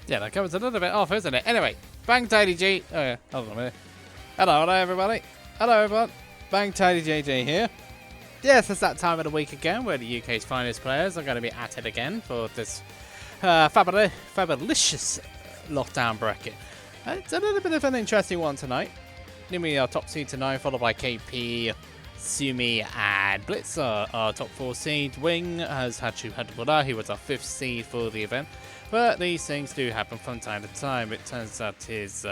Yeah, that covers a little bit off, isn't it? Anyway, Bang Tidy G. Oh yeah, hold on a minute. Hello everybody. Hello everyone. Bang Tidy JJ here. Yes, it's that time of the week again where the UK's finest players are going to be at it again for this fabulous lockdown bracket. It's a little bit of an interesting one tonight. Nimbi are top seed tonight, followed by KP, Sumi, and Blitz are our top 4 seed. Wing has Hachu Hadabula, he was our 5th seed for the event. But these things do happen from time to time. It turns out his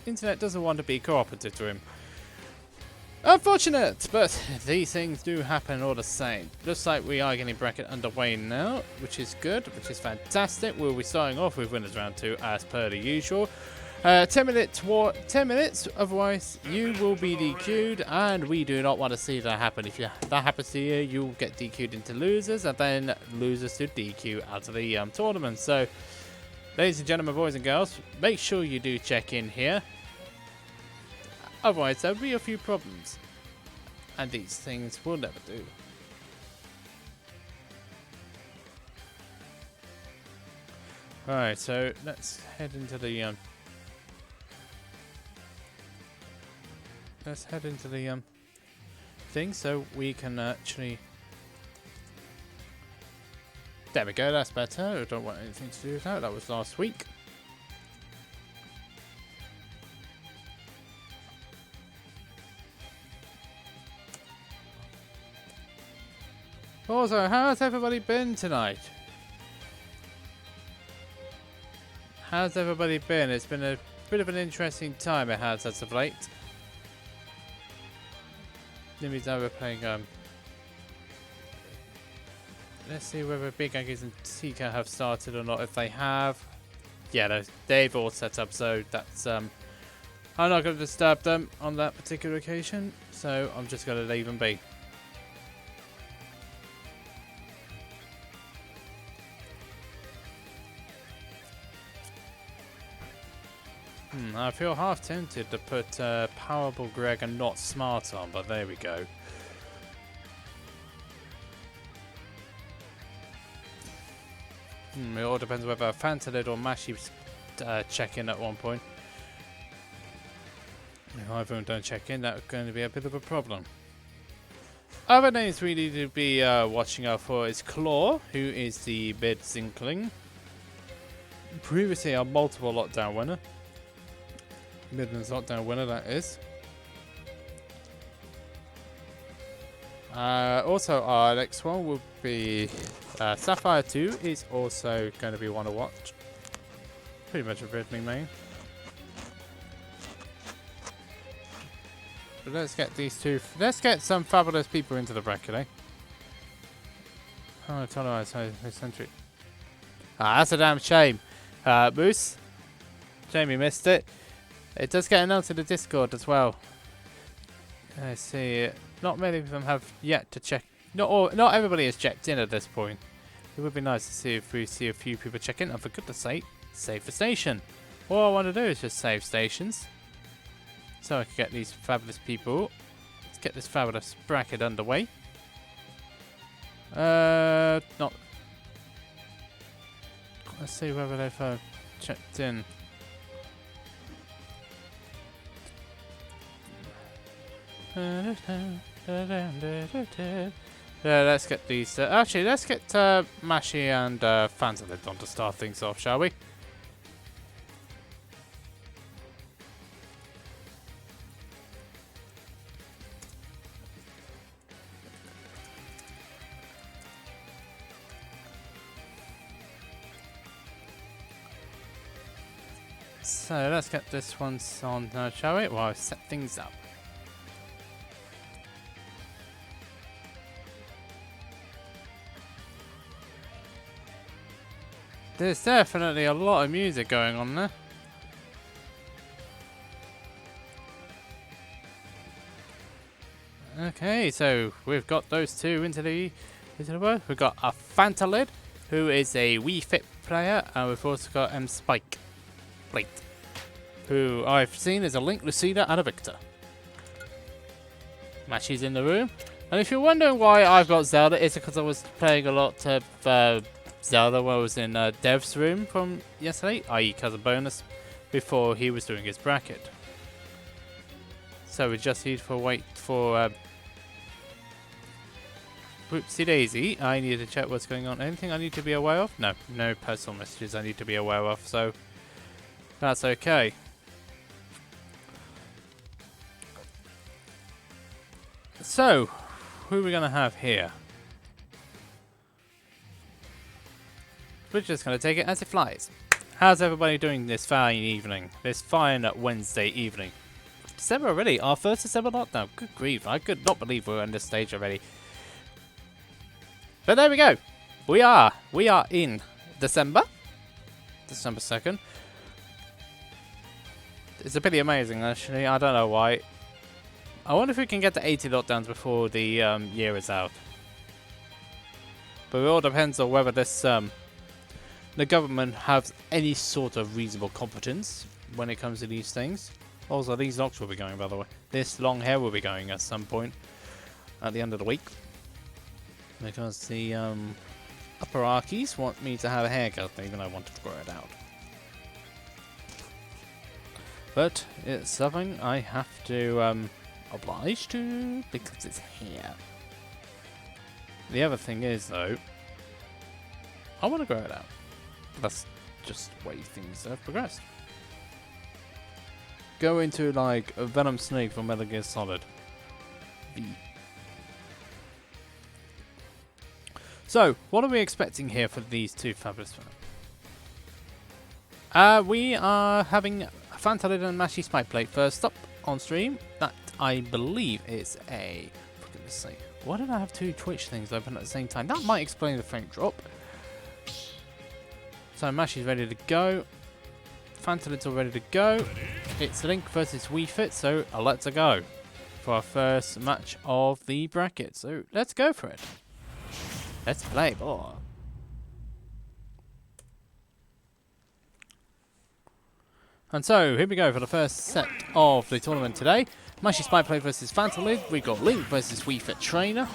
internet doesn't want to be cooperative to him. Unfortunate, but these things do happen all the same. Looks like we are getting bracket underway now, which is good, which is fantastic. We'll be starting off with winners round 2 as per the usual. 10 minutes, otherwise you will be DQ'd, and we do not want to see that happen. If that happens to you, you'll get DQ'd into losers, and then losers to DQ out of the tournament. So, ladies and gentlemen, boys and girls, make sure you do check in here. Otherwise, there'll be a few problems, and these things will never do. Alright, so let's head into the thing so we can actually. There we go, that's better. I don't want anything to do with that. That was last week. Also, how's everybody been tonight? How's everybody been? It's been a bit of an interesting time it has as of late. Nimbi's now we're playing let's see whether Big Aggies and Tika have started or not. If they have, yeah, they've all set up, so that's I'm not going to disturb them on that particular occasion, so I'm just going to leave them be. I feel half tempted to put Powerful Greg and Not Smart on, but there we go. It all depends whether Fantalid or Mashi check in at one point. If either of them don't check in, that's going to be a bit of a problem. Other names we need to be watching out for is Claw, who is the mid Zinkling. Previously our multiple lockdown winner. Midlands lockdown winner, that is. Also, our next one will be Sapphire 2 is also going to be one to watch. Pretty much a Ridley main. But let's get these two. Let's get some fabulous people into the bracket, eh? Oh, tolerance, eccentric. That's a damn shame. Moose. Shame you missed it. It does get announced in the Discord as well. I see. Not many of them have yet to check. Not everybody has checked in at this point. It would be nice to see if we see a few people check in. And for goodness sake, save the station. All I want to do is just save stations, so I can get these fabulous people. Let's get this fabulous bracket underway. Not. Let's see whether they've checked in. Let's get these. Actually, let's get Mashi and Fantalid on to start things off, shall we? So let's get this one on now, shall we? While I set things up. There's definitely a lot of music going on there. Okay, so we've got those two into the world. We've got a Fantalid, who is a Wii Fit player, and we've also got Spike Plate, who I've seen as a Link, Lucida, and a Victor. Mashi's in the room. And if you're wondering why I've got Zelda, it's because I was playing a lot of Zelda was in Dev's room from yesterday, i.e. Cousin Bonus, before he was doing his bracket. So we just need to wait for whoopsie daisy. I need to check what's going on. Anything I need to be aware of? No, no personal messages I need to be aware of, so that's okay. So, who are we going to have here? We're just going to take it as it flies. How's everybody doing this fine evening? This fine Wednesday evening? December already? Our first December lockdown. Good grief, I could not believe we're on this stage already. But there we go. We are in December. December 2nd. It's a pretty amazing, actually. I don't know why. I wonder if we can get to 80 lockdowns before the year is out. But it all depends on whether this the government has any sort of reasonable competence when it comes to these things. Also, these locks will be going, by the way. This long hair will be going at some point at the end of the week. Because the upper archies want me to have a haircut, even though I wanted to grow it out. But it's something I have to oblige to because it's here. The other thing is, though, I want to grow it out. That's just the way things have progressed. Go into like a Venom Snake from Metal Gear Solid V. So, what are we expecting here for these two fabulous films? We are having Phantalid and Mashy Spike Plate first up on stream. That, I believe, is a... For goodness sake. Why did I have two Twitch things open at the same time? That might explain the frame drop. So, Mashy's ready to go. Phantalid's all ready to go. It's Link versus Wii Fit, so let's go for our first match of the bracket. So, let's go for it. Let's play ball. And so, here we go for the first set of the tournament today. Mashy Spike Play versus Phantalid. We've got Link versus Wii Fit Trainer.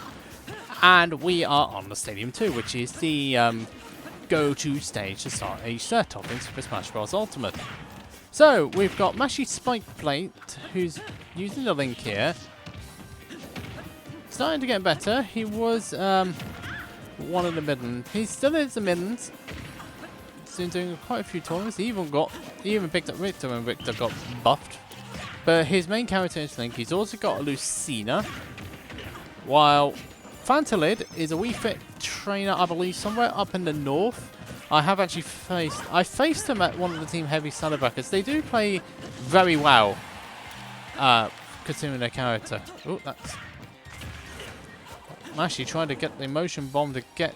And we are on the Stadium 2, which is the go-to stage to start a set toppings for Smash Bros. Ultimate. So, we've got Mashy Spike Plate, who's using the Link here. Starting to get better. He was... one of the middens. He still is the middens. He's been doing quite a few tournaments. He even picked up Richter when Richter got buffed. But his main character is Link. He's also got a Lucina. While Phantalid is a Wii Fit trainer, I believe, somewhere up in the north. I have actually faced him at one of the Team Heavy Saddle brackets. They do play very well, considering their character. Oh, that's... Mashy trying to get the motion bomb to get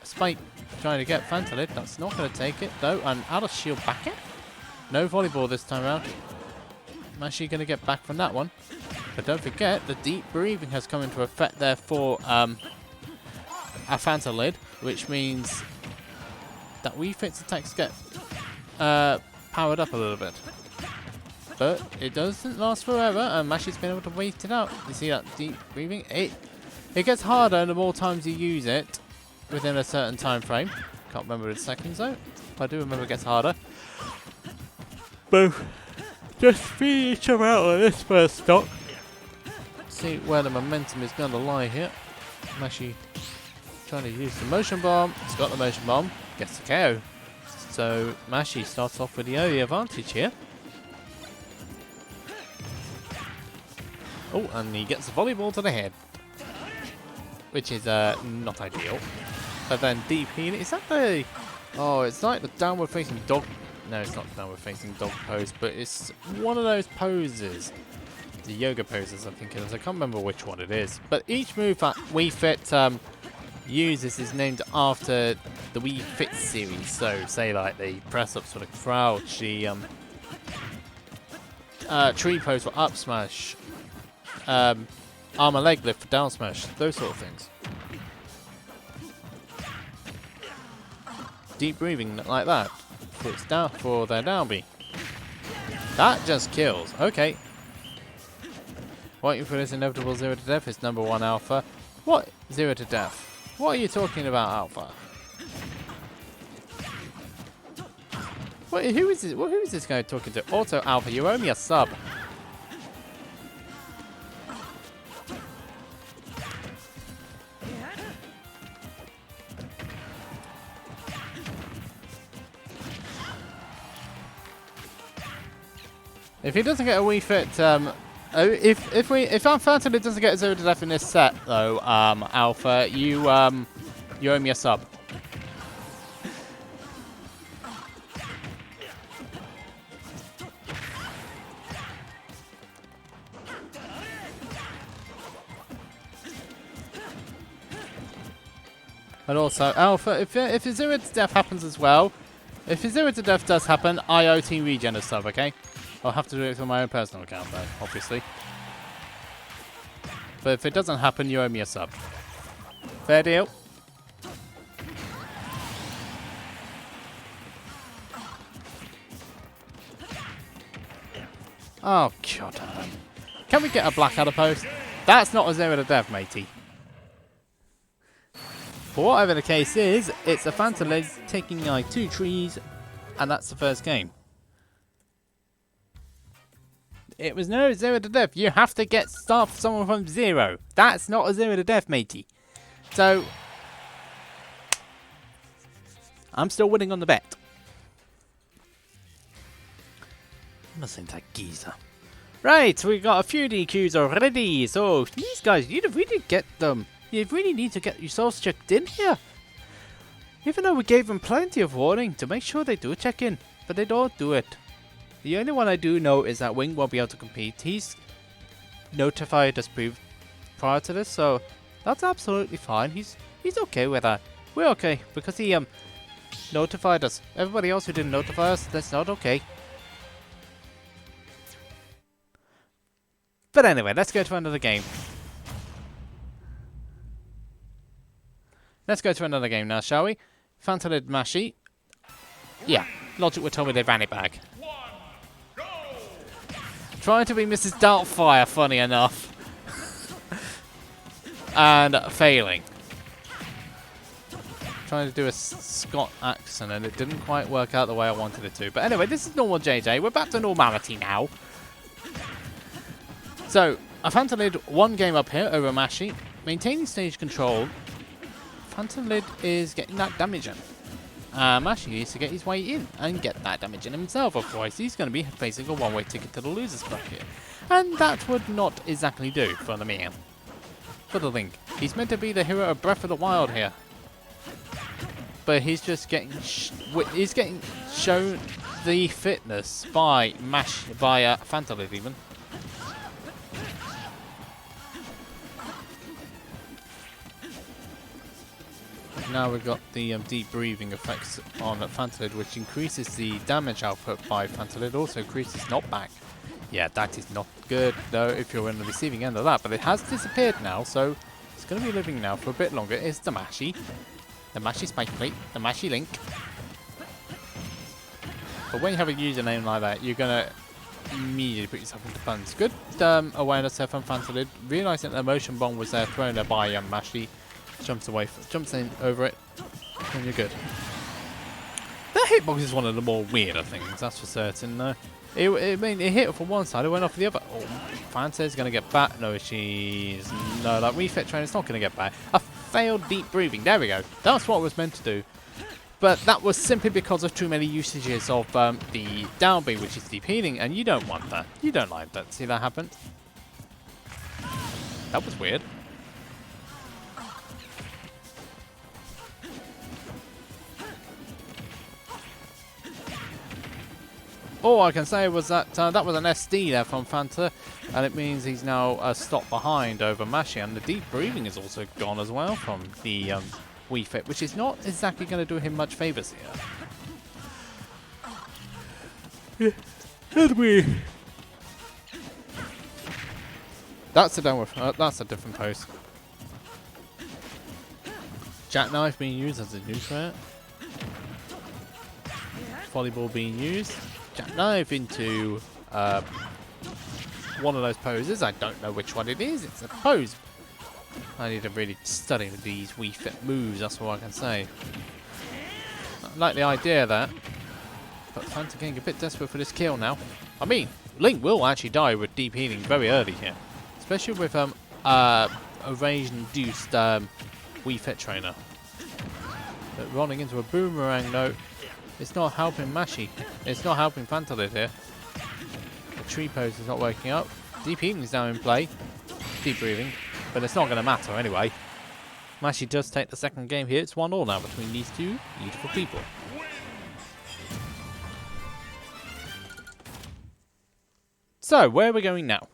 Spike trying to get Phantalid. That's not going to take it though. And out of shield back in. No volleyball this time around. Mashy going to get back from that one. But don't forget, the deep breathing has come into effect there for a Phantalid, which means that Wii Fit's attacks get powered up a little bit. But it doesn't last forever, and Mashy's been able to wait it out. You see that deep breathing? It gets harder the more times you use it within a certain time frame. Can't remember the seconds though. I do remember it gets harder. Both just feed each other out on this first stock. See where the momentum is going to lie here. Mashy trying to use the motion bomb. He's got the motion bomb. Gets the KO. So Mashy starts off with the early advantage here. Oh, and he gets the volleyball to the head. Which is not ideal. But then deep healing. Is that the... Oh, it's like the downward facing dog... No, it's not the downward facing dog pose, but it's one of those poses. The yoga poses, I think it is. I can't remember which one it is. But each move that Wii Fit uses is named after the Wii Fit series. So, say like the press-ups for the crouch, the tree pose for up smash, armor leg lift for down smash, those sort of things. Deep breathing like that. It's down for their down B. That just kills. Okay. Waiting for this inevitable 0 to death is number 1 alpha. What 0 to death? What are you talking about, alpha? Wait, who is this? Who is this guy talking to? Auto Alpha, you owe me a sub. If he doesn't get a Wii Fit, if unfortunately doesn't get a 0 to death in this set though, Alpha, you owe me a sub. And also, Alpha, if a 0 to death happens as well, if a 0 to death does happen, I owe Team Regen a sub, okay? I'll have to do it for my own personal account though, obviously. But if it doesn't happen, you owe me a sub. Fair deal? Oh, God. Can we get a Blackadder post? That's not a 0 to death, matey. But whatever the case is, it's a Phantom Lid taking like 2 trees, and that's the first game. It was no 0 to death. You have to get stuff someone from 0. That's not a 0 to death, matey. So, I'm still winning on the bet. Listen to that geezer. Right, we got a few DQs already. So, these guys, you really get them. You really need to get yourselves checked in here. Even though we gave them plenty of warning to make sure they do check in. But they don't do it. The only one I do know is that Wing won't be able to compete. He's notified us prior to this, so that's absolutely fine. He's okay with that. We're okay because he notified us. Everybody else who didn't notify us, that's not okay. But anyway, let's go to another game. Let's go to another game now, shall we? Phantom Lid Mashi. Yeah, logic would tell me they ran it back. Trying to be Mrs. Doubtfire, funny enough. And failing. Trying to do a Scott accent and it didn't quite work out the way I wanted it to. But anyway, this is normal JJ. We're back to normality now. So, a Phantom Lid 1 game up here over Mashi. Maintaining stage control. Phantom Lid is getting that damage in. Mashi needs to get his way in and get that damage in himself, otherwise he's going to be facing a one-way ticket to the loser's bracket. And that would not exactly do for the man. For the Link. He's meant to be the hero of Breath of the Wild here. But he's just getting shown the fitness by Phantom Lid even. Now we've got the deep breathing effects on Phantom Lid, which increases the damage output by Phantom Lid, also increases knockback. Yeah, that is not good though if you're in the receiving end of that, but it has disappeared now, so it's going to be living now for a bit longer. It's the Mashi Spike Plate, the Mashi Link. But when you have a username like that, you're going to immediately put yourself into puns. Good awareness there from Phantom Lid, realising that the motion bomb was there thrown there by Mashi. Jumps in over it, and you're good. That hitbox is one of the more weirder things, that's for certain. It hit from one side, it went off the other. Oh, Fanta's going to get back. No, she's... No, that refit train is not going to get back. A failed deep breathing. There we go. That's what it was meant to do. But that was simply because of too many usages of the down B, which is deep healing, and you don't want that. You don't like that. See that happen? That was weird. All I can say was that that was an SD there from Fanta, and it means he's now a stop behind over Mashi, and the deep breathing is also gone as well from the Wii Fit, which is not exactly going to do him much favours here. Anyway, that's a downward. That's a different post. Jackknife being used as a new threat. Volleyball being used. Jackknife into one of those poses. I don't know which one it is. It's a pose. I need to really study these Wii Fit moves. That's all I can say. I like the idea there. but Fanta getting a bit desperate for this kill now. I mean, Link will actually die with deep healing very early here. Especially with a range-induced Wii Fit Trainer. But running into a boomerang though, it's not helping Mashi. It's not helping Fantalid here. The tree pose is not working out. Deep healing is now in play. Deep breathing. But it's not going to matter anyway. Mashi does take the second game here. It's 1-1 now between these two beautiful people. So, where are we going now?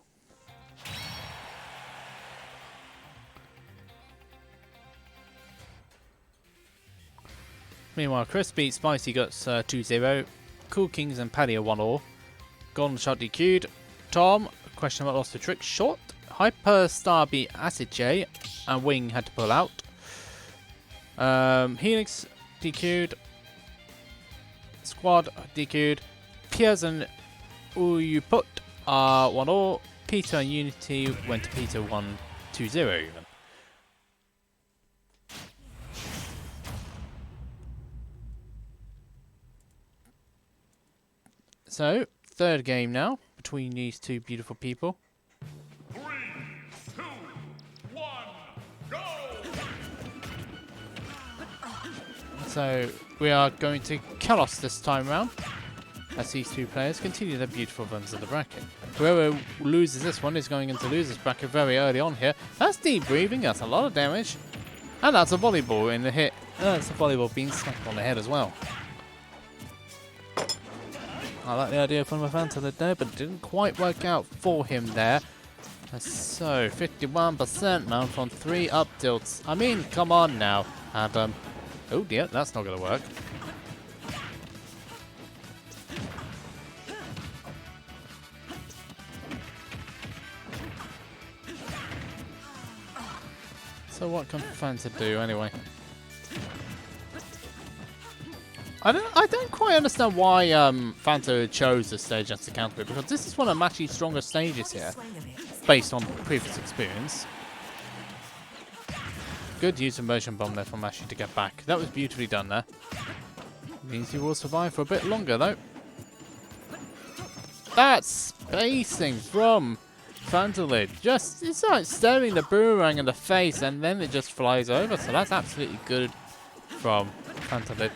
Meanwhile, Chris beats Spicy Guts 2-0. Cool Kings and Paddy are 1-1. Golden Shot DQ'd. Tom, question mark, lost the trick shot. Hyper Star beat Acid J, and Wing had to pull out. Helix DQ'd. Squad DQ'd. Piers and Uyuput are 1-1. Peter and Unity went to Peter 1-2-0 even. So, third game now between these two beautiful people. 3, 2, 1, go! So, we are going to Kalos this time round, as these two players continue their beautiful runs of the bracket. Whoever loses this one is going into losers bracket very early on here. That's deep breathing, that's a lot of damage. And that's a volleyball in the hit. That's a volleyball being smacked on the head as well. I like the idea from the Fantalid there, but it didn't quite work out for him there. So, 51% now from 3 up tilts. I mean, come on now, Adam. Oh dear, that's not going to work. So what can Fanta do anyway? I don't quite understand why Fanta chose this stage as the counter pick, because this is one of Mashi's strongest stages here, based on previous experience. Good use of motion bomb there from Mashi to get back. That was beautifully done there. Means he will survive for a bit longer though. That spacing from Fantalid, it's like staring the boomerang in the face and then it just flies over, so that's absolutely good from Fantalid.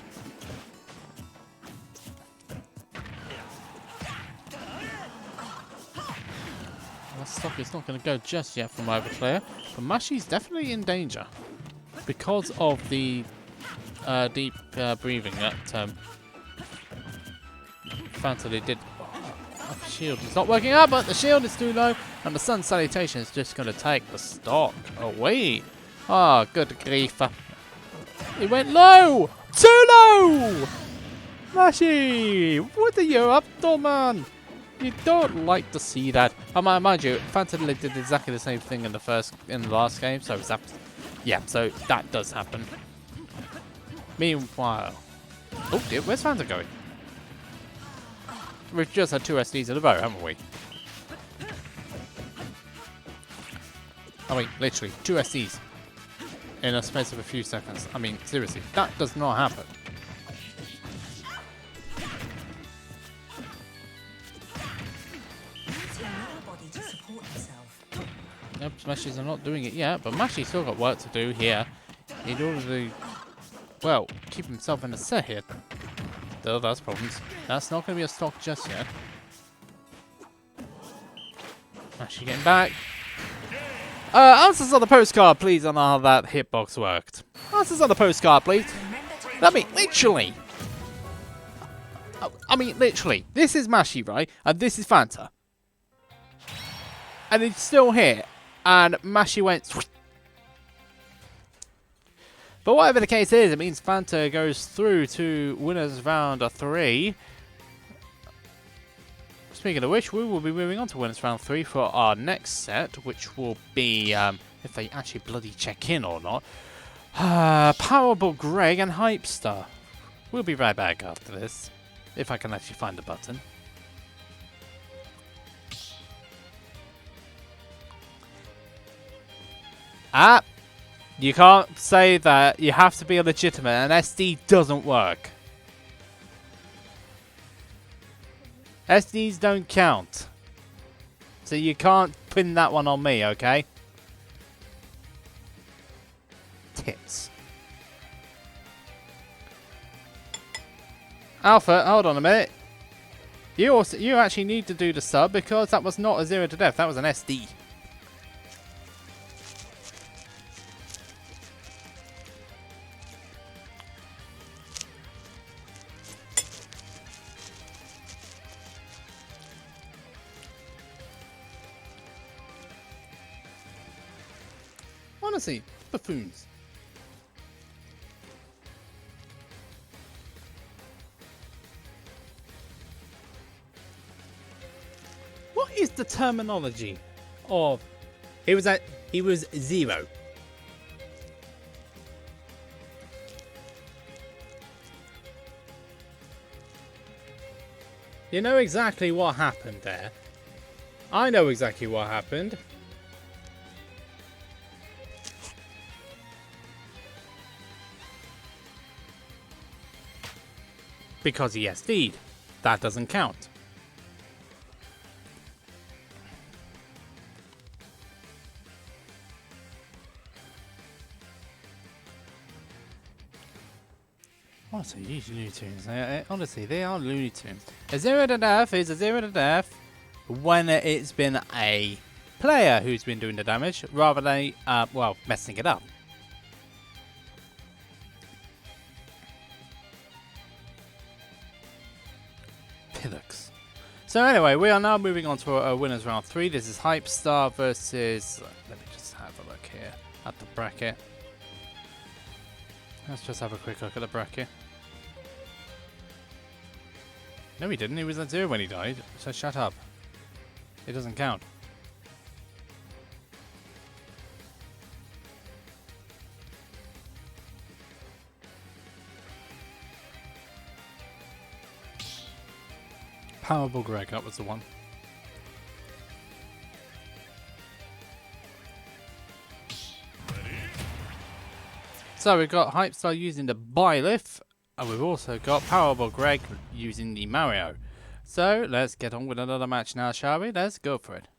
Stock is not going to go just yet from either player, but Mashi's definitely in danger because of the deep breathing that Fantalid did. Oh, shield is not working out, but the shield is too low, and the Sun Salutation is just going to take the stock away. Ah, oh, good grief. It went low! Too low! Mashi! What are you up to, man? You don't like to see that. Mind you, Fantalid did exactly the same thing in the last game, so it's yeah, so that does happen. Meanwhile, oh dear, where's Fanta going? We've just had 2 SDs in a row, haven't we? I mean, literally 2 SDs in a space of a few seconds. I mean, seriously, that does not happen. Nope, Smashes are not doing it yet, but Mashi's still got work to do here in order to, well, keep himself in the set here. Still, that's problems. That's not going to be a stock just yet. Mashi getting back. Answers on the postcard, please, on how that hitbox worked. Answers on the postcard, please. I mean, literally. I mean, literally. This is Mashi, right? And this is Fanta. And it's still here. And Mashi went... But whatever the case is, it means Fanta goes through to winners round 3. Speaking of which, we will be moving on to winners round 3 for our next set, which will be, if they actually bloody check in or not, Powerball Greg and Hypestar. We'll be right back after this, if I can actually find the button. Ah! You can't say that. You have to be a legitimate. An SD doesn't work. SDs don't count. So you can't pin that one on me, okay? Tits. Alpha, hold on a minute. You actually need to do the sub because that was not a 0 to death, that was an SD. Honestly, buffoons. What is the terminology of he was 0? You know exactly what happened there. I know exactly what happened. Because he SD'd. That doesn't count. Honestly, these Looney Tunes, honestly, they are Looney Tunes. A 0 to death is a 0 to death when it's been a player who's been doing the damage, rather than, well, messing it up. Pillocks. So anyway, we are now moving on to a winners round 3. This is Hype Star versus... Let me just have a look here at the bracket. Let's just have a quick look at the bracket. No, he didn't. He was at 0 when he died. So shut up. It doesn't count. Powerball Greg, that was the one. So we've got Hypestar using the Byleth, and we've also got Powerball Greg using the Mario. So let's get on with another match now, shall we? Let's go for it.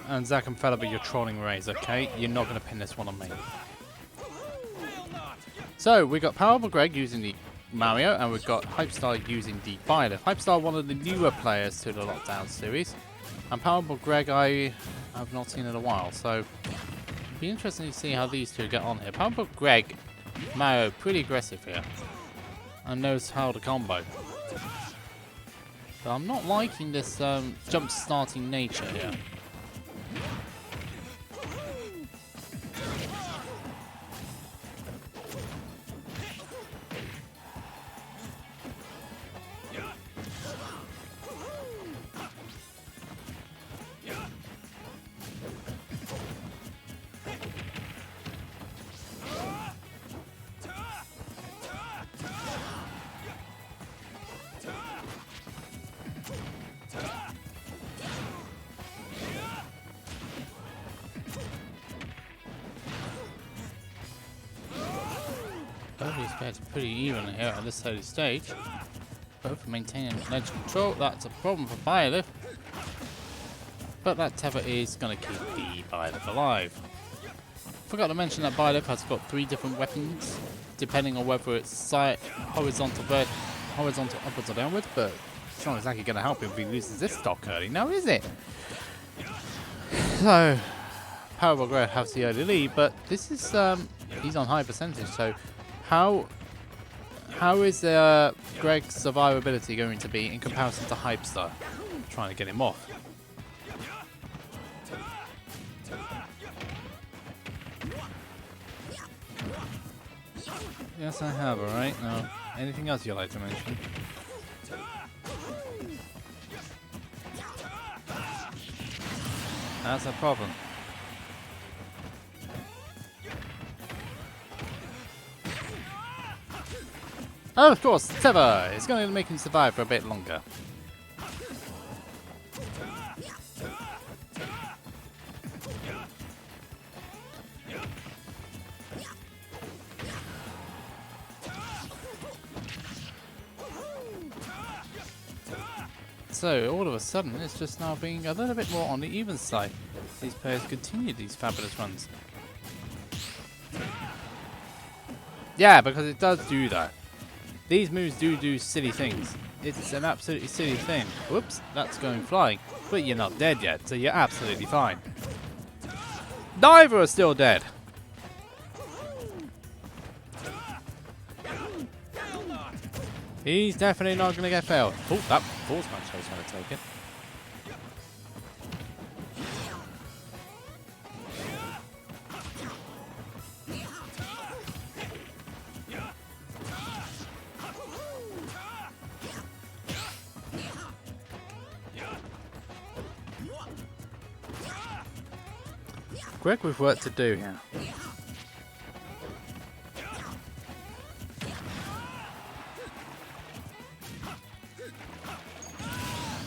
And Zach and Fella, you're trolling Rays, okay? You're not going to pin this one on me. So we got Powerball Greg using the Mario, and we've got Hypestar using the Byleth. Hypestar, one of the newer players to the Lockdown series, and Powerball Greg I have not seen in a while, so it'll be interesting to see how these two get on here. Powerball Greg, Mario, pretty aggressive here, and knows how to combo. But I'm not liking this jump starting nature here. Both these pairs are pretty even here at this early stage. Both maintaining ledge control. That's a problem for Byleth. But that tether is going to keep the Byleth alive. Forgot to mention that Byleth has got 3 different weapons, depending on whether it's horizontal, upwards or downwards, but it's not exactly going to help him if he loses this stock early, now is it? So, Powerball Greg has the early lead, but this is, he's on high percentage, so how is Greg's survivability going to be in comparison to Hypestar? Trying to get him off. Yes, I have, alright. Now, anything else you'd like to mention? That's a problem. Oh, of course, tether! It's going to make him survive for a bit longer. so all of a sudden it's just now being a little bit more on the even side. These players continue these fabulous runs. Yeah, because it does do that. These moves do silly things. It's an absolutely silly thing. Whoops, that's going flying. But you're not dead yet, so you're absolutely fine. Neither are still dead. He's definitely not going to get failed. Oh, that force punch I was going to take it. Greg with work to do here.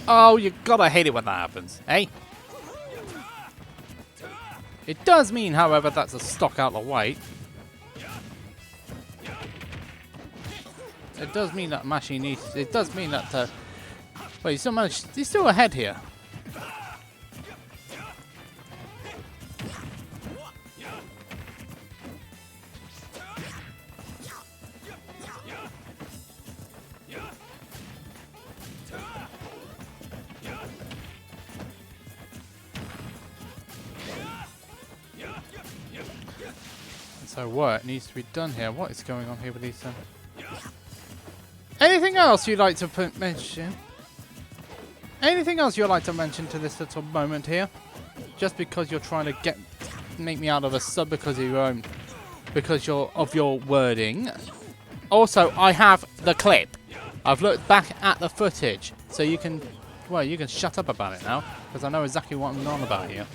Oh, you gotta hate it when that happens, eh? It does mean, however, that's a stock out of the way. It does mean that Mashi needs. It does mean that. Well, he's still managed. He's still ahead here. So what needs to be done here? What is going on here with these? Anything else you'd like to mention? Anything else you'd like to mention to this little moment here? Just because you're trying to make me out of a sub because of your own, because of your wording. Also, I have the clip. I've looked back at the footage, so you can, well, you can shut up about it now because I know exactly what I'm on about here.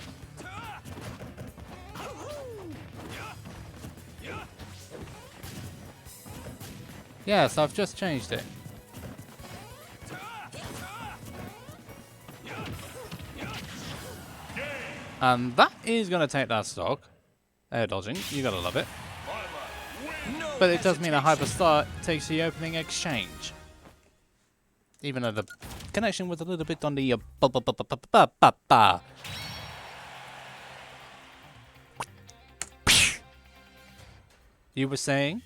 Yes, I've just changed it. And that is going to take that stock. Air dodging, you gotta love it. But it does mean a hyper start takes the opening exchange. Even though the connection was a little bit on the You were saying?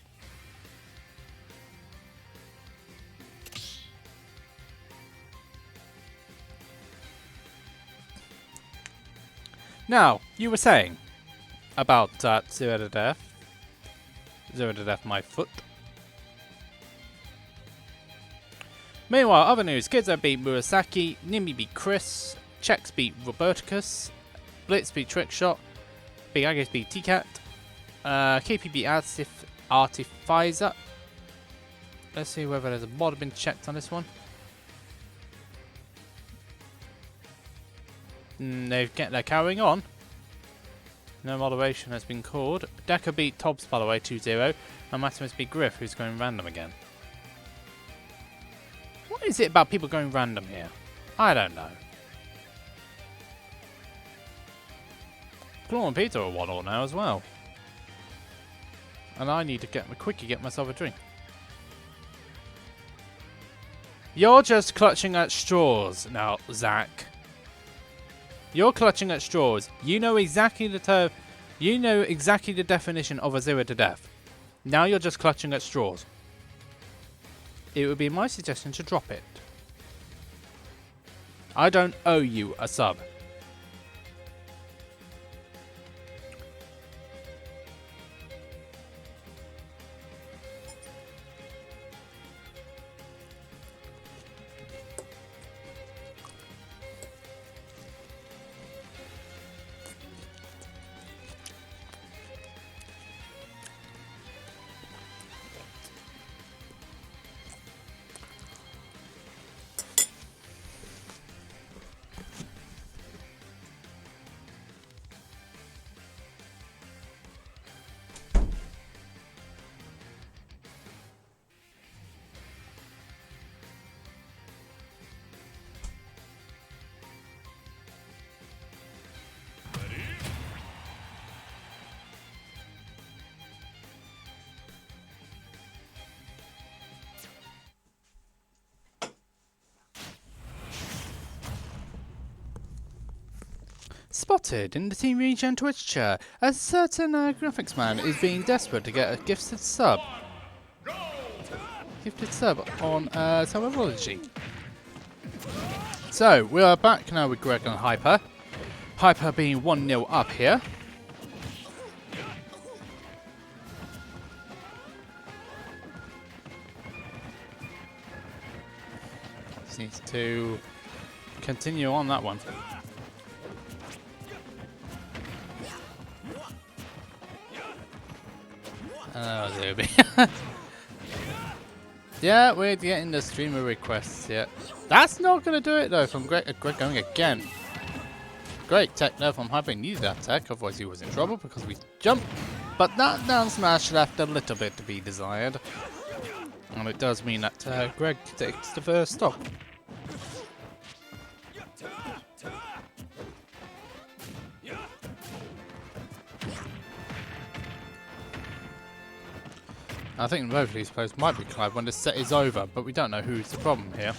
Now, you were saying about 0 to death. 0 to death, my foot. Meanwhile, other news. Kidzo beat Murasaki, Nimbi beat Chris, Chex beat Roberticus, Blitz beat Trickshot, Big Agnes beat T-Cat, KP beat Artificer. Let's see whether there's a mod been checked on this one. They're carrying on. No moderation has been called. Deka beat Tobbs, by the way, 2-0. And Maximus beat Griff, who's going random again. What is it about people going random here? I don't know. Claw and Peter are 1-1 now as well. And I need to get myself a drink. You're just clutching at straws now, Zach. You're clutching at straws. You know exactly the term. You know exactly the definition of a 0 to death. Now you're just clutching at straws. It would be my suggestion to drop it. I don't owe you a sub. Spotted in the Team Regen Twitch chat, a certain graphics man is being desperate to get a gifted sub. Gifted sub on Terminology. So, we are back now with Greg and Hyper. Hyper being 1-0 up here. Needs to continue on that one. Oh, Zuby. Yeah, we're getting the streamer requests here. That's not going to do it though from Greg going again. Great tech there from Hyper. Needed that tech, otherwise he was in trouble because we jumped. But that down smash left a little bit to be desired. And it does mean that Greg takes the first stock. I think both of these players might be collide when the set is over, but we don't know who's the problem here.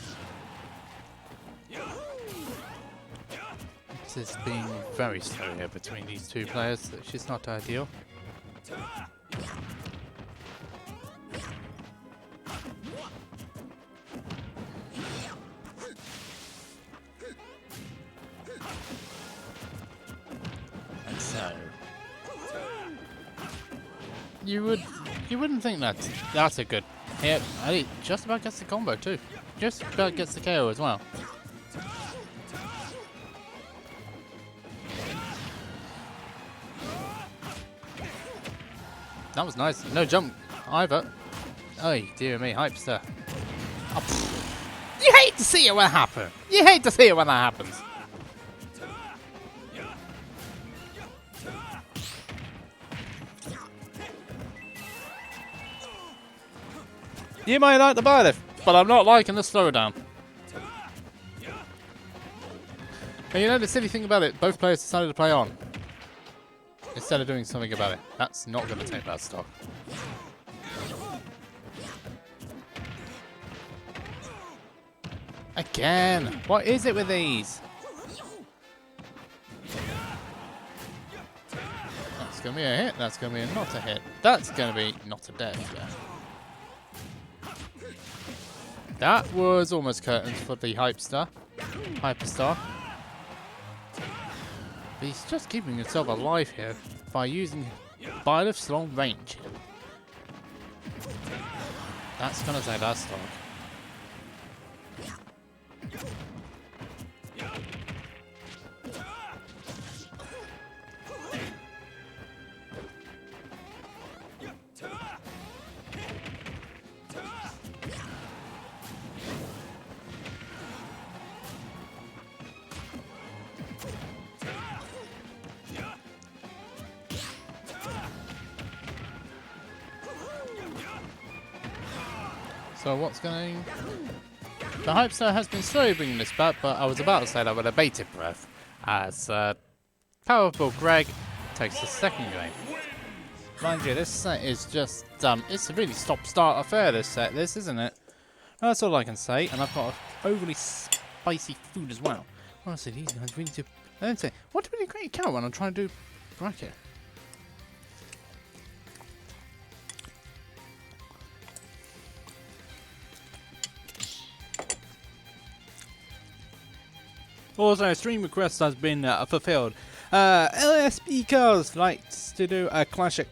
This is being very slow here between these two players, which is not ideal. And so you wouldn't think that's a good hit. He just about gets the combo too. Just about gets the KO as well. That was nice. No jump either. Oh dear me, Hypester. Oh, you hate to see it when it happens. You hate to see it when that happens. You might like the bar lift, but I'm not liking the slowdown. And you know the silly thing about it, both players decided to play on instead of doing something about it. That's not going to take that stock. Again, what is it with these? That's going to be a hit, that's going to be a not a hit. That's going to be not a death, yeah. That was almost curtains for the Hyperstar. But he's just keeping himself alive here by using Byleth's long range. That's gonna take that stock. So what's going... The Hypester has been slowly bringing this back, but I was about to say that with a bated breath, as powerful Greg takes the second game. Mind you, this set is just, it's a really stop-start affair, this set, isn't it? That's all I can say, and I've got overly spicy food as well. Honestly, these guys really do... I don't say, what a really great count when I'm trying to do bracket. Also, stream request has been fulfilled. LSB Cars likes to do a Clash at...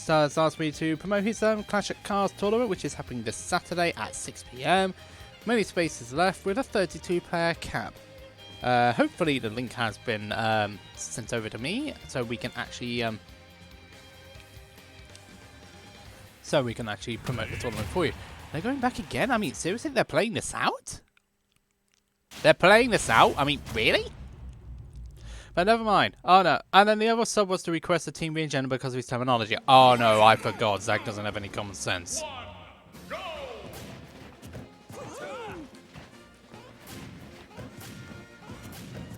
has asked me to promote his Clash at Cars tournament, which is happening this Saturday at 6 PM. Many spaces left with a 32-player cap. Hopefully the link has been sent over to me, so we can actually promote the tournament for you. They're going back again? I mean, seriously, they're playing this out? They're playing this out? I mean, really? But never mind. Oh no. And then the other sub was to request a Team Regen because of his terminology. Oh no, I forgot. Zach doesn't have any common sense.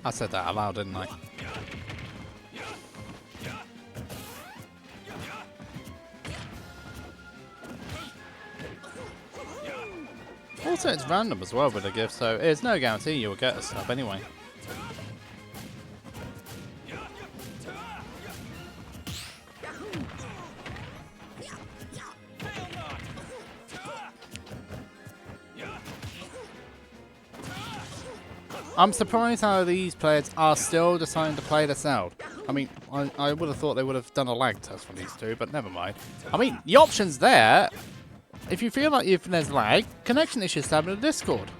I said that aloud, didn't I? Also, it's random as well with the gift, so it's no guarantee you'll get a sub anyway. I'm surprised how these players are still deciding to play this out. I mean, I would have thought they would have done a lag test for these two, but never mind. I mean, the option's there. If you feel like if there's lag, connection issues tab in the Discord.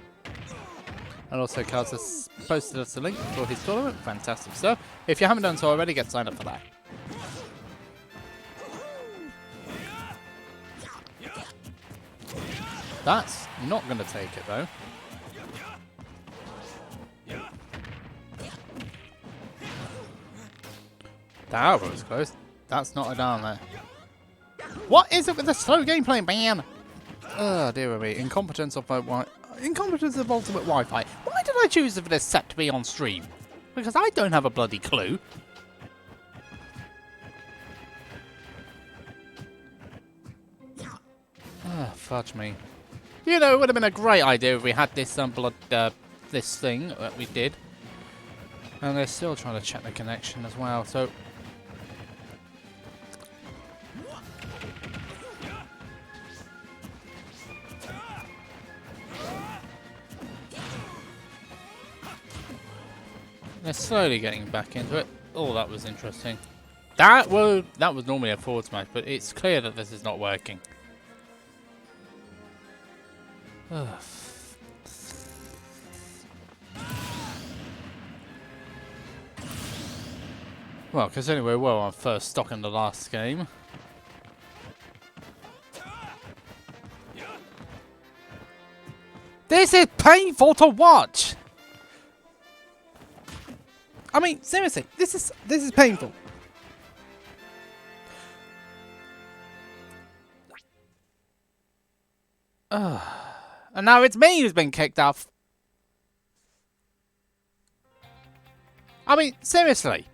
And also, Carlos has posted us a link for his tournament. Fantastic stuff. If you haven't done so already, get signed up for that. That's not going to take it, though. That was close. That's not a down there. What is it with the slow gameplay, man? Oh, dear me. Incompetence of ultimate Wi-Fi. Why did I choose for this set to be on stream? Because I don't have a bloody clue. Ah, fudge me. You know, it would have been a great idea if we had this this thing that we did. And they're still trying to check the connection as well, so... They're slowly getting back into it. Oh, that was interesting. That was normally a forward smash, but it's clear that this is not working. Ugh. Well, considering we were on first stock in the last game. This is painful to watch! I mean, seriously, this is painful. And now it's me who's been kicked off. I mean, seriously.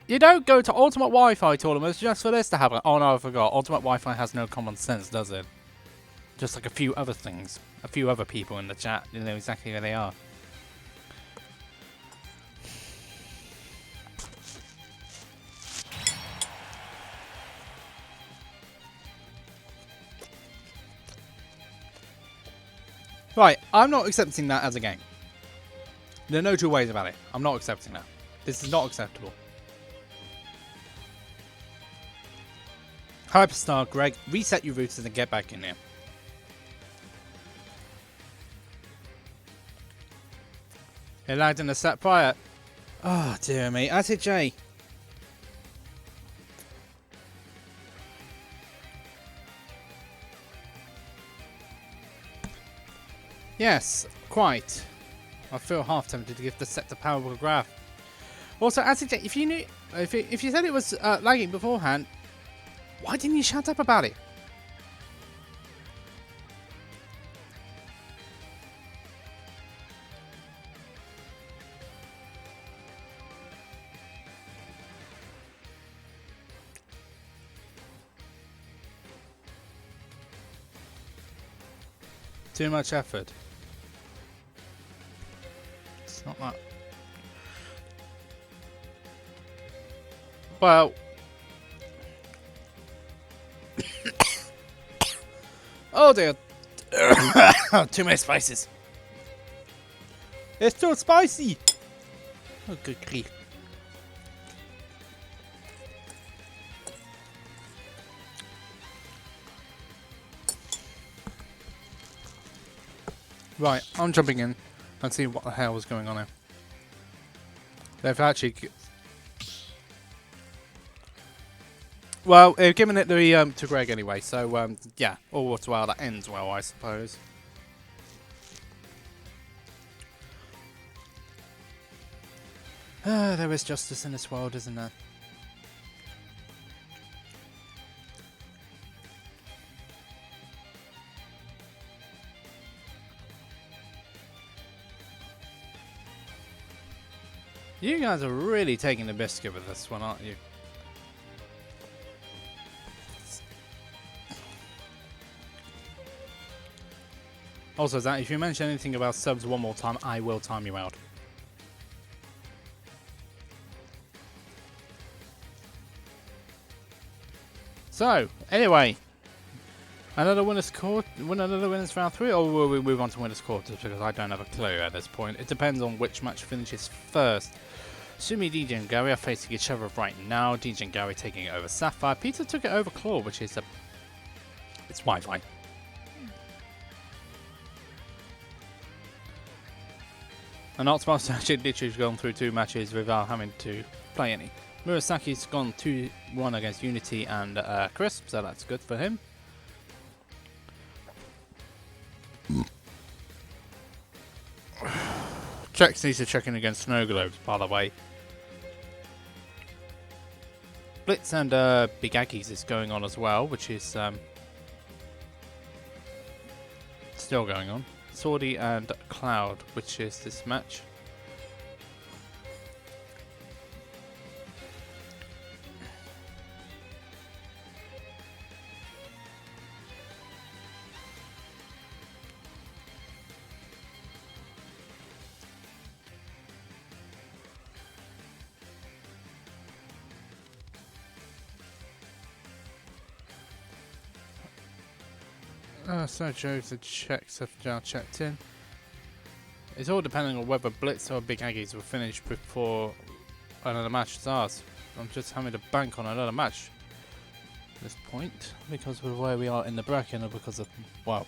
You don't go to Ultimate Wi-Fi tournaments just for this to happen. Oh no, I forgot. Ultimate Wi-Fi has no common sense, does it? Just like a few other things. A few other people in the chat, you know exactly where they are. Right, I'm not accepting that as a game. There are no two ways about it. I'm not accepting that. This is not acceptable. Hyperstar, Greg, reset your routers and get back in there. It lagged in the set prior. Oh, dear me. As it Jay. Yes, quite. I feel half tempted to give the set the power of a graph. Also, as it Jay, if you knew, if you said it was lagging beforehand, why didn't you shut up about it? Too much effort. It's not that. Well. Oh dear. Too many spices. It's too spicy. Oh, good grief. Right, I'm jumping in and seeing what the hell was going on here. They've actually... Well, they've given it to Greg anyway, so yeah, all was well that ends well, I suppose. There is justice in this world, isn't there? You guys are really taking the biscuit with this one, aren't you? Also, Zach, if you mention anything about subs one more time, I will time you out. So, anyway, Another winners round 3, or will we move on to winners quarters? Because I don't have a clue at this point. It depends on which match finishes first. Sumi, DJ and Gary are facing each other right now. DJ and Gary taking it over Sapphire. Peter took it over Claw, which is it's Wi-Fi. And Artsmaster actually literally has gone through 2 matches without having to play any. Murasaki's gone 2-1 against Unity and Crisp, so that's good for him. Chex needs to check in against Snowglobes, by the way. Blitz and Big Aggies is going on as well, which is still going on. Swordy and Cloud, which is this match. So Joe's the checks have now checked in. It's all depending on whether Blitz or Big Aggies will finish before another match starts. I'm just having to bank on another match at this point because of where we are in the bracket and because of, well,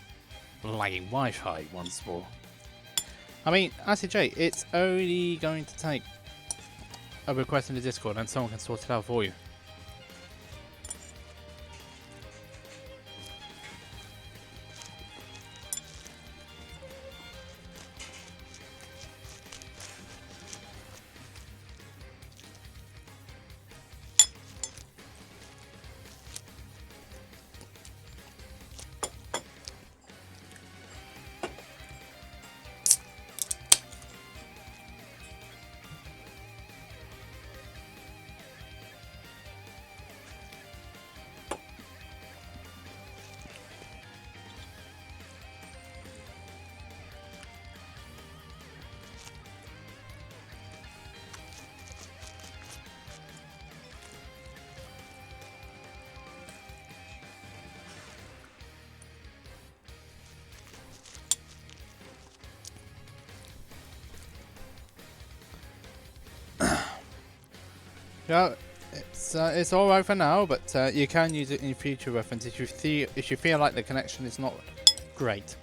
lagging Wi-Fi once more. I mean, Acid J, it's only going to take a request in the Discord and someone can sort it out for you. Yeah, it's all right for now, but you can use it in future reference if you feel like the connection is not great.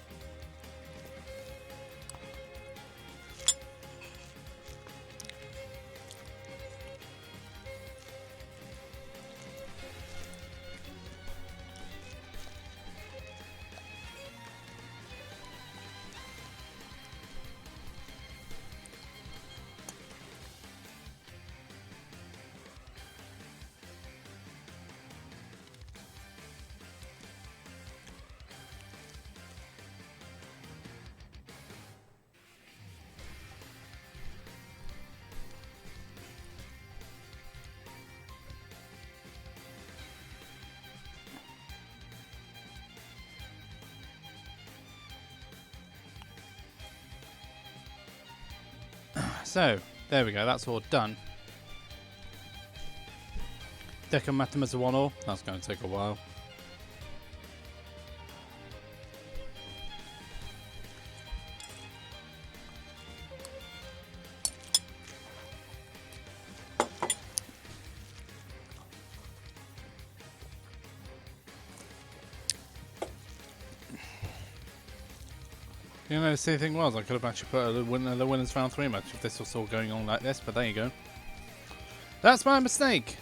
So, there we go, that's all done. Deka Matamas a 1-all, that's going to take a while. You know, the same thing was, I could have actually put the winners round 3 match if this was all going on like this, but there you go. That's my mistake!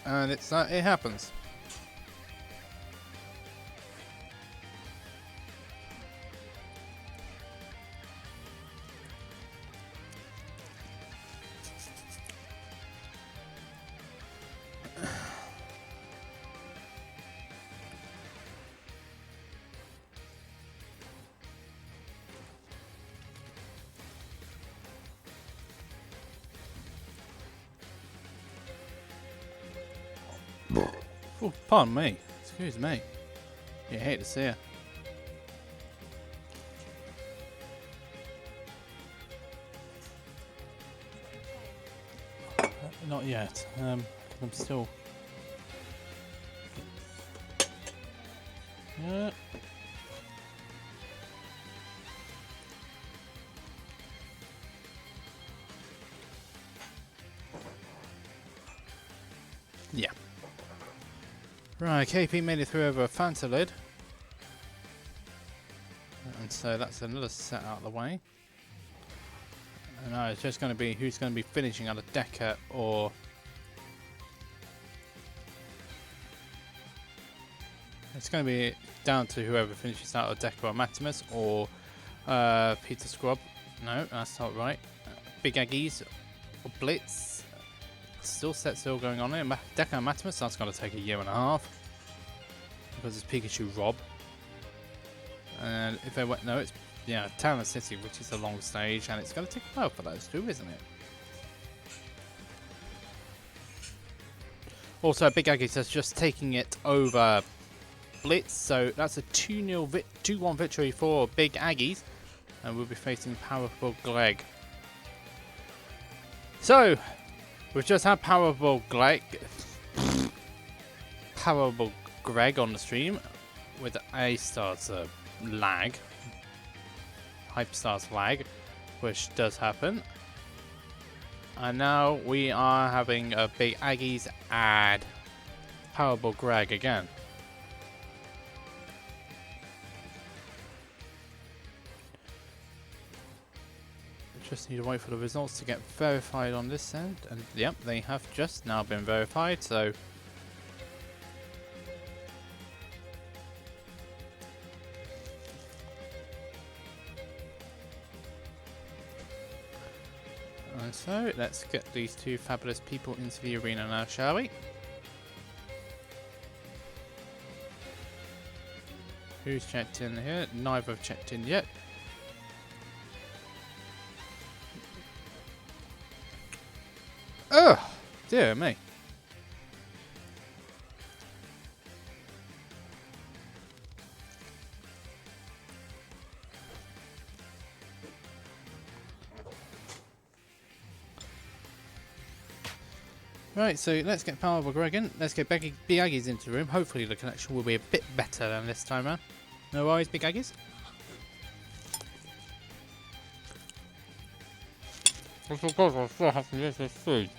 And it happens. Oh, pardon me. Excuse me. You hate to see it. Not yet. I'm still Yeah. Right, KP made it through over a Fanta lid. And so that's another set out of the way. And now it's just going to be who's going to be finishing out of Deka or... It's going to be down to whoever finishes out of Deka or Matimus or Peter Scrub. No, that's not right. Big Aggies or Blitz. Still going on here. Deka and Matimus, that's going to take a year and a half. Because it's Pikachu Rob. And if they went, no, it's Town City, which is a long stage, and it's going to take a while for those two, isn't it? Also, Big Aggies is just taking it over Blitz, so that's a 2-1 victory for Big Aggies, and we'll be facing Powerful Greg. So, we've just had Powerful Greg on the stream with A starter lag, Hyperstars lag, which does happen. And now we are having a Big Aggies add Powerball Greg again. Just need to wait for the results to get verified on this end, and yep, they have just now been verified, so and so let's get these two fabulous people into the arena now, shall we? Who's checked in here? Neither have checked in yet. Oh, dear me. Right, so let's get Powerful Greg in. Let's get Big Aggies into the room. Hopefully the connection will be a bit better than this time around. No worries, Big Aggies. I suppose I still have to use this food.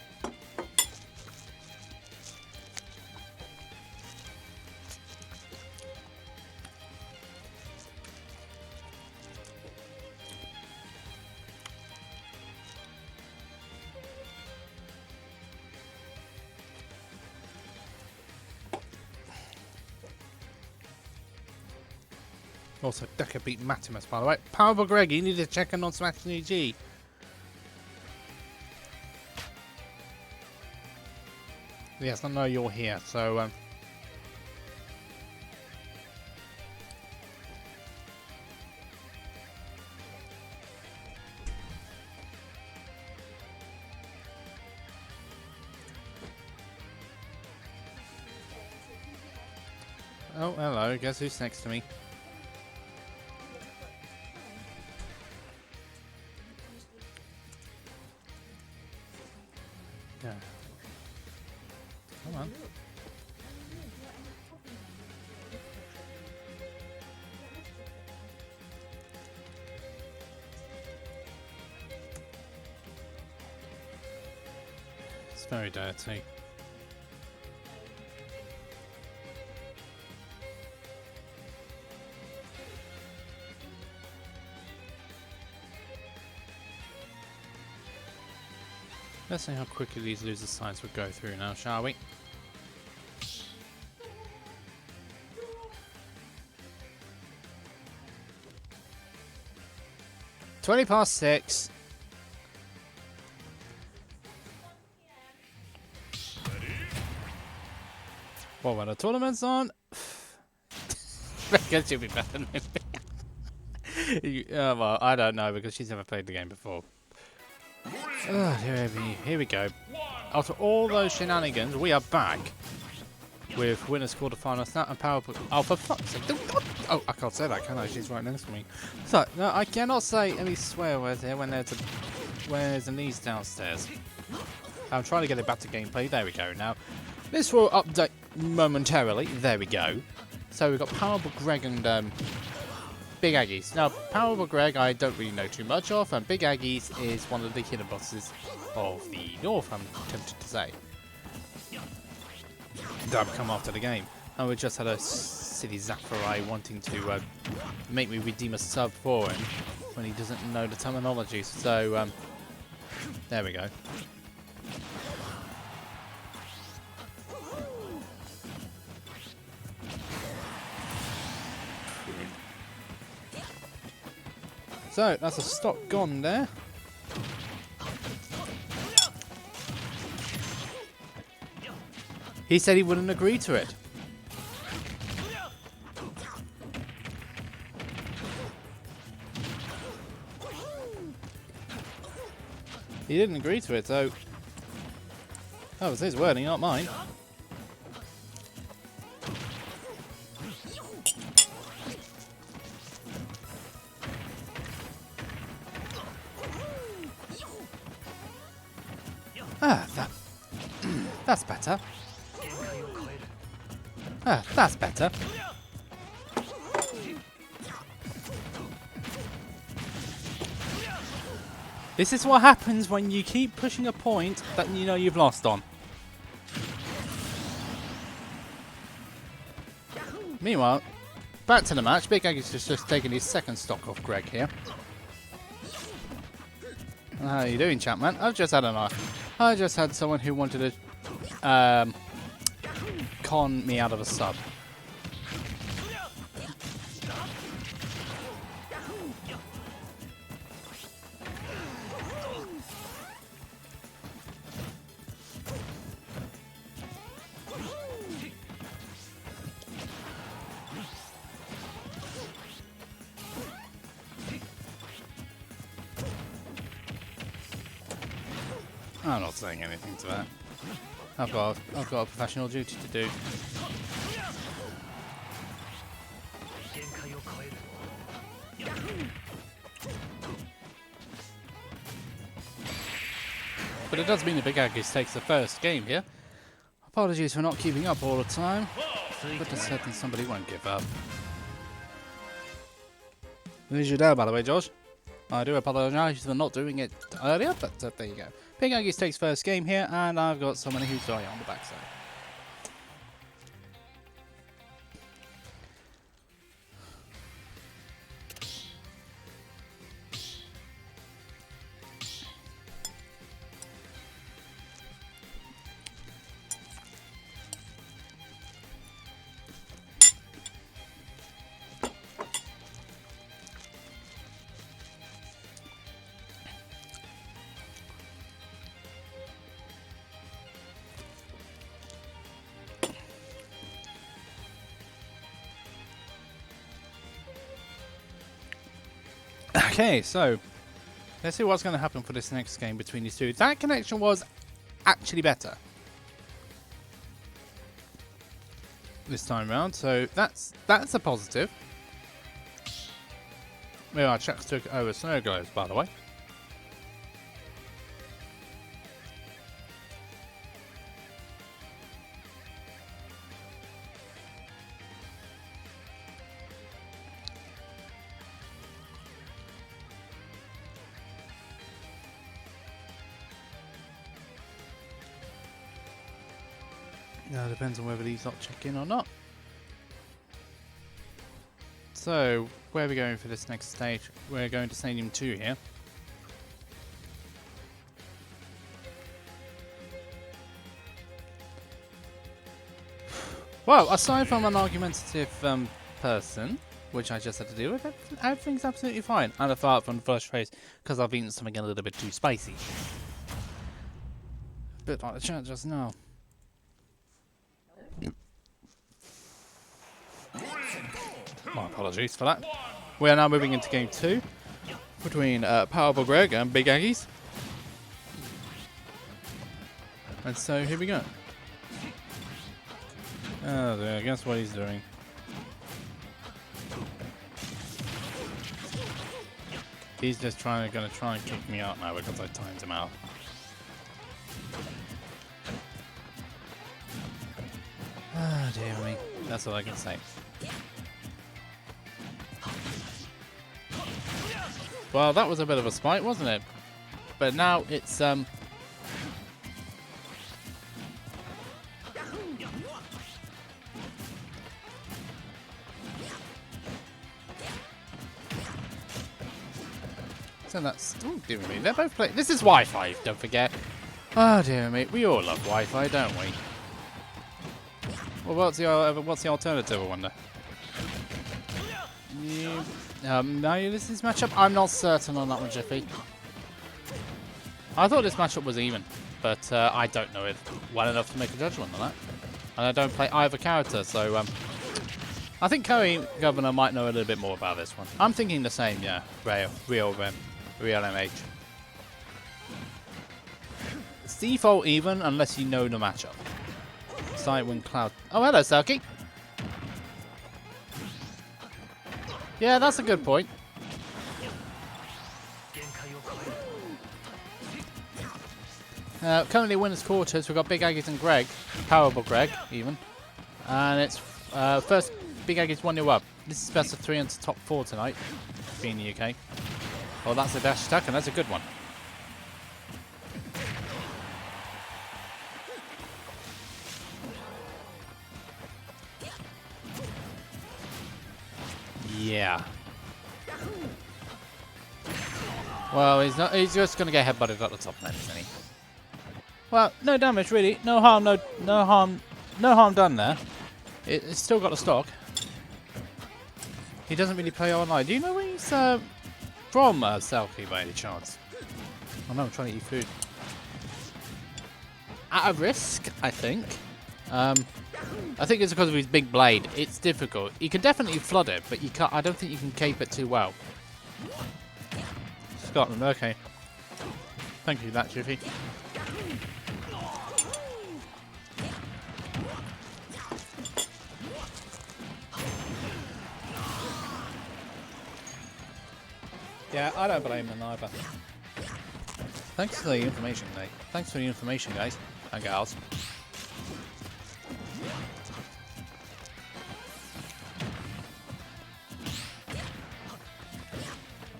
Also, Deka beat Matimus, by the way. Powerful Greg, you need to check in on Smash EG. Yes, I know you're here, so oh, hello, guess who's next to me? Yeah. Come on. It's very dirty. Let's see how quickly these loser signs would go through now, shall we? (6:20). Well, when the tournament's on, I guess you'll be better than me. Well, I don't know because she's never played the game before. Here we go. After all those shenanigans, we are back with winners quarterfinal snap and power. Oh, for fuck's sake! Oh, I can't say that, can I? She's right next to me. So, no, I cannot say any swear words here when there's a knees downstairs. I'm trying to get it back to gameplay. There we go. Now, this will update momentarily. There we go. So we've got Powerful Greg and Big Aggies. Now, Powerful Greg I don't really know too much of, and Big Aggies is one of the hidden bosses of the North, I'm tempted to say. That have come after the game. And we just had a silly Zaffarai wanting to make me redeem a sub for him when he doesn't know the terminology. So, there we go. So, that's a stock gone there. He said he wouldn't agree to it. He didn't agree to it, so... That was his wording, not mine. Ah, that's better. Ah, that's better. This is what happens when you keep pushing a point that you know you've lost on. Meanwhile, back to the match. Big Egg is just taking his second stock off Greg here. How are you doing, Chapman? I just had someone who wanted to con me out of a sub. I'm not saying anything to that. I've got a professional duty to do. But it does mean the Big Aggies takes the first game here. Apologies for not keeping up all the time, but there's certainly somebody won't give up. There's your dad, by the way, Josh. I do apologise for not doing it earlier, but there you go. Big Aggies takes first game here, and I've got someone who's dying on the backside. Okay, so let's see what's going to happen for this next game between these two. That connection was actually better this time round, so that's a positive. Well, our Chucks took over Snowglobes, by the way. Now, depends on whether these not check in or not. So, where are we going for this next stage? We're going to Stadium 2 here. Well, aside from an argumentative person, which I just had to deal with, everything's absolutely fine. And I thought from the first phase, because I've eaten something a little bit too spicy. A bit like the chat just now. My apologies for that. We are now moving into game 2 between Powerful Greg and Big Aggies. And so here we go. Oh dear, guess what he's doing. He's just gonna try and kick me out now because I timed him out. Ah, dear me. That's all I can say. Well, that was a bit of a spite, wasn't it? But now it's So that's... Oh, dear me. They're both playing... This is Wi-Fi, don't forget. Oh, dear me. We all love Wi-Fi, don't we? Well, what's the alternative, I wonder? No, this is matchup. I'm not certain on that one, Jiffy. I thought this matchup was even, but I don't know it well enough to make a judgment on that. And I don't play either character, so I think Curry Governor might know a little bit more about this one. I'm thinking the same, yeah. Real MH. It's default even unless you know the matchup. Sidewind Cloud. Oh, hello, Selkie. Yeah, that's a good point. Currently winners quarters, we've got Big Aggies and Greg. Powerful Greg, even. And it's first Big Aggies 1-0 up. This is best of 3 into top 4 tonight, being the UK. Oh, that's a dash attack, and that's a good one. Yeah. Well, he's not. He's just gonna get headbutted at the top then, isn't he? Well, no damage really. No harm. No harm done there. It's still got the stock. He doesn't really play online. Do you know where he's from, Selkie, by any chance? Oh no, I'm trying to eat food. At a risk, I think. I think it's because of his big blade. It's difficult. You can definitely flood it, but you can't. I don't think you can cape it too well. Scotland, okay. Thank you for that, Jiffy. Yeah, I don't blame him either. Thanks for the information, mate. Thanks for the information, guys and gals.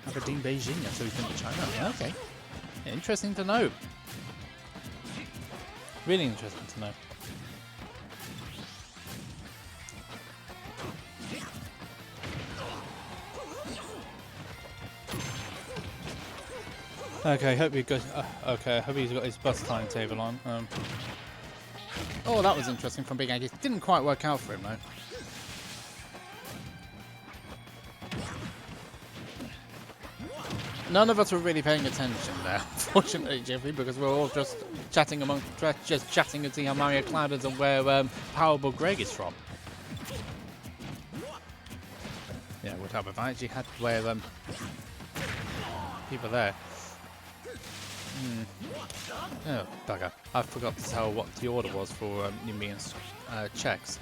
Aberdeen, Beijing, so he's been to China. Yeah, okay. Yeah, interesting to know. Really interesting to know. Okay, hope you've got. Okay, hope he's got his bus timetable on. Oh, that was interesting from Big Aggie. Didn't quite work out for him though. None of us were really paying attention there, unfortunately, Jeffrey, because we're all just chatting to see how Mario Cloud is and where Powerful Greg is from. Yeah, would have if I actually had where people there. Oh, bugger. I forgot to tell what the order was for Nimbi and checks.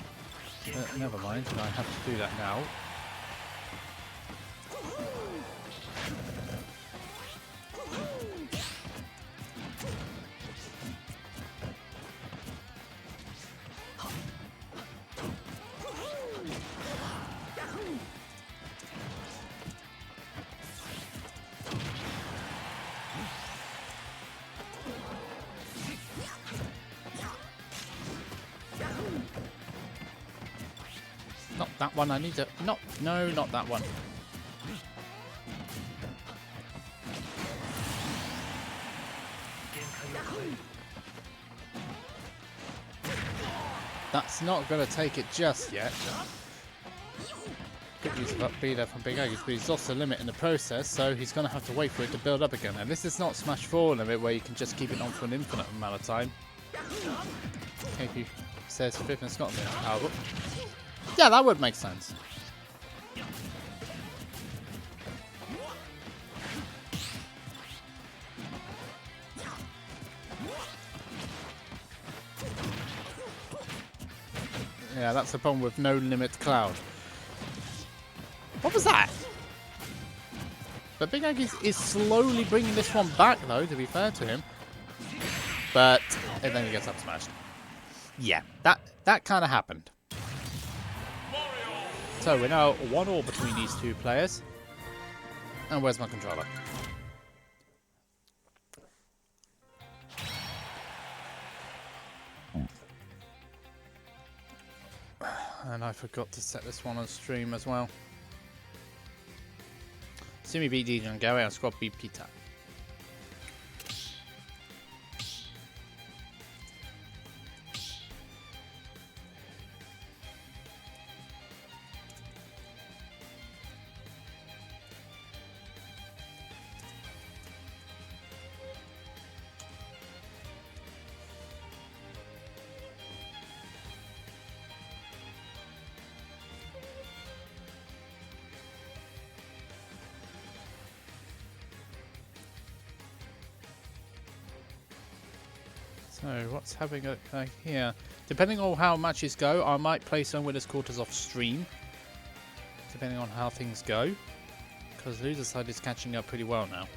Never mind, I have to do that now. Not that one, I need to... No, not that one. That's not going to take it just yet. Good use of up B there from Big Aggies, but he's lost the limit in the process, so he's going to have to wait for it to build up again. And this is not Smash 4 limit where you can just keep it on for an infinite amount of time. KP says fifth and Scotland. Oh, yeah, that would make sense. Yeah, that's the problem with no limit cloud. What was that? But Big Egg is slowly bringing this one back, though, to be fair to him. But and then he gets up smashed. Yeah, that kind of happened. So we're now 1-1 between these two players. And where's my controller? And I forgot to set this one on stream as well. Sumi beat DJ and Gary and Squad beat Peter. So what's happening here? Depending on how matches go, I might play some winners quarters off stream. Depending on how things go, because loser side is catching up pretty well now,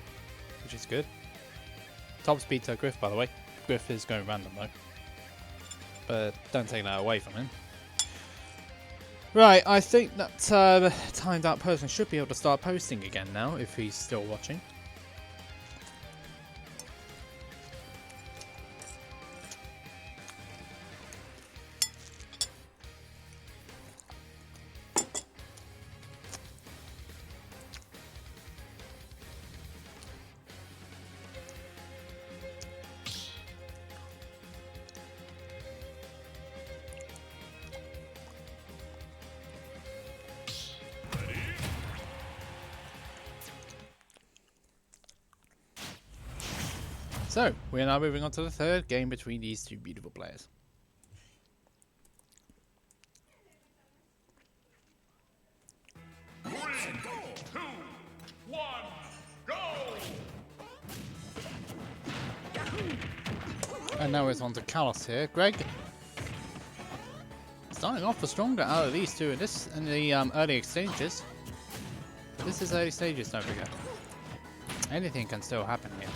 which is good. Top speed to Griff, by the way. Griff is going random though, but don't take that away from him. Right, I think that timed out person should be able to start posting again now if he's still watching. So, we are now moving on to the third game between these two beautiful players. Three, two, one, go! And now it's on to Carlos here. Greg, starting off the stronger out of these two in the early exchanges. This is early stages, don't forget. Anything can still happen here.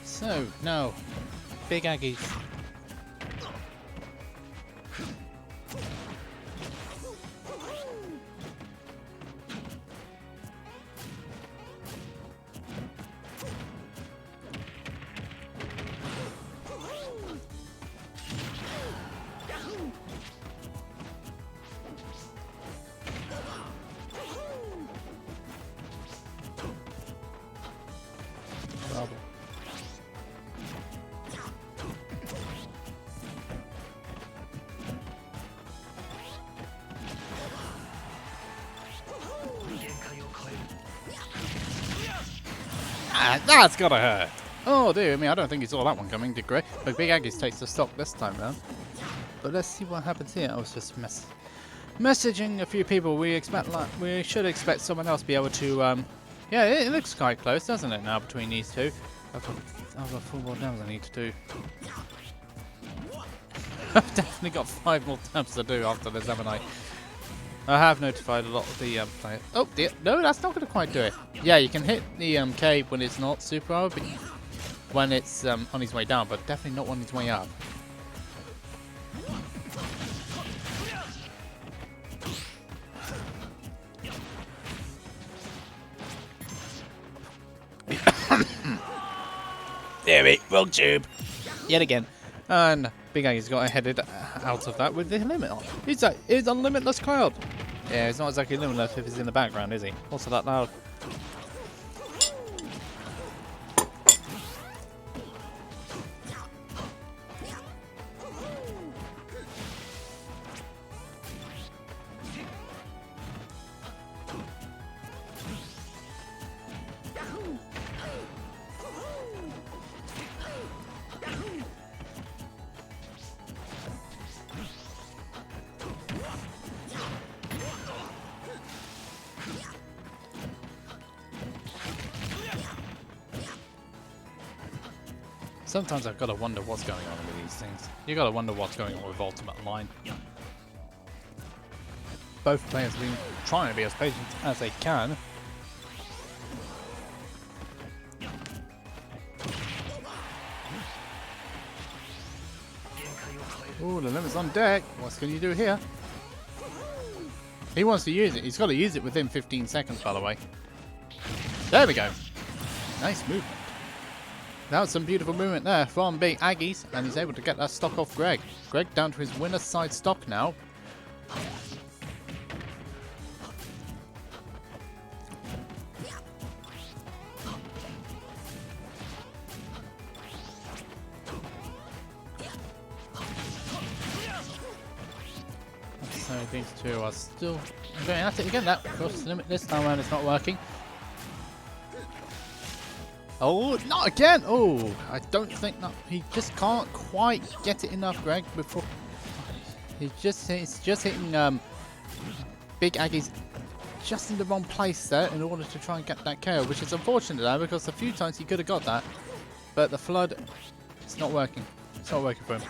So, no. Big Aggies. Problem. Ah, that's gotta hurt. Oh dear me, I don't think he saw that one coming, did Grey? But Big Aggies takes the stock this time round. But let's see what happens here. I was just messaging a few people. We should expect someone else to be able to. Yeah, it looks quite close, doesn't it? Now between these two, I've got 4 more dams I need to do. I've definitely got 5 more dams to do after this, haven't I? I have notified a lot of the players. Oh dear, no, that's not going to quite do it. Yeah, you can hit the cave when it's not super hard, but when it's on its way down, but definitely not on its way up. There we wrong tube. Yet again. And Big Aggie's got headed out of that with the limit on. It's a limitless cloud. Yeah, it's not exactly limitless if it's in the background, is he? Also that loud. Sometimes I've got to wonder what's going on with these things. You got to wonder what's going on with Ultimate Line. both players have been trying to be as patient as they can. Ooh, the limit's on deck. What can you do here? He wants to use it. He's got to use it within 15 seconds, by the way. There we go. Nice movement. That was some beautiful movement there from Big Aggies, and he's able to get that stock off Greg. Greg down to his winner's side stock now. So these two are still going at it again. That cross the limit this time around is not working. Oh, not again! Oh, I don't think that he just can't quite get it enough, Greg. Before it's just hitting Big Aggies just in the wrong place there in order to try and get that KO, which is unfortunate now because a few times he could have got that, but the flood, it's not working. It's not working for him.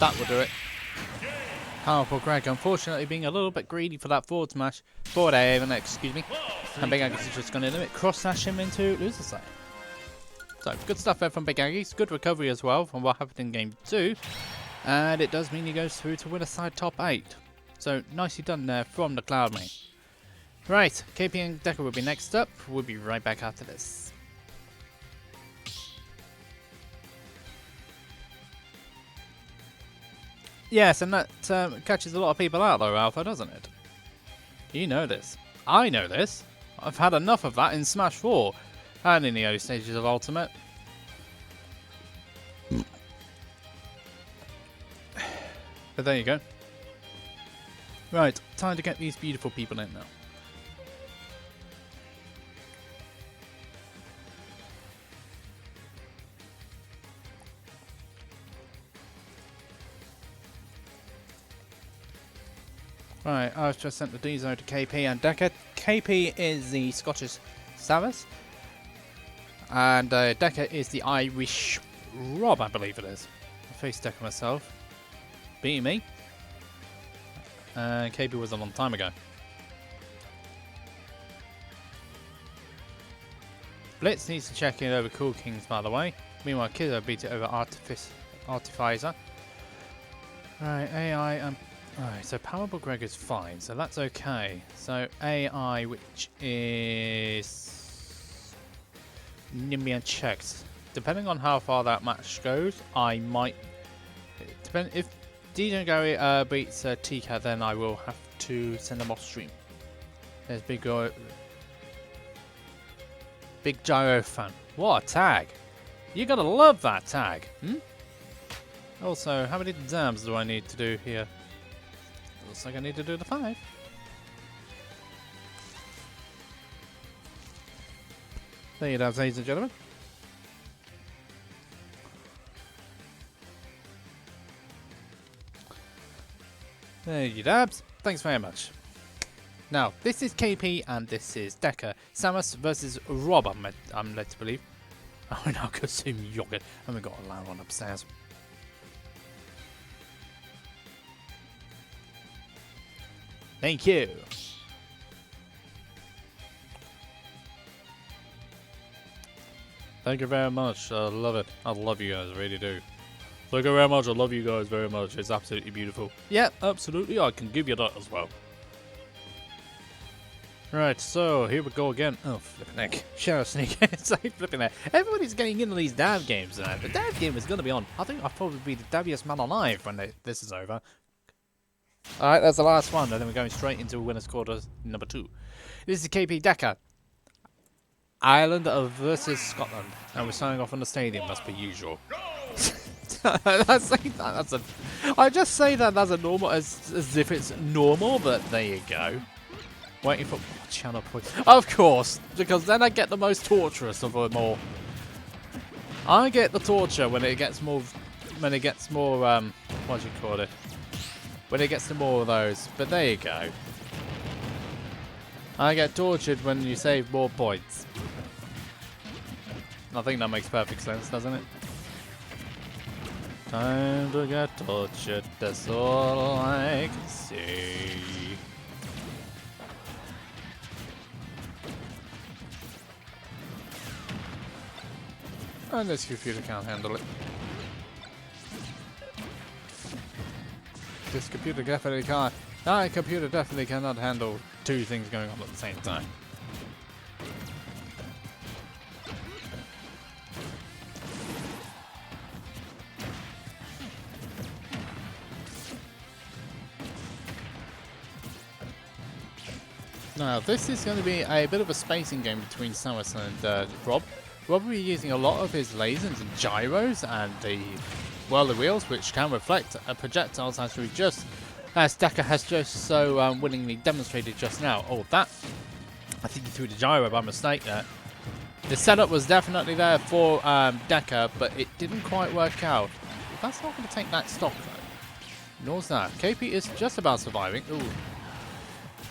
That will do it. Powerful Greg, unfortunately being a little bit greedy for that forward smash. Forward air even, excuse me. And Big Aggies is just going to limit cross slash him into loser side. So, good stuff there from Big Aggies. Good recovery as well from what happened in game 2. And it does mean he goes through to winner side top 8. So, nicely done there from the Cloudmate. Right, KP and Deka will be next up. We'll be right back after this. Yes, and that catches a lot of people out though, Alpha, doesn't it? You know this. I know this. I've had enough of that in Smash 4 and in the early stages of Ultimate. But there you go. Right, time to get these beautiful people in now. Right, I've just sent the Dezo to KP and Deka. KP is the Scottish Savas. And Deka is the Irish Rob, I believe it is. I faced Deka myself. Beating me. And KP was a long time ago. Blitz needs to check in over Cool Kings, by the way. Meanwhile, Kiddo beat it over Artificer. Right, AI and... Alright, so Powerful Greg is fine, so that's okay. So AI, which is Nimbi and checks. Depending on how far that match goes, I might. Depend if DJ Gary beats Tika, then I will have to send them off stream. There's Big Gyro fan. What a tag! You gotta love that tag. Also, how many dams do I need to do here? Looks like I need to do the 5. There you go, ladies and gentlemen. There you dabs. Thanks very much. Now, this is KP and this is Deka. Samus versus Rob, I'm led to believe. Oh, and I'll consume yogurt. And we've got a loud one upstairs. Thank you. Thank you very much. I love it. I love you guys. I really do. Thank you very much. I love you guys very much. It's absolutely beautiful. Yeah, absolutely. I can give you that as well. Right, so here we go again. Oh, flipping heck. Shadow Sneak. Say flipping heck. Everybody's getting into these Dav games now. The Dav game is going to be on. I think I'll probably be the Daviest man alive when this is over. Alright, that's the last one, and then we're going straight into winner's quarters number 2. This is KP Deka. Ireland versus Scotland. And we're starting off in the stadium, as per usual. I just say that as a normal, as if it's normal, but there you go. Waiting for channel points. Of course, because then I get the most torturous of them all. I get the torture when it gets more, what do you call it? When it gets to more of those, but there you go. I get tortured when you save more points. I think that makes perfect sense, doesn't it? Time to get tortured, that's all I can see. And this computer can't handle it. This computer definitely can't. That computer definitely cannot handle two things going on at the same time. Now, this is going to be a bit of a spacing game between Samus and Rob. Rob will be using a lot of his lasers and gyros and the whirly wheels, which can reflect projectiles as Deka has just so willingly demonstrated just now. Oh, that! I think he threw the gyro by mistake there. The setup was definitely there for Deka, but it didn't quite work out. That's not going to take that stock though. Nor's that. KP is just about surviving. Ooh.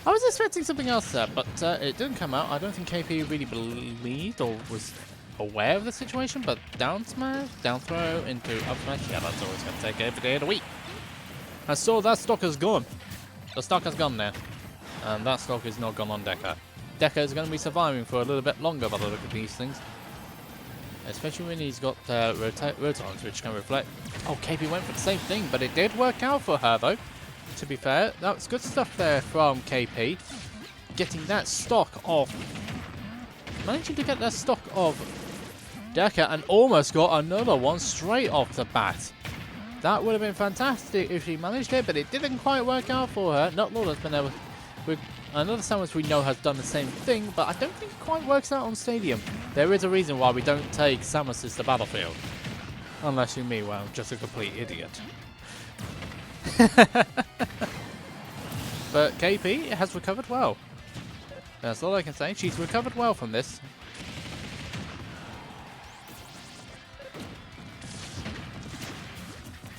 I was expecting something else there, but it didn't come out. I don't think KP really believed or was aware of the situation, but down smash, down throw into up smash. Yeah, that's always going to take every day of the week. I saw that stock is gone. The stock has gone there. And that stock is not gone on Deka. Deka is going to be surviving for a little bit longer by the look of these things. Especially when he's got rotons, which can reflect. Oh, KP went for the same thing, but it did work out for her, though. To be fair, that was good stuff there from KP. Getting that stock off. Managing to get that stock of Deka and almost got another one straight off the bat. That would have been fantastic if she managed it, but it didn't quite work out for her. Not Lord has been able. With another Samus we know has done the same thing, but I don't think it quite works out on Stadium. There is a reason why we don't take Samus to the battlefield. Unless you mean, well, just a complete idiot. But KP has recovered well. That's all I can say. She's recovered well from this.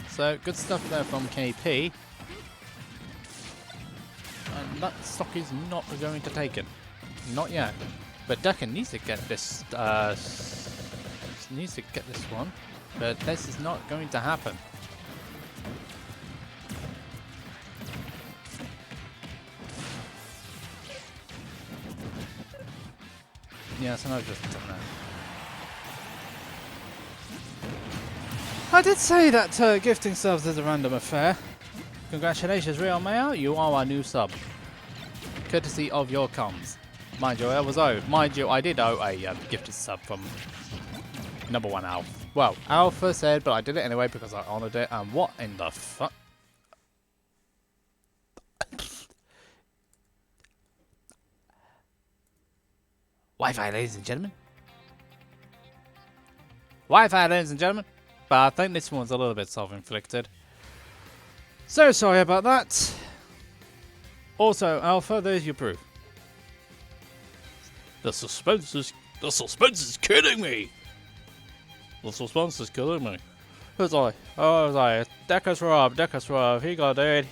So, good stuff there from KP. And that stock is not going to take it. Not yet. But Deka needs to get this one. But this is not going to happen. Yes, and I've just done that. I did say that gifting subs is a random affair. Congratulations, Real Mayo, you are our new sub. Courtesy of your comms. Mind you, I was owed. Mind you, I did owe a gifted sub from number 1 Alpha. Well, Alpha said, but I did it anyway because I honoured it. And what in the fuck? Wi-Fi, ladies and gentlemen. Wi-Fi, ladies and gentlemen. But I think this one's a little bit self-inflicted. So sorry about that. Also, Alpha, there's your proof. The suspense is killing me. The suspense is killing me. Who's I? Oh, was I? Deka's Rob, he got it.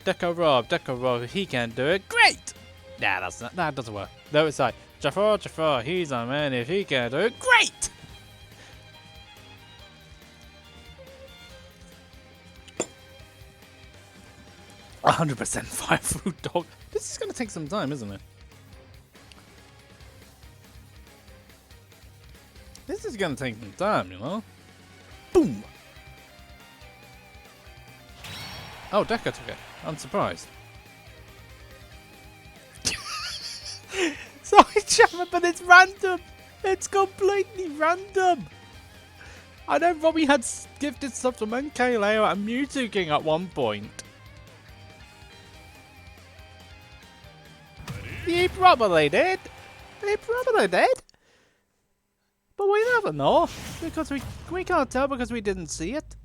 Deka Rob, he can do it. Great! Nah, that doesn't work. No, it's like, Jafar, he's a man, if he can do it. Great! "100% fire food dog." This is going to take some time, isn't it? This is going to take some time, you know? Boom! Oh, Deka took it. I'm surprised. Sorry, Chapman, but it's random. It's completely random. I know Robbie had gifted stuff from NK and Mewtwo King at one point. He probably did. He probably did. But we never know. Because we can't tell because we didn't see it.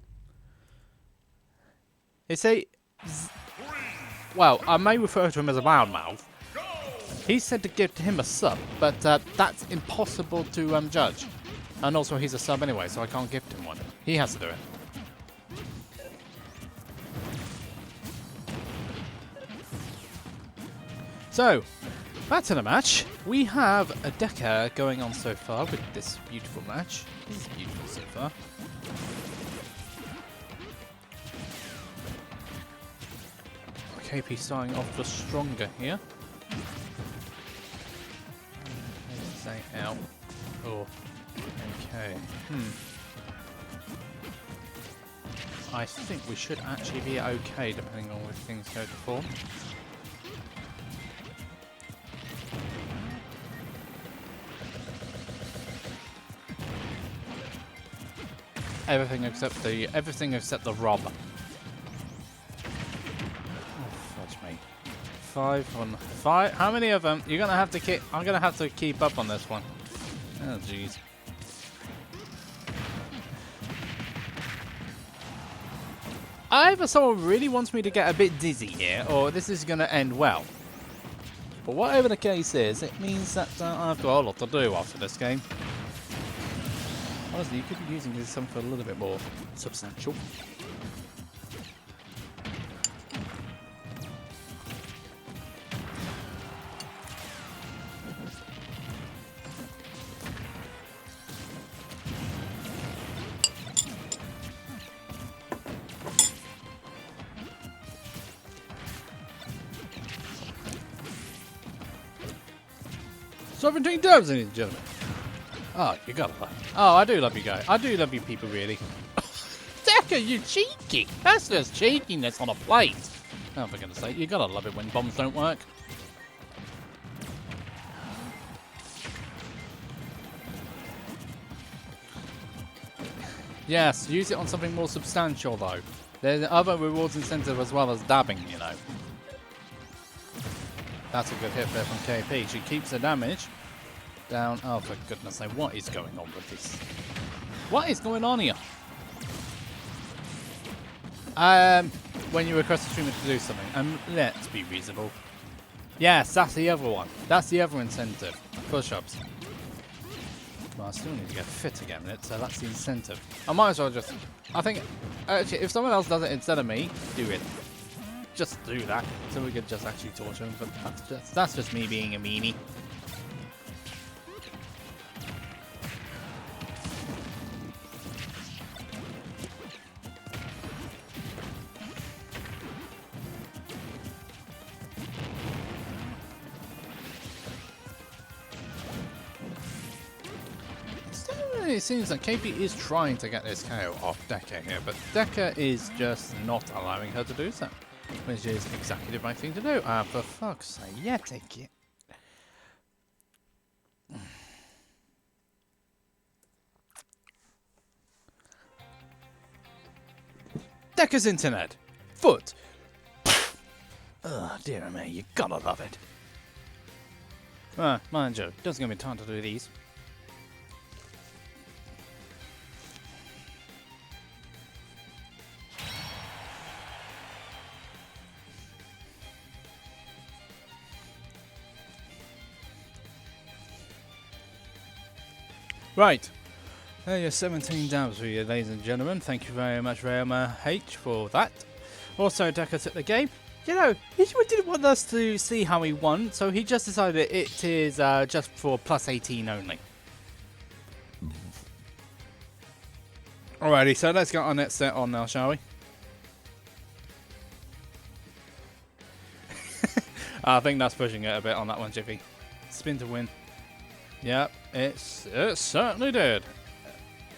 You see, well, I may refer to him as a loudmouth. He said to give him a sub, but that's impossible to judge. And also he's a sub anyway, so I can't gift him one. He has to do it. So, back to the match. We have a Deka going on so far with this beautiful match. This is beautiful so far. KP starting off the stronger here. Say out. Oh, okay. I think we should actually be okay depending on where things go to form. Everything except the rob. Oh, fudge me. 5 on 5. How many of them? You're gonna have to keep. I'm gonna have to keep up on this one. Oh jeez. Either someone really wants me to get a bit dizzy here, or this is gonna end well. But whatever the case is, it means that I've got a lot to do after this game. Honestly, you could be using this something a little bit more substantial. $17, ladies and gentlemen. Oh, you gotta love it. Oh, I do love you guys. I do love you people, really. Deka, you cheeky! That's just cheekiness on a plate. Oh, for goodness sake, you gotta love it when bombs don't work. Yes, use it on something more substantial, though. There's other rewards incentive as well as dabbing, you know. That's a good hit there from KP. She keeps the damage down. Oh, for goodness sake, what is going on with this? What is going on here? When you request a streamer to do something, and let's be reasonable. Yes, that's the other one. That's the other incentive. Push-ups. Well, I still need to get fit again, so that's the incentive. I might as well just... I think, actually, if someone else does it instead of me, do it. Just do that, so we could just actually torture him, but that's just me being a meanie. It seems that KP is trying to get this KO off Deka here, but Deka is just not allowing her to do so. Which is exactly the right thing to do. For fuck's sake, yeah, take it. Deka's internet. Foot. Oh, dear me, you gotta love it. Mind you, doesn't give me time to do these. Right, there are 17 dabs for you, ladies and gentlemen. Thank you very much, Rama H, for that. Also, Deka took the game. You know, he didn't want us to see how he won, so he just decided it is just for plus 18 only. Alrighty, so let's get our next set on now, shall we? I think that's pushing it a bit on that one, Jiffy. Spin to win. Yep, it certainly did.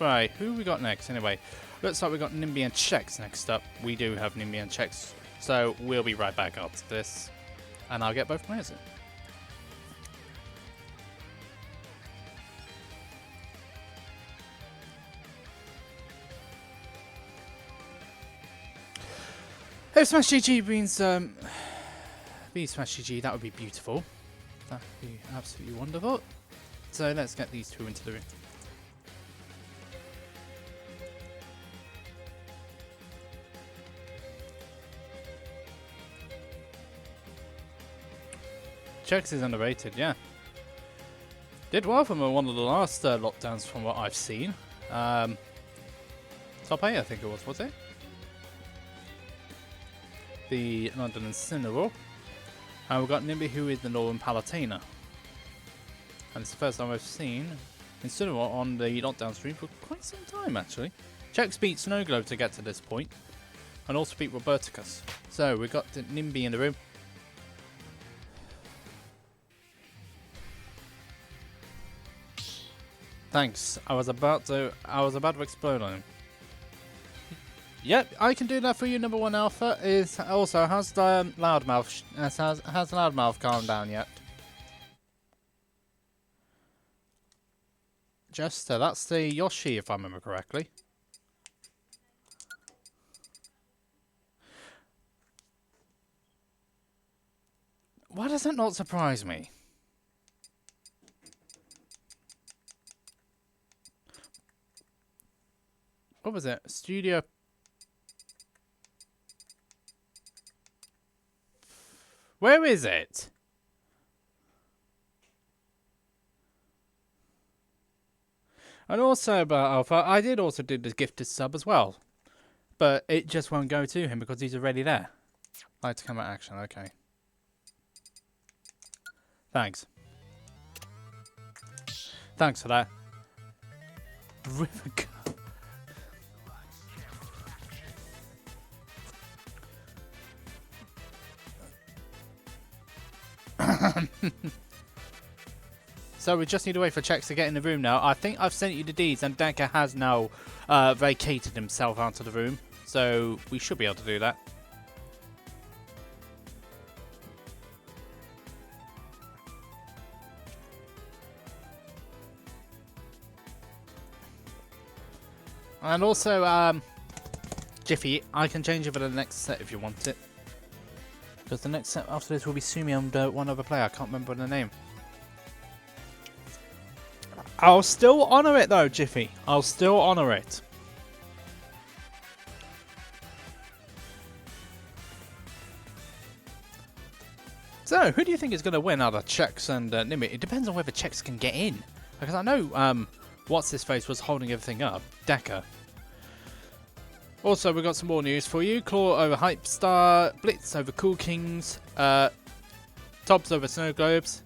Right, who we got next anyway? Looks like we got Nimbi and Checks next up. We do have Nimbi and Checks, so we'll be right back after this. And I'll get both players in. If Smash GG means be Smash GG, that would be beautiful. That would be absolutely wonderful. So let's get these two into the ring. Checks is underrated, yeah. Did well from one of the last lockdowns from what I've seen. Top 8 I think it was it? The London Incineroar. And we've got Nimbi, who is the Northern Palatina. And it's the first time I've seen Incineroar on the knockdown stream for quite some time, actually. Chex beat Snowglobe to get to this point, and also beat Roberticus. So we've got Nimbi in the room. Thanks. I was about to explode on him. Yep, I can do that for you. Number 1 alpha is also has the loudmouth. Has loudmouth calmed down yet? Jester, that's the Yoshi, if I remember correctly. Why does that not surprise me? What was it? Studio. Where is it? And also about Alpha, I did also do the gifted sub as well. But it just won't go to him because he's already there. Like to come at action, okay. Thanks. Thanks for that. River. So we just need to wait for Chex to get in the room now. I think I've sent you the deeds, and Deka has now vacated himself out of the room. So we should be able to do that. And also, Jiffy, I can change it for the next set if you want it. Because the next set after this will be Sumi and one other player. I can't remember the name. I'll still honour it though, Jiffy. I'll still honour it. So, who do you think is going to win out of Chex and Nimbi? It depends on whether Chex can get in. Because I know what's-his-face was holding everything up. Deka. Also, we've got some more news for you. Claw over Hypestar, Blitz over Cool Kings, Tobbs over Snowglobes,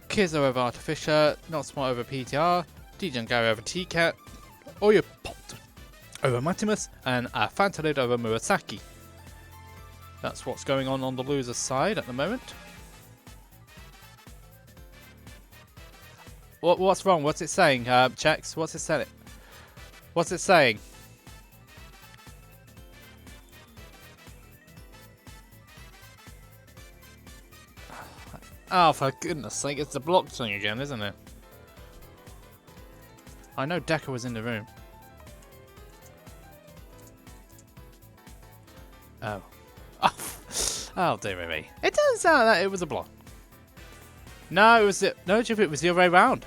Kizzo over Artificer, Not Smart over PTR, DJ and Gary over T-Cat, Oya Pot over Matimus, and Fantalid over Murasaki. That's what's going on the loser's side at the moment. What's wrong? What's it saying, Chex? What's it saying? What's it saying? Oh, for goodness sake, it's the block thing again, isn't it? I know Deka was in the room. Oh. Oh, dear me. It turns out that it was a block. No, it was the... No, Jeff, it was the other way round.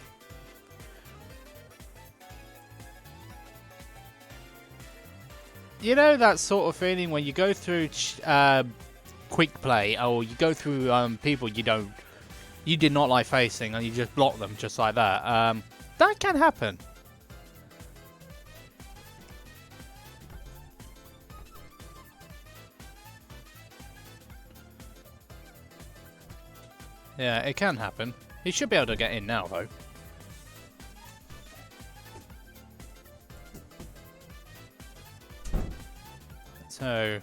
You know that sort of feeling when you go through quick play, or you go through people you did not like facing, and you just block them just like that. That can happen. Yeah, it can happen. He should be able to get in now, though. So...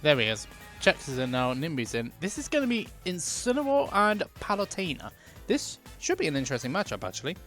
there he is. Chex is in now, Nimbi's in. This is going to be Incineroar and Palutena. This should be an interesting matchup, actually.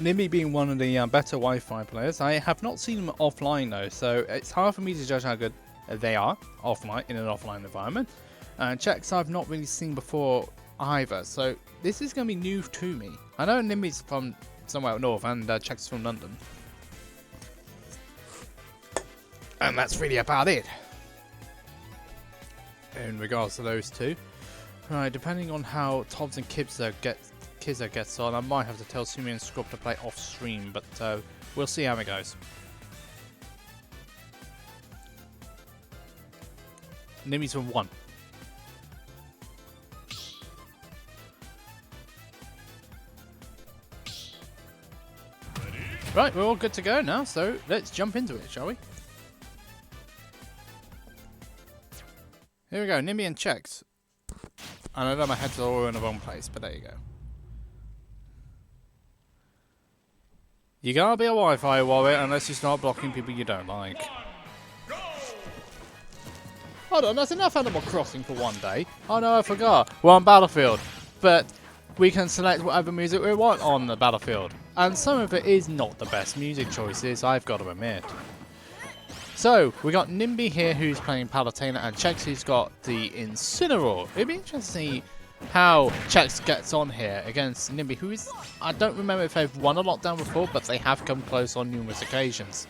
Nimbi being one of the better Wi-Fi players. I have not seen them offline though, so it's hard for me to judge how good they are offline in an offline environment. And Chex I've not really seen before either, so this is going to be new to me. I know Nimbi's from somewhere up north and Chex is from London. And that's really about it in regards to those two. Right, depending on how Tobbs and Kizzo gets on, I might have to tell Sumi and Scrub to play off stream, but we'll see how it goes. Nimbi's from 1. Right, we're all good to go now, so let's jump into it, shall we? Here we go, Nimbi and checks. And I know my head's all in the wrong place, but there you go. You gotta be a Wi-Fi warrior unless you start blocking people you don't like. Hold on, that's enough Animal Crossing for one day. Oh no, I forgot. We're on Battlefield. But we can select whatever music we want on the Battlefield. And some of it is not the best music choices, I've got to admit. So, we got Nimbi here who's playing Palutena and Chex who's got the Incineroar. It'd be interesting to see how Chex gets on here against Nimbi, who is, I don't remember if they've won a lockdown before, but they have come close on numerous occasions.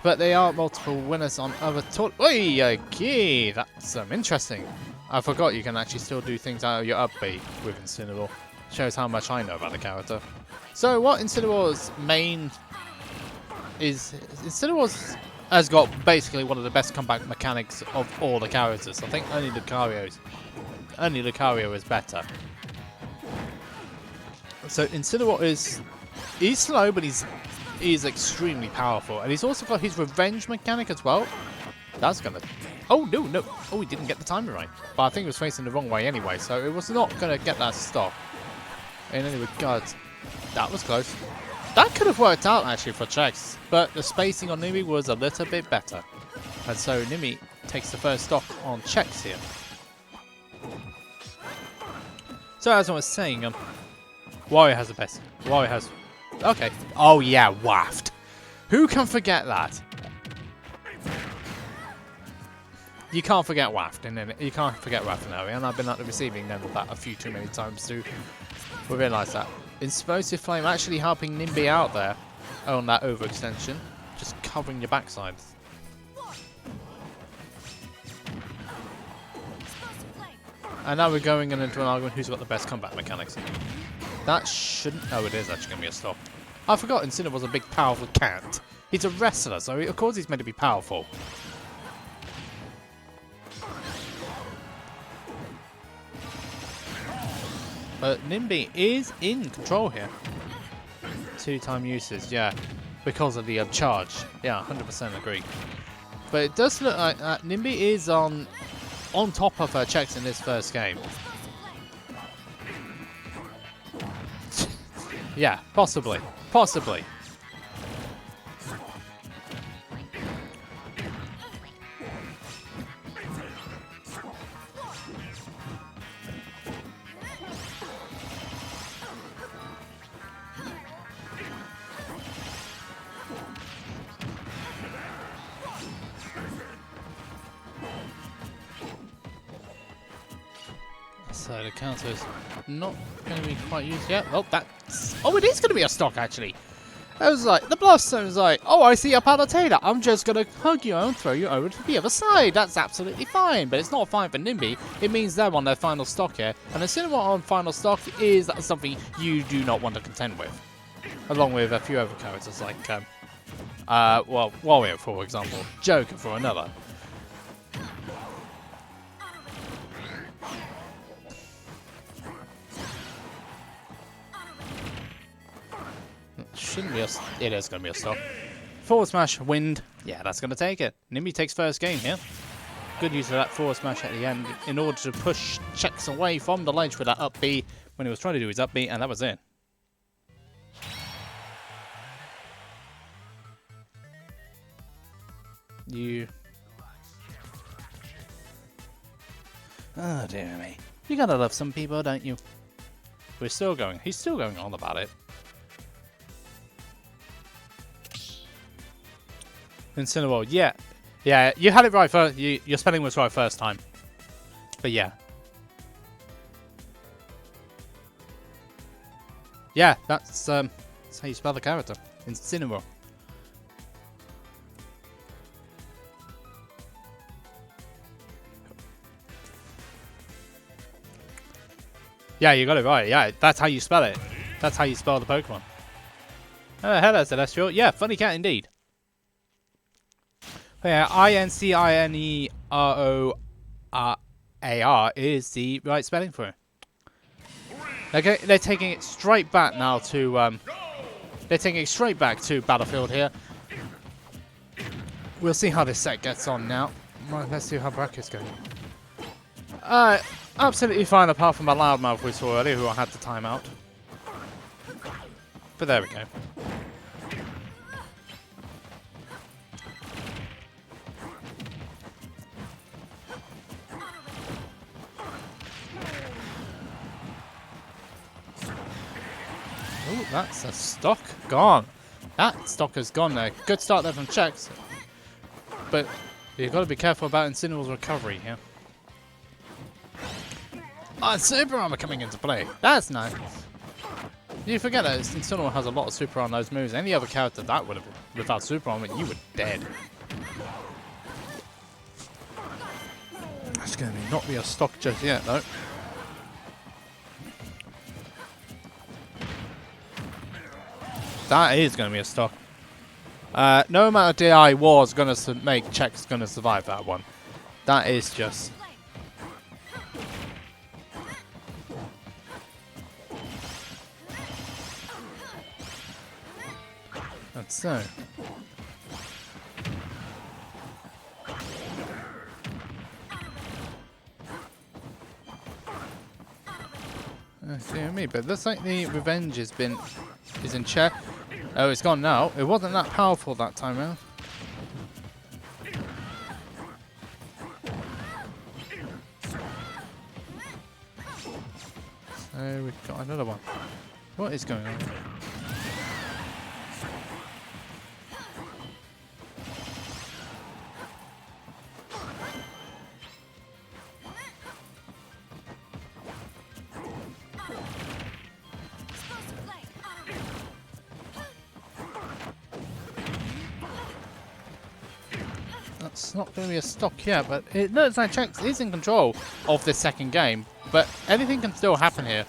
But they are multiple winners on other tour. Oi, okay, that's interesting. I forgot you can actually still do things out of your up B with Incineroar. Shows how much I know about the character. So what Incineroar's main is, Incineroar's has got basically one of the best comeback mechanics of all the characters. I think only Lucario is better. So Incineroar he's slow, but he's extremely powerful, and he's also got his revenge mechanic as well. That's gonna. Oh no! Oh, he didn't get the timing right. But I think he was facing the wrong way anyway, so it was not gonna get that stop. In any regards, that was close. That could have worked out actually for Chex, but the spacing on Nimbi was a little bit better. And so Nimbi takes the first stock on Chex here. So as I was saying, Wario has the best. Wario has... Okay. Oh yeah, waft. Who can forget that? You can't forget waft, and you can't forget Raffinari, and I've been at the receiving end of that a few too many times to realise that. Explosive Flame actually helping Nimbi out there on that overextension, just covering your backside. And now we're going into an argument who's got the best combat mechanics. That shouldn't... Oh, it is actually going to be a stop. I forgot Incineroar was a big, powerful cat. He's a wrestler, so of course he's meant to be powerful. But Nimbi is in control here. 2-time uses, yeah. Because of the charge. Yeah, 100% agree. But it does look like Nimbi is on top of her Chex in this first game. Yeah, possibly. Possibly. So the counter is not going to be quite used yet. Well, that's... Oh, it is going to be a stock, actually. I was like, the Blossom was like, oh, I see a Palutena. I'm just going to hug you and throw you over to the other side. That's absolutely fine. But it's not fine for Nimbi. It means they're on their final stock here. And the Incineroar on final stock is something you do not want to contend with. Along with a few other characters like, well, Wario, for example. Joker, for another. Shouldn't be it is going to be a stop. Forward smash, wind. Yeah, that's going to take it. Nimbi takes first game here. Good use of that forward smash at the end in order to push Chex away from the ledge with that up B when he was trying to do his up B, and that was it. Oh, dear me. You gotta love some people, don't you? We're still going. He's still going on about it. Incineroar, yeah. Yeah, you had it right first. Your spelling was right first time. But yeah. Yeah, that's how you spell the character. Incineroar. Yeah, you got it right. Yeah, that's how you spell it. That's how you spell the Pokemon. Oh, hello, Celestial. Yeah, funny cat indeed. But yeah, Incineroar is the right spelling for it. Okay, they're taking it straight back now to They're taking it straight back to Battlefield here. We'll see how this set gets on now. Right, let's see how brackets go. Absolutely fine apart from my loudmouth we saw earlier, who I had to time out. But there we go. Ooh, that's a stock gone. That stock has gone there. Good start there from Checks. But you've got to be careful about Incineral's recovery here. Oh, Super Armor coming into play. That's nice. You forget that Incineral has a lot of Super on those moves. Any other character that would have, without Super Armor, you were dead. That's going to not be a stock just yet, though. That is going to be a stock. No amount of DI was going to make Checks going to survive that one. That is just... That's so. Dear me, but looks like the revenge is in check. Oh, it's gone now. It wasn't that powerful that time around. So we've got another one. What is going on? It's not going to be a stock yet, but it looks like Checks is in control of this second game. But anything can still happen here.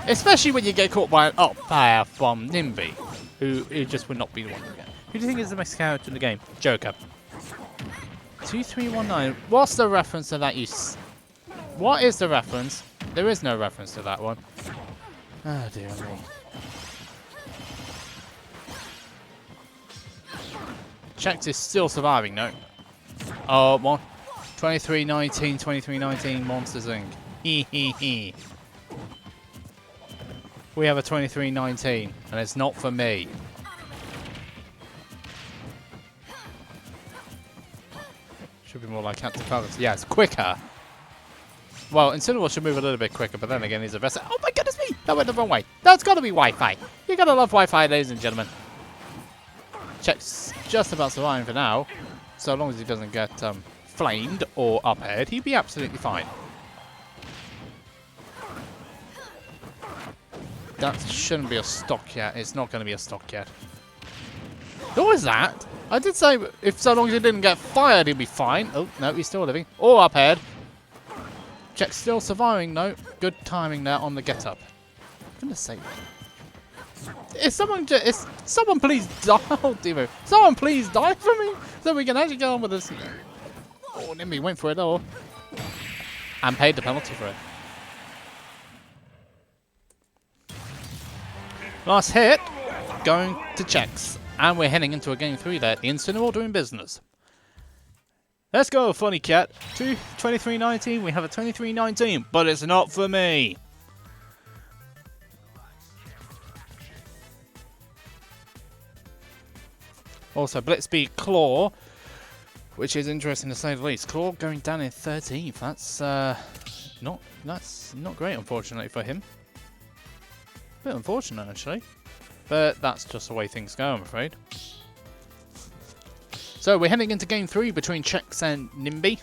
Especially when you get caught by an up fire from Nimbi, who just would not be the one again. Who do you think is the best character in the game? Joker. 2319. What's the reference to that? What is the reference? There is no reference to that one. Oh dear me. Checks is still surviving, no? Oh, 2319, 2319 Monsters Inc. Hee. We have a 2319, and it's not for me. Should be more like Captain Falcons. Yeah, it's quicker. Well, Incineroar should move a little bit quicker, but then again, he's a vessel. Oh my goodness me! That went the wrong way. That's got to be Wi-Fi. You gotta love Wi-Fi, ladies and gentlemen. Check's just about surviving for now. So long as he doesn't get flamed or upaired, he'd be absolutely fine. That shouldn't be a stock yet. It's not going to be a stock yet. Who was that? I did say if so long as he didn't get fired, he'd be fine. Oh, no, he's still living. Or upaired. Check's still surviving, no. Good timing there on the get up. Goodness sake. Someone please die. Oh, dear. Someone please die for me so we can actually get on with this. Oh, Nimbi went for it all. And paid the penalty for it. Last hit, going to Checks. And we're heading into a game 3 there. The Incineroar doing business. Let's go, funny cat. 2319, we have a 2319, but it's not for me. Also, Blitz beat Claw, which is interesting to say the least. Claw going down in 13th. That's not great, unfortunately, for him. A bit unfortunate, actually. But that's just the way things go, I'm afraid. So we're heading into game 3 between Checks and Nimbi.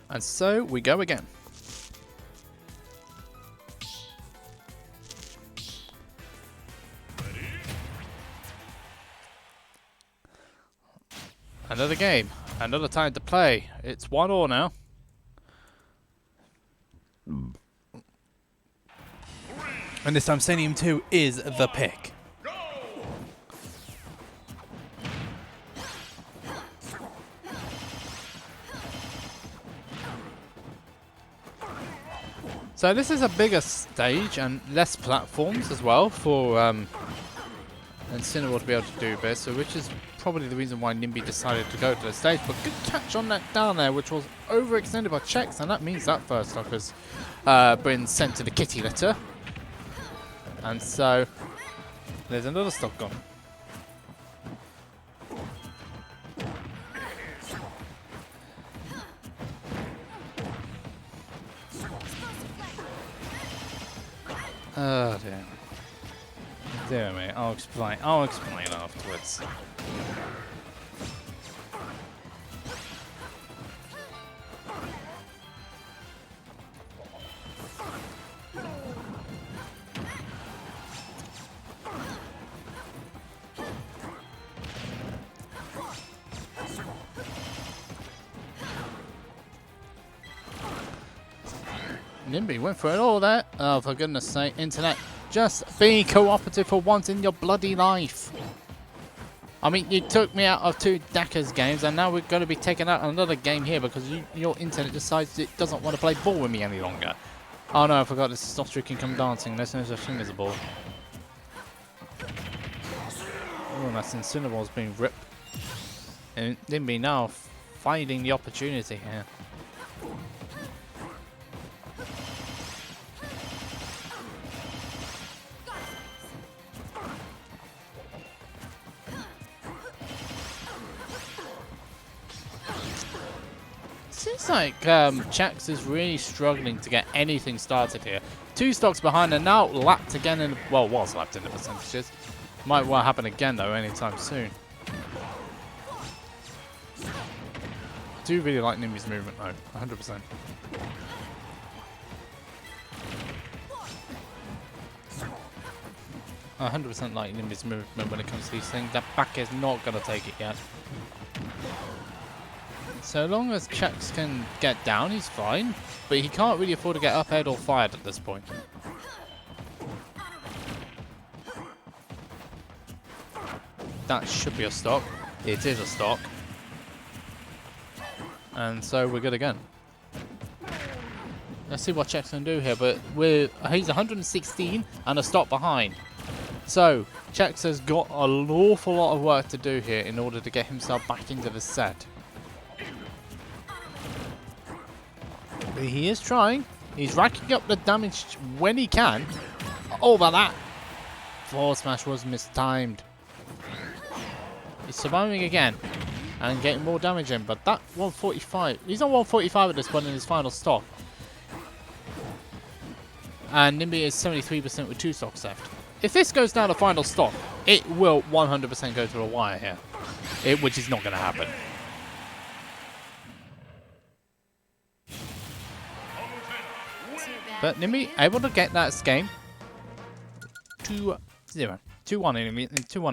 And so we go again. Another game, another time to play. It's 1-1 now. And this time Stadium 2 is the pick. So this is a bigger stage and less platforms as well for Incineroar to be able to do this, so which is probably the reason why Nimbi decided to go to the stage. But good catch on that down there, which was overextended by checks, and that means that first stock has been sent to the kitty litter. And so there's another stock gone. Oh dear. Dear me, I'll explain afterwards. Nimbi went for it all there. Oh, for goodness sake, internet. Just be cooperative for once in your bloody life. I mean, you took me out of 2 Deka's games, and now we're going to be taking out another game here because your internet decides it doesn't want to play ball with me any longer. Oh no, I forgot this is not streaking come dancing. There's no such thing as a ball. Oh, that's Incineroar's being ripped. And Nimbi now finding the opportunity here. Seems like Chax is really struggling to get anything started here. 2 stocks behind and now lapped again in, well, was lapped in the percentages. Might well happen again though anytime soon. Do really like Nimbi's movement though, 100%. I 100% like Nimbi's movement when it comes to these things. That back is not going to take it yet. So long as Chax can get down, he's fine. But he can't really afford to get up, head, or fired at this point. That should be a stock. It is a stock. And so we're good again. Let's see what Chax can do here. But he's 116 and a stock behind. So Chax has got an awful lot of work to do here in order to get himself back into the set. He is trying. He's racking up the damage when he can. Oh, but that forward smash was mistimed. He's surviving again and getting more damage in, but that 145. He's on 145 at this point in his final stock. And Nimbi is 73% with 2 stocks left. If this goes down to final stock, it will 100% go to a wire here, which is not going to happen. But Nimbi able to get that game 2-0. 2-1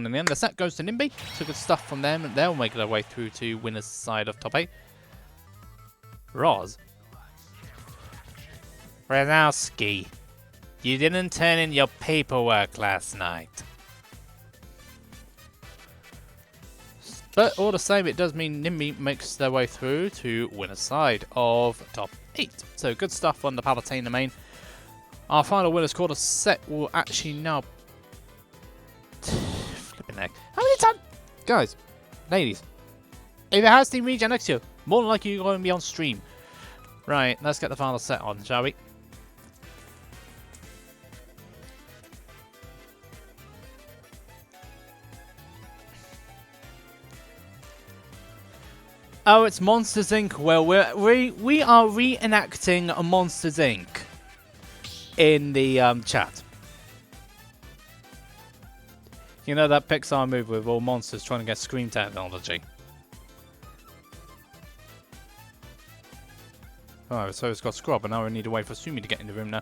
in the end. The set goes to Nimbi. So good stuff from them. And they'll make their way through to winner's side of top 8. Roz. Renowski. You didn't turn in your paperwork last night. But all the same, it does mean Nimbi makes their way through to winner's side of top 8. So good stuff on the Palutena main. Our final winner's quarter set will actually now... Flipping heck. How many times... Guys, ladies, if it has Team Regen next year, more than likely you're going to be on stream. Right, let's get the final set on, shall we? Oh, it's Monsters Inc. Well, we are reenacting Monsters Inc. in the chat. You know that Pixar movie with all monsters trying to get screen technology? Alright, so it's got Scrub, and now we need to wait for Sumi to get in the room now.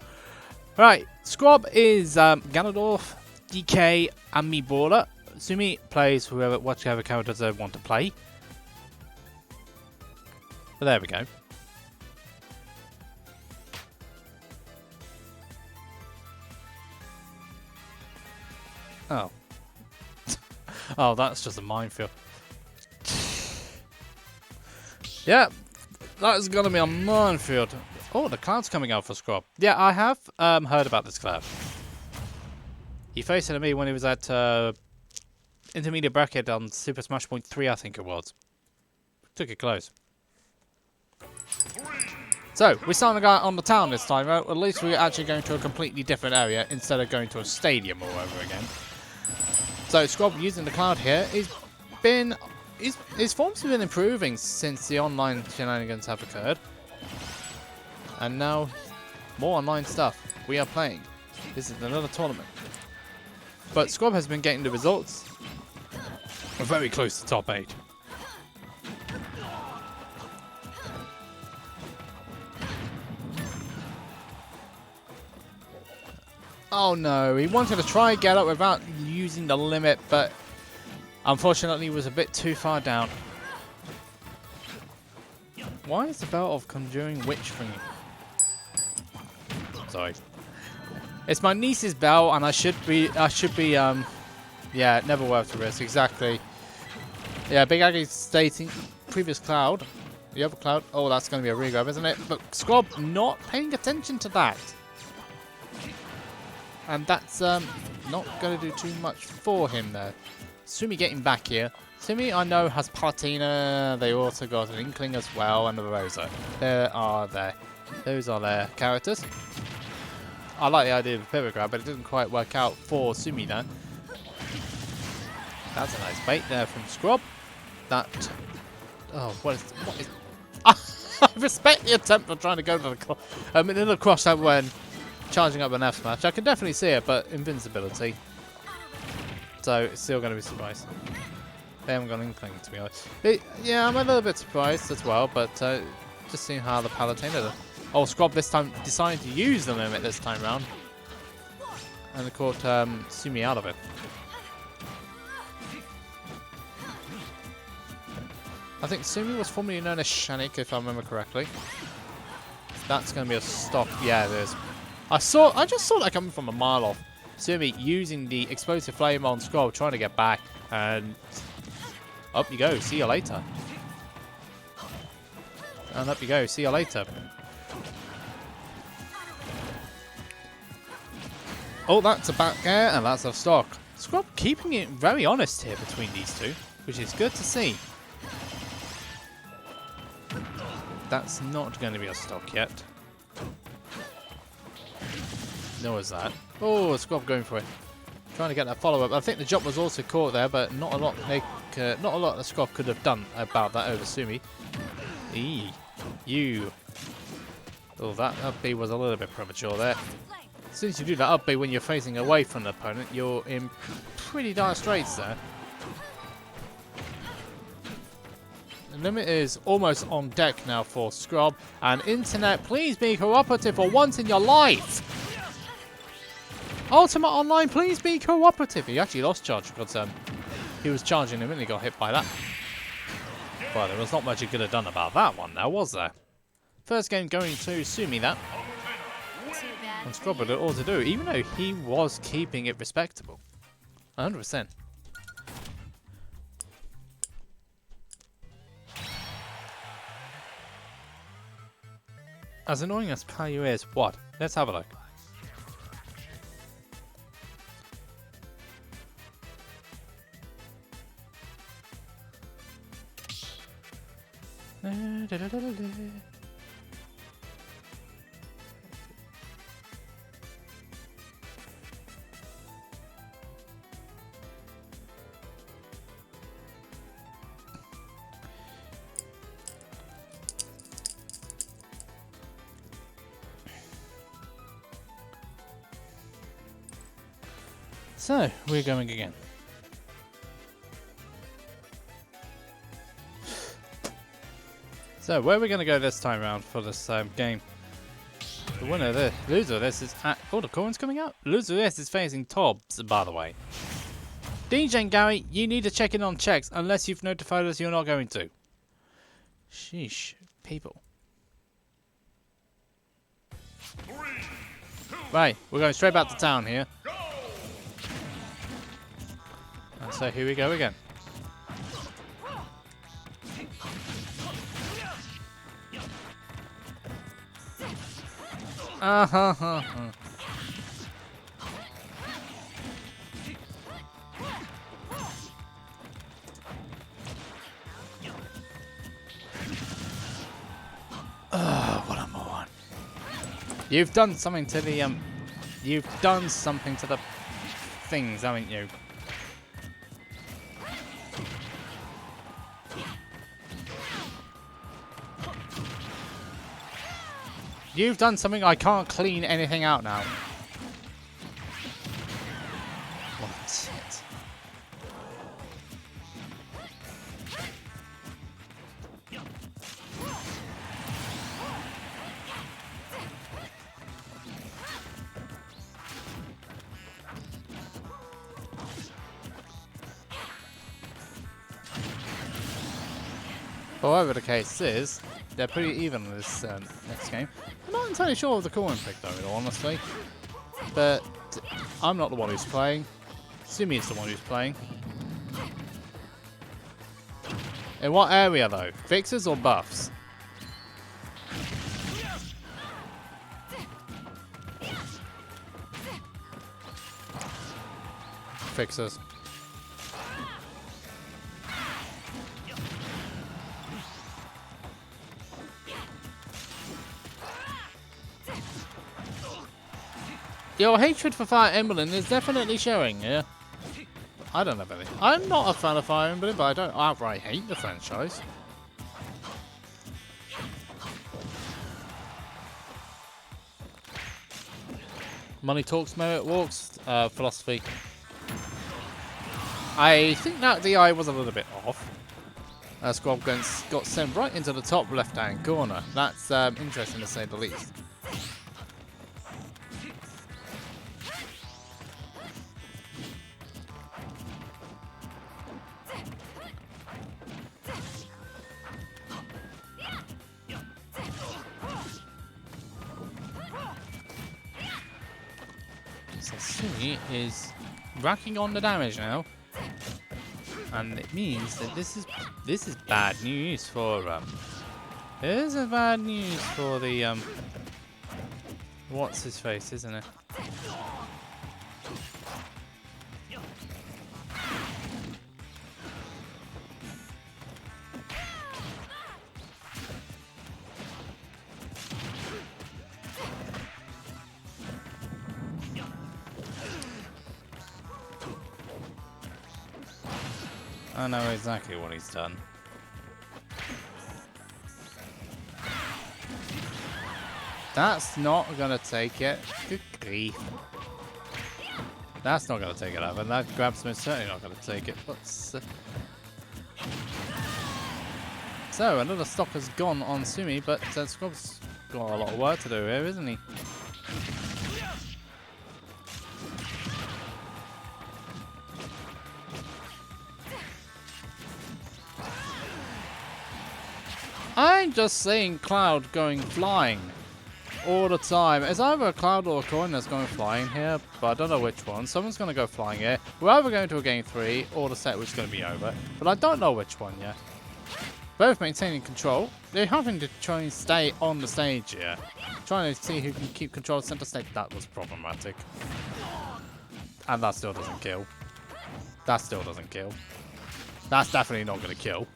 Right, Scrub is Ganondorf, DK, and Meebrawler. Sumi plays whichever characters they want to play. But there we go. Oh. Oh, that's just a minefield. Yeah, that is going to be a minefield. Oh, the cloud's coming out for Scrub. Yeah, I have heard about this cloud. He faced it at me when he was at intermediate bracket on Super Smash Point 3, I think it was. Took it close. So, we're starting to go out on the town this time. At least we're actually going to a completely different area instead of going to a stadium all over again. So, Scrub using the cloud here, his forms have been improving since the online shenanigans have occurred. And now, more online stuff. We are playing. This is another tournament. But Scrub has been getting the results. We're very close to top 8. Oh no, he wanted to try and get up without using the limit, but unfortunately he was a bit too far down. Why is the belt of Conjuring Witch thingy? Sorry. It's my niece's belt and I should be, yeah, never worth the risk, exactly. Yeah, Big Aggie stating previous cloud, the other cloud, oh that's going to be a regrab, isn't it? But Scrub not paying attention to that. And that's not going to do too much for him there. Sumi getting back here. Sumi, I know, has Palatina. They also got an Inkling as well, and a Rosa. Those are their characters. I like the idea of a pivot grab, but it didn't quite work out for Sumi then. That's a nice bait there from Scrub. That... Oh, what is... I respect the attempt of trying to go to the cross that when charging up an F smash. I can definitely see it, but invincibility. So it's still going to be surprised. They haven't got an Inkling, to be honest. Yeah, I'm a little bit surprised as well, but just seeing how the Palatina... Oh, Scrub this time decided to use the limit this time round. And it caught Sumi out of it. I think Sumi was formerly known as Shanik, if I remember correctly. That's going to be a stock. Yeah, it is. I just saw that coming from a mile off. Sumi using the explosive flame on Scrub, trying to get back, and up you go. See you later. And up you go. See you later. Oh, that's a back air, and that's a stock. Scrub keeping it very honest here between these two, which is good to see. That's not going to be a stock yet. Nor is that. Oh, Scrub going for it. Trying to get that follow-up. I think the jump was also caught there, but not a lot the Scrub could have done about that over Sumi. You. Oh, that up B was a little bit premature there. As soon as you do that up B when you're facing away from the opponent, you're in pretty dire straits there. The limit is almost on deck now for Scrub. And Internet, please be cooperative for once in your life. Ultimate Online, please be cooperative. He actually lost charge because he was charging him and he got hit by that. Well, there was not much he could have done about that one now, was there? First game going to Sumi that. And Scrub had it all to do, even though he was keeping it respectable. 100%. As annoying as Caillou is, what? Let's have a look. So, we're going again. So, where are we going to go this time around for this game? The winner of this, loser of this is... oh, the coin's coming out? Loser of this is facing Tobbs, by the way. DJ and Gary, you need to check in on checks, unless you've notified us you're not going to. Sheesh, people. Right, we're going straight back to town here. And so here we go again. What a moron. You've done something to the you've done something to the things, haven't you? You've done something. I can't clean anything out now. What? However the case is, they're pretty even in this next game. I'm not entirely sure of the coin pick though, in all honesty. But I'm not the one who's playing. Sumi is the one who's playing. In what area though? Fixes or buffs? Fixes. Your hatred for Fire Emblem is definitely showing, yeah? I don't have any. I'm not a fan of Fire Emblem, but I don't outright hate the franchise. Money talks, merit walks, philosophy. I think that DI was a little bit off. Squad got sent right into the top left-hand corner. That's interesting to say the least. So Sumi is racking on the damage now, and it means that this is bad news for this is bad news for the what's his face, isn't it? I know exactly what he's done. That's not gonna take it. Good grief. That's not gonna take it up, and that grab smash is certainly not gonna take it. What's so another stock has gone on Sumi, but Squab's got a lot of work to do here, isn't he? I'm just seeing Cloud going flying all the time. It's either a Cloud or a coin that's going flying here, but I don't know which one. Someone's going to go flying here. We're either going to a game 3 or the set was going to be over, but I don't know which one yet. Both maintaining control. They're having to try and stay on the stage here. Trying to see who can keep control of center stage. That was problematic. And that still doesn't kill. That still doesn't kill. That's definitely not going to kill.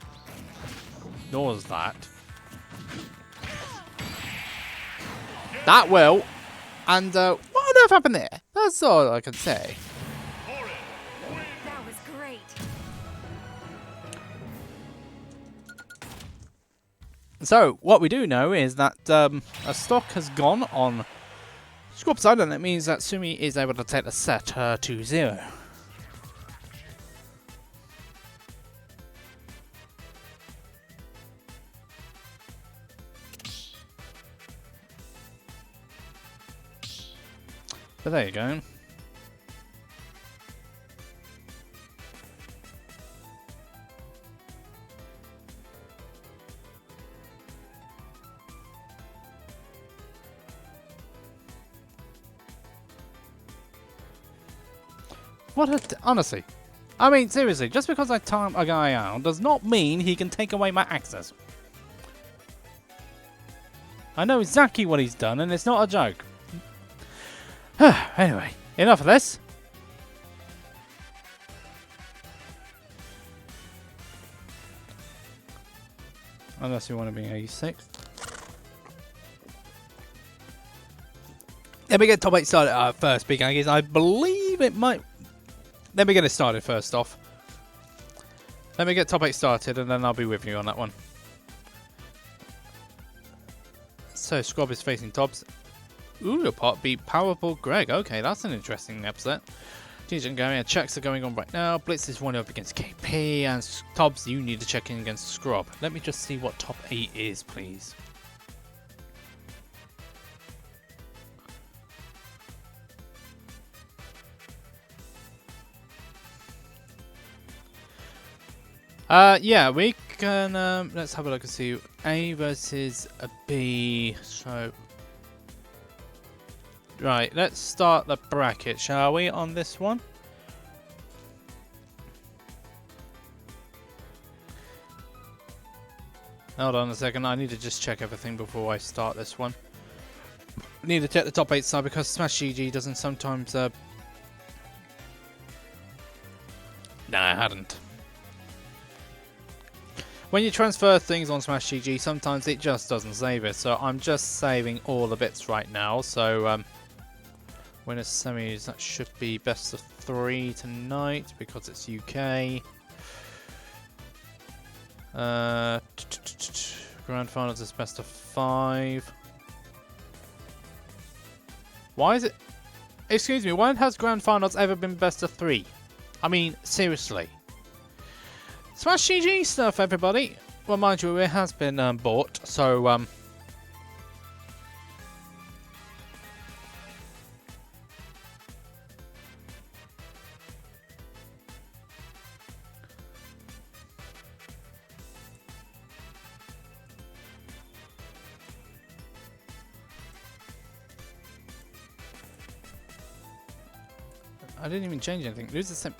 Nor is that. That will. And what on earth happened there? That's all I can say. That was great. So, what we do know is that a stock has gone on Squab's side, and that means that Sumi is able to take the set 2-0. But there you go. Honestly, I mean seriously, just because I time a guy out does not mean he can take away my access. I know exactly what he's done, and it's not a joke. Anyway, enough of this. Unless you want to be 86. Let me get top 8 started first, big Aggies. I believe it might... Let me get it started first off. Let me get top 8 started and then I'll be with you on that one. So, Scrub is facing Tobbs. Pot beat Powerful Greg. Okay, that's an interesting upset. Regen going, checks are going on right now. Blitz is 1 up against KP, and Tobbs, you need to check in against Scrub. Let me just see what top 8 is, please. Yeah, we can, let's have a look and see. A versus a B, so... Right, let's start the bracket, shall we, on this one? Hold on a second, I need to just check everything before I start this one. I need to check the top 8 side because Smash GG doesn't sometimes, No, I hadn't. When you transfer things on Smash GG, sometimes it just doesn't save it, so I'm just saving all the bits right now, so, winner semis, that should be best of 3 tonight because it's UK. Grand finals is best of 5. Why is it? Excuse me, when has grand finals ever been best of 3? I mean, seriously. Smash GG stuff, everybody. Well, mind you, it has been bought, so I didn't even change anything. Lose the same.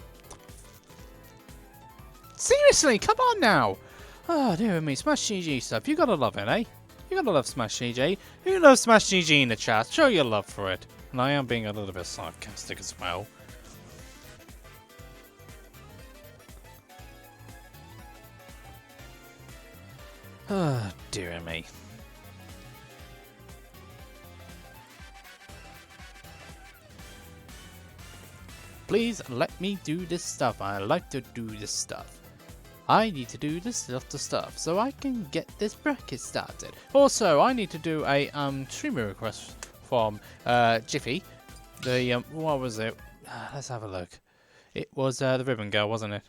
Seriously, come on now! Oh, dear me, Smash GG stuff. You gotta love it, eh? You gotta love Smash GG. Who loves Smash GG in the chat? Show your love for it. And I am being a little bit sarcastic as well. Oh, dear me. Please let me do this stuff. I like to do this stuff. I need to do this lot of stuff so I can get this bracket started. Also, I need to do a streamer request from Jiffy. The what was it? Let's have a look. It was the Ribbon Girl, wasn't it?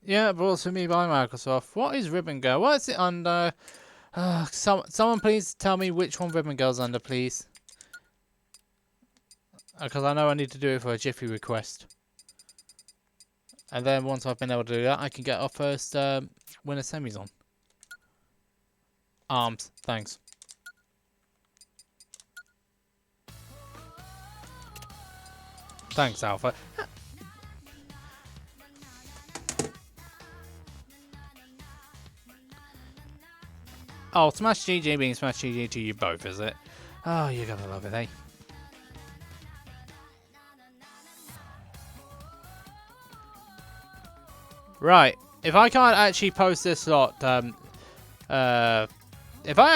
Yeah, brought to me by Microsoft. What is Ribbon Girl? What is it under? Someone please tell me which one Ribbon Girl's under, please. Because I know I need to do it for a Jiffy request. And then once I've been able to do that, I can get our first winner semis on. Arms, thanks. Thanks, Alpha. Oh, Smash GG being Smash GG to you both, is it? Oh, you gotta love it, eh? Right, if I can't actually post this lot, if I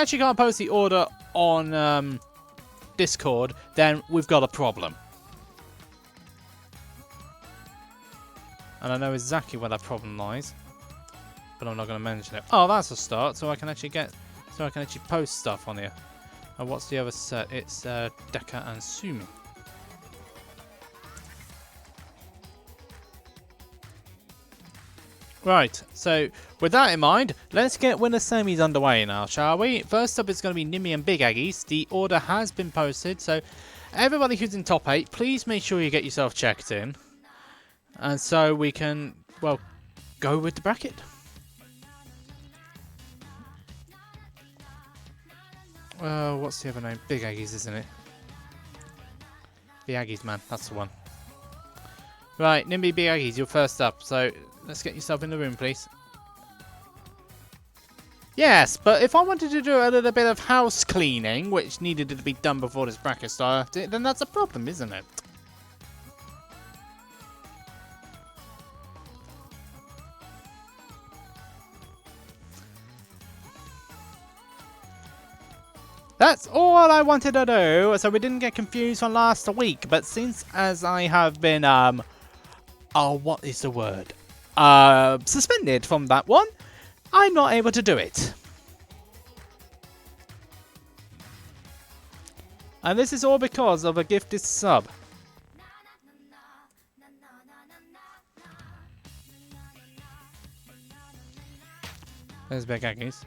actually can't post the order on Discord, then we've got a problem. And I know exactly where that problem lies, but I'm not going to mention it. Oh, that's a start, so I can actually post stuff on here. And what's the other set? It's Deka and Sumi. Right, so with that in mind, let's get winner semis underway now, shall we? First up is going to be Nimbi and Big Aggies. The order has been posted, so everybody who's in top 8, please make sure you get yourself checked in. And so we can, well, go with the bracket. What's the other name? Big Aggies, isn't it? The Aggies, man, that's the one. Right, Nimbi, Big Aggies, you're first up, so let's get yourself in the room, please. Yes, but if I wanted to do a little bit of house cleaning, which needed to be done before this bracket started, then that's a problem, isn't it? That's all I wanted to do, so we didn't get confused from last week. But since as I have been, what is the word? Suspended from that one, I'm not able to do it. And this is all because of a gifted sub. There's Big Aggies.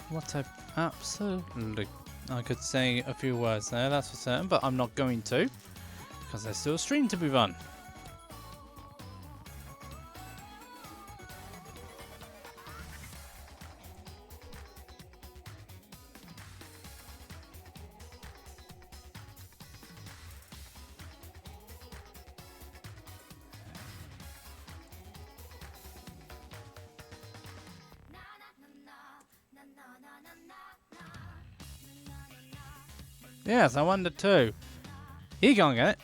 What a absolutely... I could say a few words there, that's for certain, but I'm not going to. Because there's still a stream to be run. Yes, I wonder too. He can't get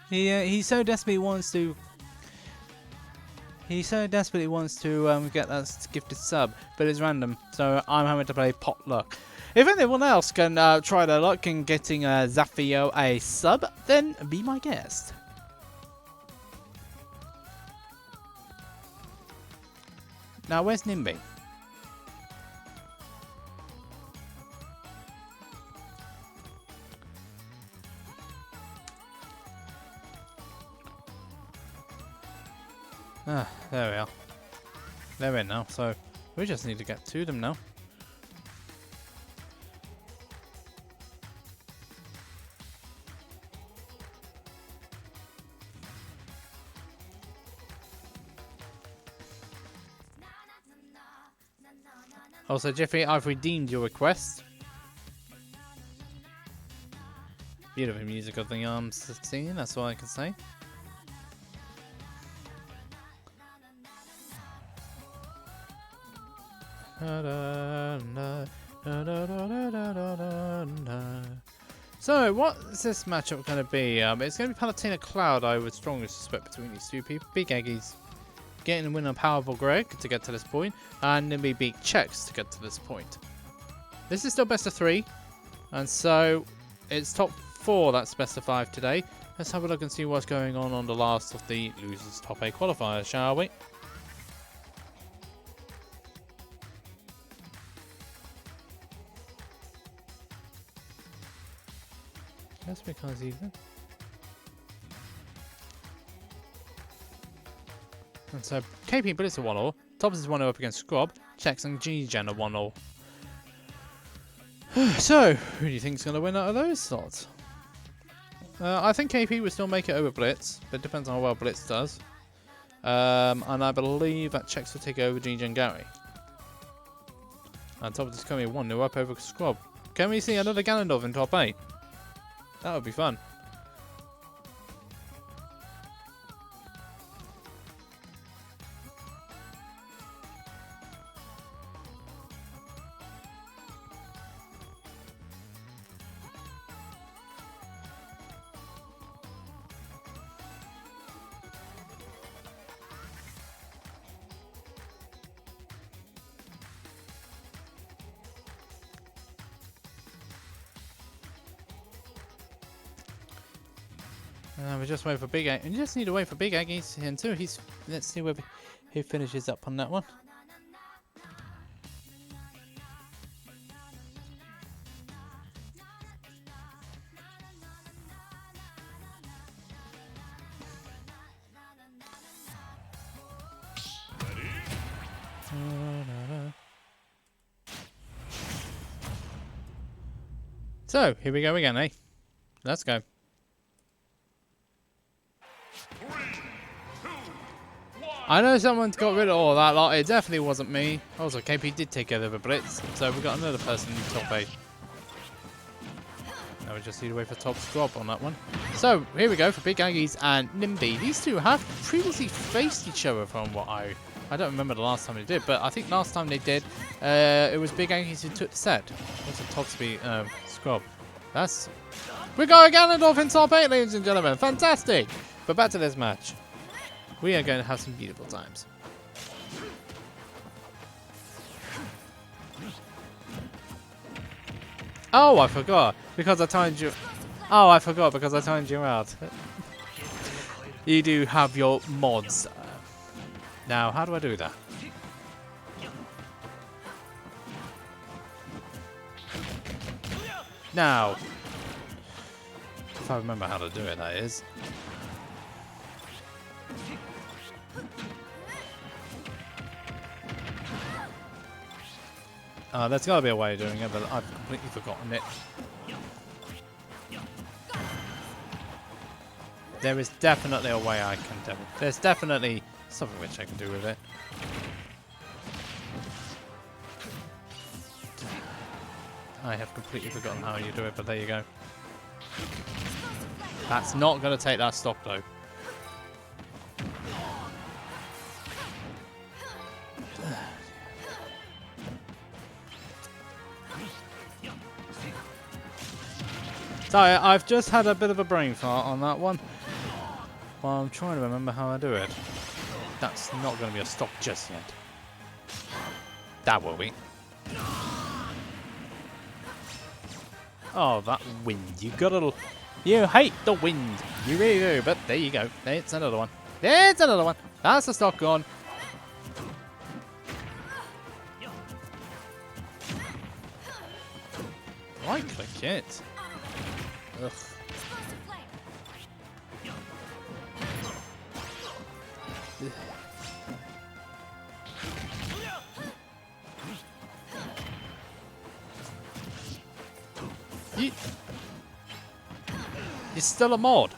it. He so desperately wants to. He so desperately wants to get that gifted sub, but it's random, so I'm having to play potluck. If anyone else can try their luck in getting Zafio a sub, then be my guest. Now, where's Nimbi? Ah, there we are. They're in now, so we just need to get to them now. Also, Jeffrey, I've redeemed your request. Beautiful music of the scene, that's all I can say. So, what's this matchup going to be? It's going to be Palutena Cloud, I would strongly suspect, between these two people. Big Eggies getting the win on Powerful Greg to get to this point, and Nimbi beat Checks to get to this point. This is still best of 3, and so it's top 4 that's best of 5 today. Let's have a look and see what's going on the last of the losers top 8 qualifiers, shall we? That's because even. And so KP Blitz are 1-0. Tops is 1-0 up against Scrub. Checks and G-Gen are 1-0. So, who do you think is going to win out of those slots? I think KP will still make it over Blitz, but it depends on how well Blitz does. And I believe that Checks will take over G-Gen Gary. And Tops is coming 1-0 up over Scrub. Can we see another Ganondorf in top 8? That would be fun. We just wait for Big Egg. We just need to wait for Big Egg. He's in too. Let's see where he finishes up on that one. So here we go again, eh? Let's go. I know someone's got rid of all that lot. It definitely wasn't me. Also, KP did take over the Blitz, so we got another person in top 8. Now we just need to wait for Top's drop on that one. So, here we go for Big Aggies and Nimbi. These two have previously faced each other from what I don't remember the last time they did, but I think last time they did, it was Big Aggies who took the set. Also, Topsby Scrub. We got a Ganondorf in top 8, ladies and gentlemen. Fantastic! But back to this match. We are going to have some beautiful times. Oh, I forgot. Because I timed you... Oh, I forgot because I timed you out. You do have your mods. Now, how do I do that? Now. If I remember how to do it, that is. There's got to be a way of doing it, but I've completely forgotten it. There is definitely a way I can do it. There's definitely something which I can do with it. I have completely forgotten how you do it, but there you go. That's not going to take that stock, though. Sorry, I've just had a bit of a brain fart on that one. Well, I'm trying to remember how I do it. That's not going to be a stock just yet. That will be. Oh, that wind. You gotta... You hate the wind. You really do, but there you go. There's another one. There's another one. That's the stock gone. Right click it. Ugh. It's still a mod.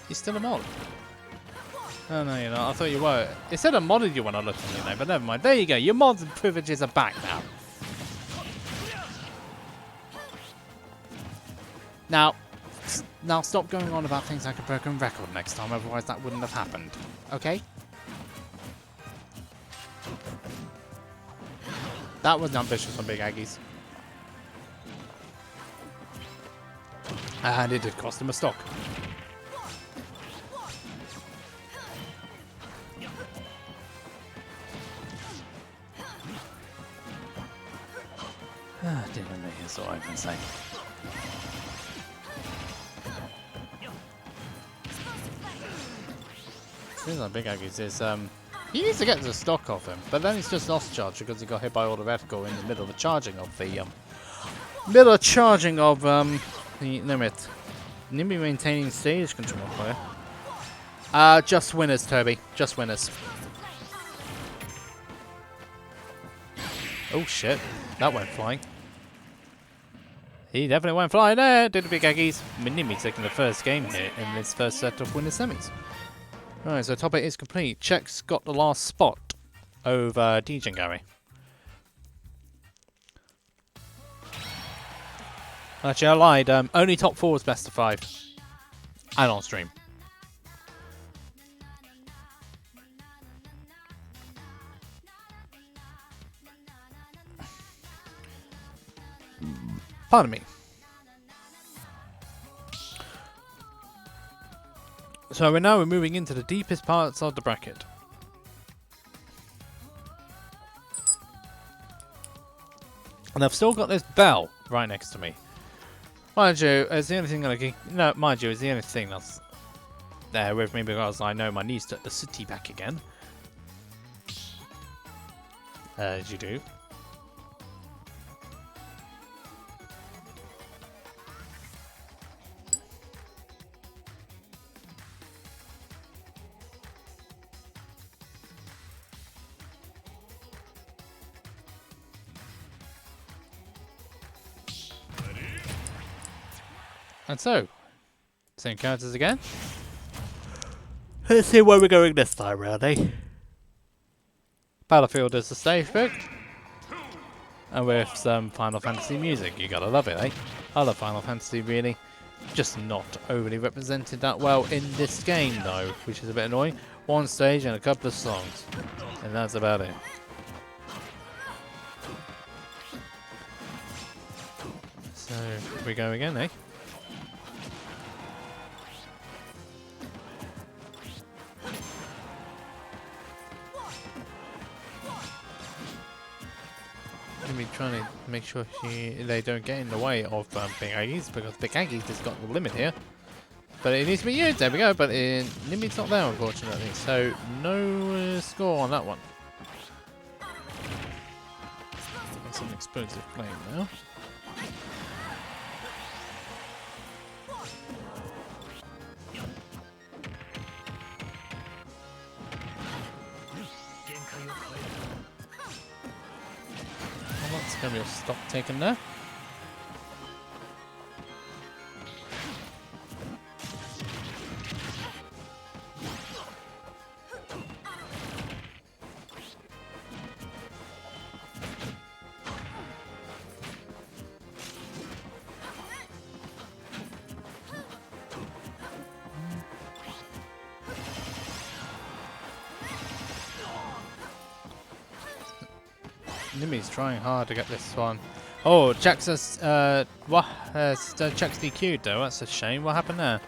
You're still a mod. Oh no, you're not. I thought you were. It said I modded you when I looked at your name, but never mind. There you go. Your mods and privileges are back now. Now stop going on about things like a broken record next time, otherwise that wouldn't have happened. Okay? That was ambitious on Big Aggies. And it did cost him a stock. Didn't make it, so I can say. The thing on Big Aggies is, he needs to get the stock off him, but then he's just lost charge because he got hit by all the reticle in the middle of the charging of the, the limit. Nimbi maintaining stage control player. Just winners, Toby. Just winners. Oh shit, that went flying. He definitely went flying there, did the Big Aggies. Nimbi taking the first game here in this first set of winner semis. Right, so top 8 is complete. Czech's got the last spot over DJ Gary. Actually, I lied. Only top 4 is best of 5. And on stream. Pardon me. So we're moving into the deepest parts of the bracket. And I've still got this bell right next to me. Mind you, it's the only thing it's the only thing that's there with me because I know my niece took the city back again. As you do. And so, same characters again. Let's see where we're going this time round, eh? Battlefield is the stage pick. And with some Final Fantasy music, you gotta love it, eh? I love Final Fantasy, really. Just not overly represented that well in this game, though, which is a bit annoying. One stage and a couple of songs. And that's about it. So, here we go again, eh? Be trying to make sure they don't get in the way of Big Aggies, because Big Aggies has got the limit here. But it needs to be used, there we go, but Nimbi's not there unfortunately, so no score on that one. That's an explosive flame now. That's going to be a stock taken there. Nimbi's trying hard to get this one. Oh, Jax has Jax DQ'd though. That's a shame. What happened there?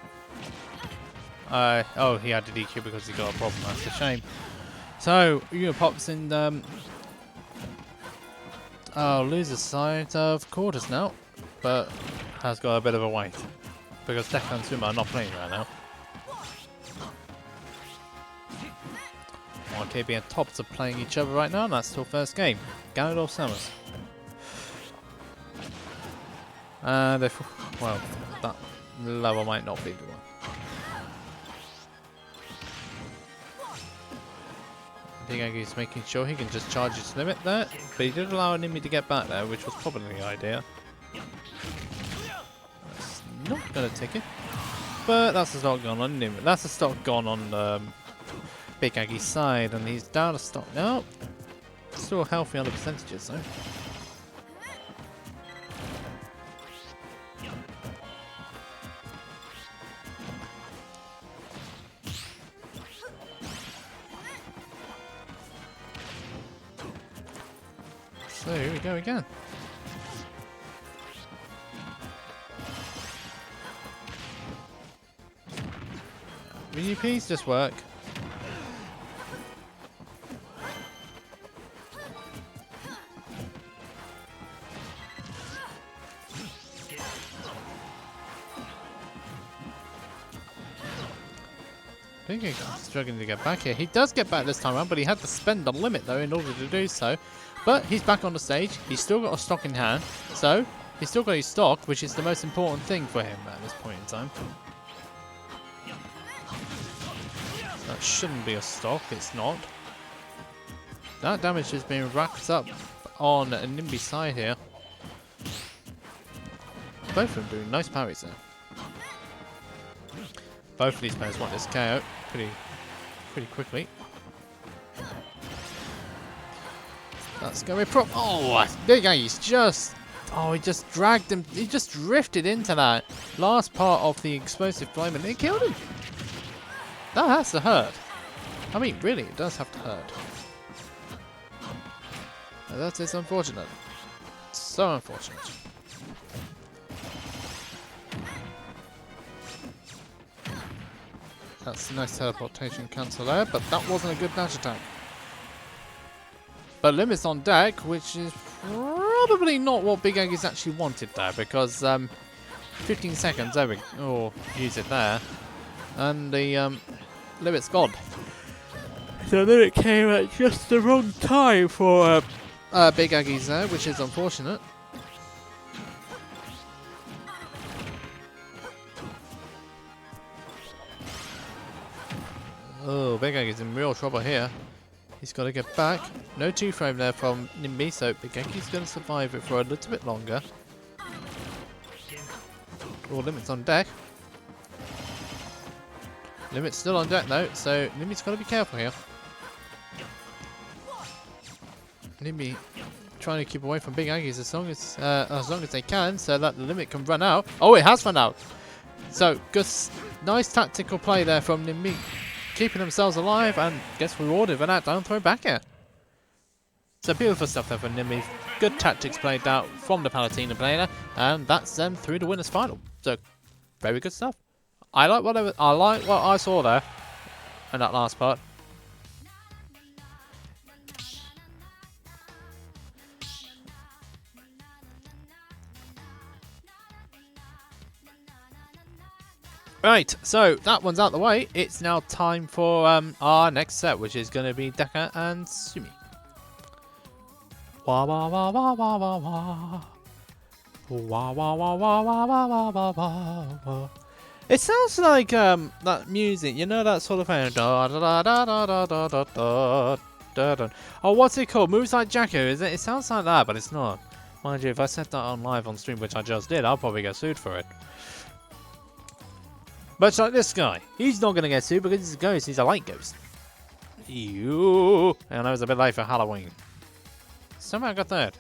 Oh, he had to DQ because he got a problem. That's a shame. So, pops in. Loses side of quarters now, but has got a bit of a wait because Deka and Sumi are not playing right now. RKB and Tops are playing each other right now, and that's still first game. Ganondorf Summers. And if, well, that level might not be the one. Big Aggie's making sure he can just charge his limit there, but he did allow Nimbi to get back there, which was probably the idea. That's not going to take it, but that's the stock gone on Nimbi. That's the stock gone on Big Aggie's side, and he's down a stock now. Still healthy on the percentages though. So here we go again. Will you please just work? I think he's struggling to get back here. He does get back this time around, but he had to spend the limit though in order to do so. But he's back on the stage. He's still got a stock in hand, so he's still got his stock, which is the most important thing for him at this point in time. That shouldn't be a stock. It's not. That damage has been racked up on Nimbi's side here. Both of them doing nice parries there. Both of these players want this KO pretty quickly. That's going to be Big Aggie's just... Oh, he just dragged him. He just drifted into that last part of the explosive flame and it killed him. That has to hurt. I mean, really, it does have to hurt. That is unfortunate. So unfortunate. That's a nice teleportation cancel there, but that wasn't a good dash attack. But limits on deck, which is probably not what Big Aggie's actually wanted there, because 15 seconds, there we go. Oh, use it there. And the limit's gone. So then it came at just the wrong time for Big Aggie's there, which is unfortunate. Oh, Big Aggie's in real trouble here. He's got to get back. No 2-frame there from Nimbi, so Big Aggie's going to survive it for a little bit longer. Or Limit's on deck. Limit's still on deck though, so Nimbi's got to be careful here. Nimbi trying to keep away from big Aggies as long as they can, so that the Limit can run out. Oh, it has run out. So, nice tactical play there from Nimbi, keeping themselves alive and gets rewarded with that down throw back air. So beautiful stuff there from Nimbi. Good tactics played out from the Palutena player, and that's them through the winners final. So very good stuff. I like what I saw there in that last part. Right, so that one's out the way. It's now time for our next set, which is going to be Deka and Sumi. Wah wah wah wah wah wah wah. Wah wah wah wah wah wah wah wah wah. It sounds like that music, you know, that sort of thing. Da da da da da da da da da da. Oh, what's it called? Moves like Jacko, is it? It sounds like that, but it's not. Mind you, if I said that on live on stream, which I just did, I'll probably get sued for it. But it's like this guy. He's not going to get sued because he's a ghost. He's a light ghost. Ew. And I was a bit late for Halloween. Somehow I got that.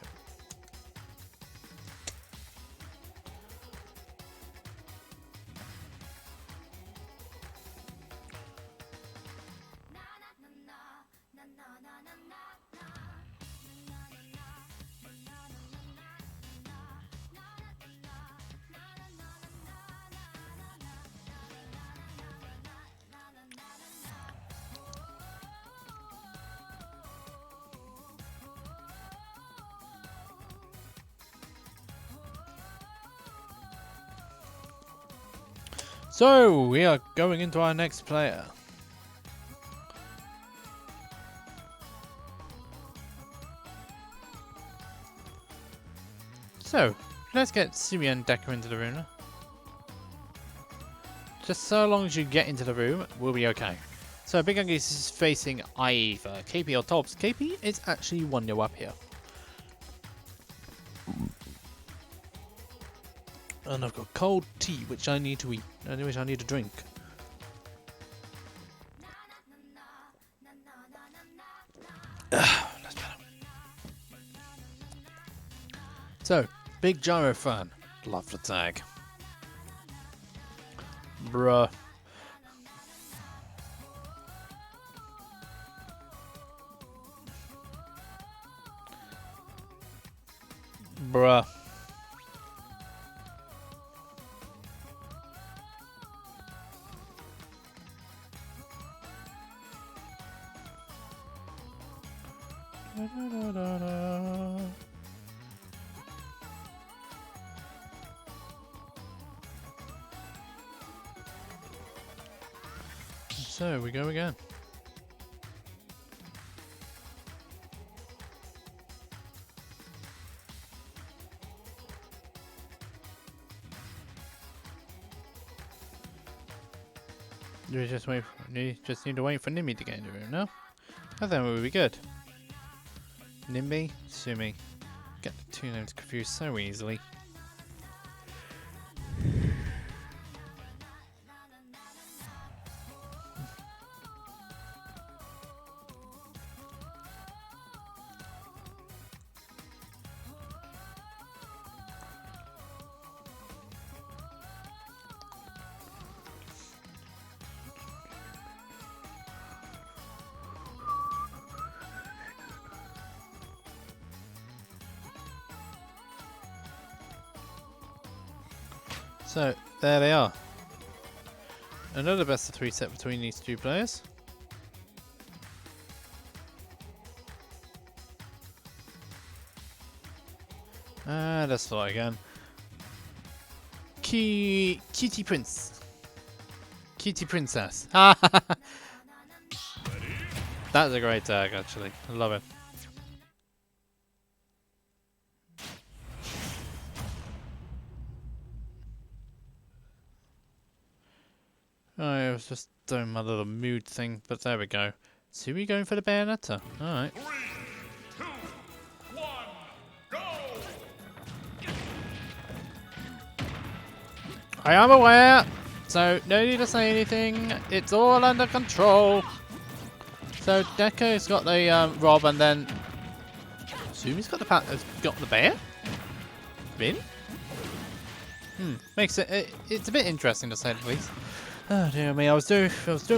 So, we are going into our next player. So, let's get Sumi and Deka into the room. Just so long as you get into the room, we'll be okay. So, Big Angus is facing either KP or Tops. KP is actually 1-0 up here. And I've got cold tea, which I need to eat, and which I need to drink. That's better. So, Big Gyro fan. Love the tag. Bruh. Bruh. Da, da, da, da. So we go again. You just wait. You just need to wait for Nimbi to get in the room now. I think we'll be good. Nimbi, Sumi. Get the two names confused so easily. So, there they are. Another best of 3 set between these two players. Let's start again. Cutie Prince. Cutie Princess. That's a great tag, actually. I love it. I was just doing my little mood thing, but there we go. Sumi going for the Bayonetta. Alright. 3, 2, 1, go! I am aware, so no need to say anything. It's all under control. So Deka's got the Rob, and then Sumi's got the bear. Bin. Makes it's a bit interesting to say the least. Oh dear me, I was doing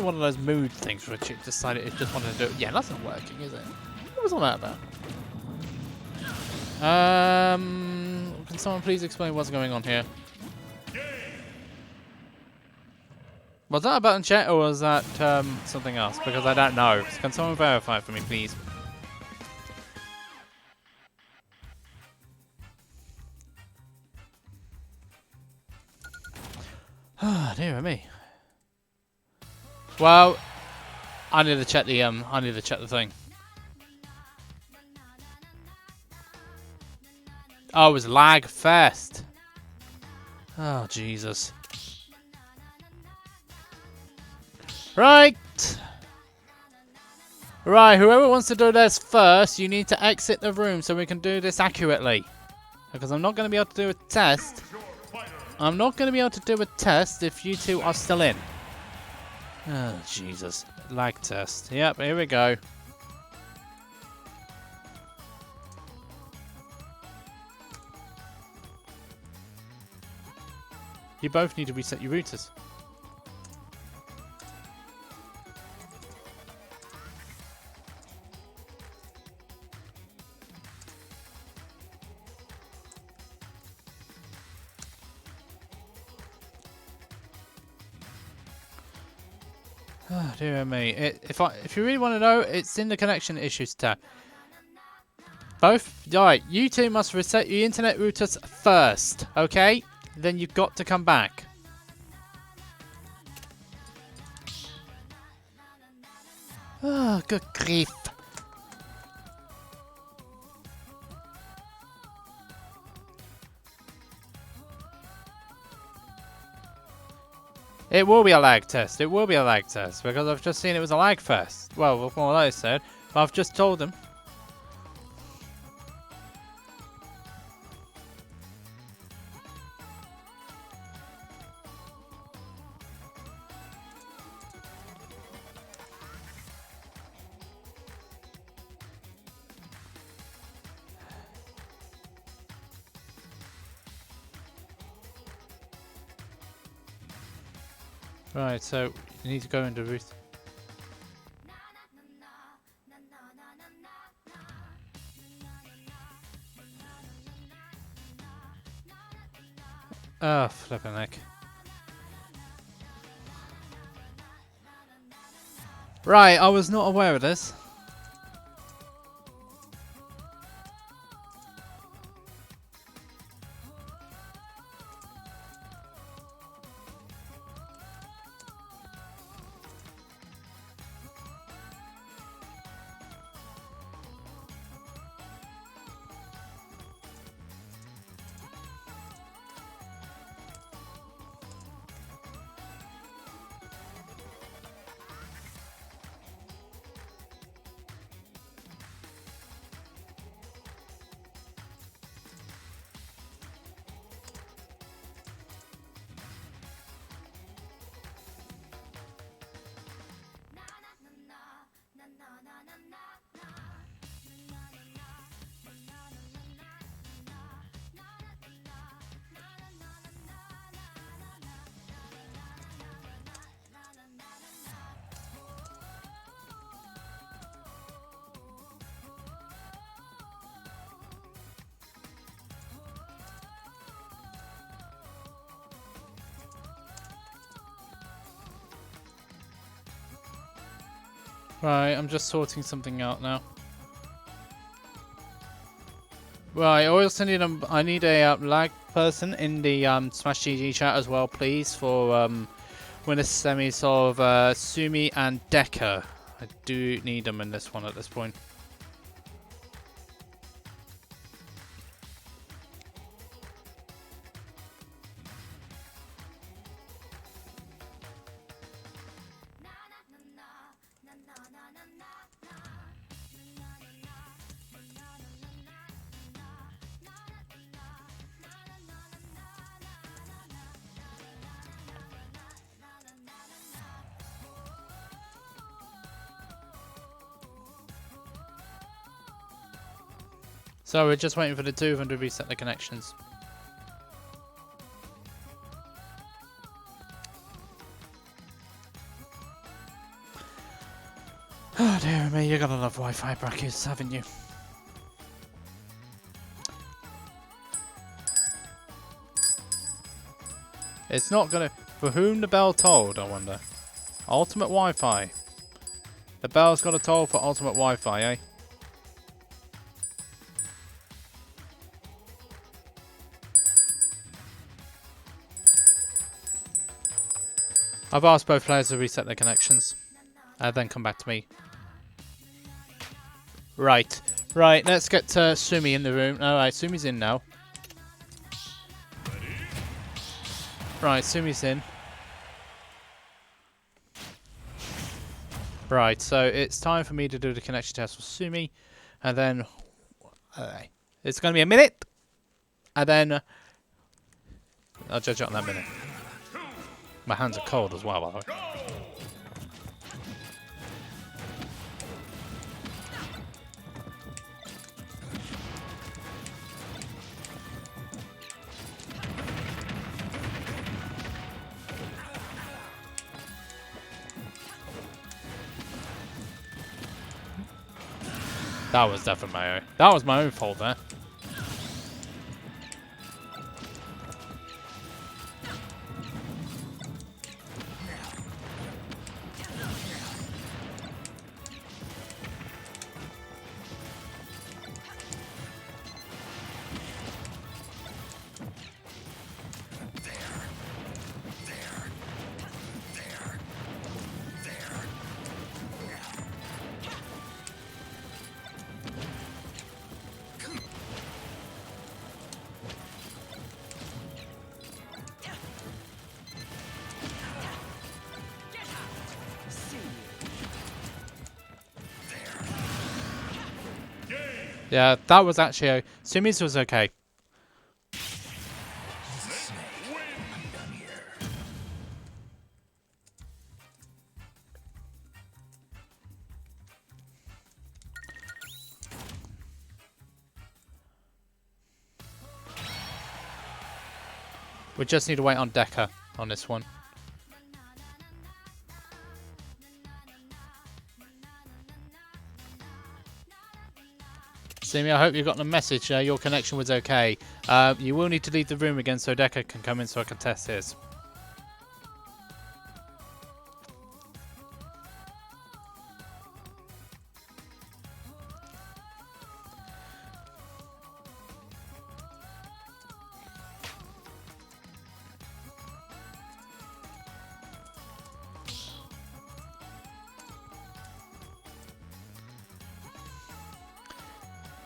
one of those mood things where a chick decided it just wanted to do it. Yeah, that's not working, is it? What was all that about? Can someone please explain what's going on here? Was that a button chat, or was that something else? Because I don't know. Can someone verify for me, please? Ah, dear me. Well, I need to check the thing. Oh, it was lag fest. Oh, Jesus. Right. Right, whoever wants to do this first, you need to exit the room so we can do this accurately. Because I'm not going to be able to do a test. I'm not going to be able to do a test if you two are still in. Oh, Jesus. Lag test. Yep, here we go. You both need to reset your routers. Oh, dear me. If you really want to know, it's in the connection issues tab. Both, right, you two must reset your internet routers first, okay? Then you've got to come back. Oh, good grief. It will be a lag test. It will be a lag test because I've just seen it was a lag fest. Well, from what I said, but I've just told them. Right, so you need to go into route. Oh, flippin' heck. Right, I was not aware of this. Right, I'm just sorting something out now. Right, I also need I need a lag person in the Smash GG chat as well, please, for winner semis of Sumi and Deka. I do need them in this one at this point. So we're just waiting for the two of them to reset the connections. Oh dear me, you gotta love Wi-Fi brackets, haven't you? It's not gonna... For whom the bell tolled, I wonder? Ultimate Wi-Fi. The bell's got a toll for ultimate Wi-Fi, eh? I've asked both players to reset their connections. Then come back to me. Right. Right, let's get Sumi in the room. Alright, Sumi's in now. Right, Sumi's in. Right, so it's time for me to do the connection test with Sumi. And then... it's going to be a minute. And then... I'll judge it on that minute. My hands are cold as well, by the way. That was definitely my own. That was my own fault there. Yeah, that was actually... Sumi's was okay. We just need to wait on Deka on this one. Sumi, I hope you got the message. Your connection was okay. You will need to leave the room again so Deka can come in so I can test his.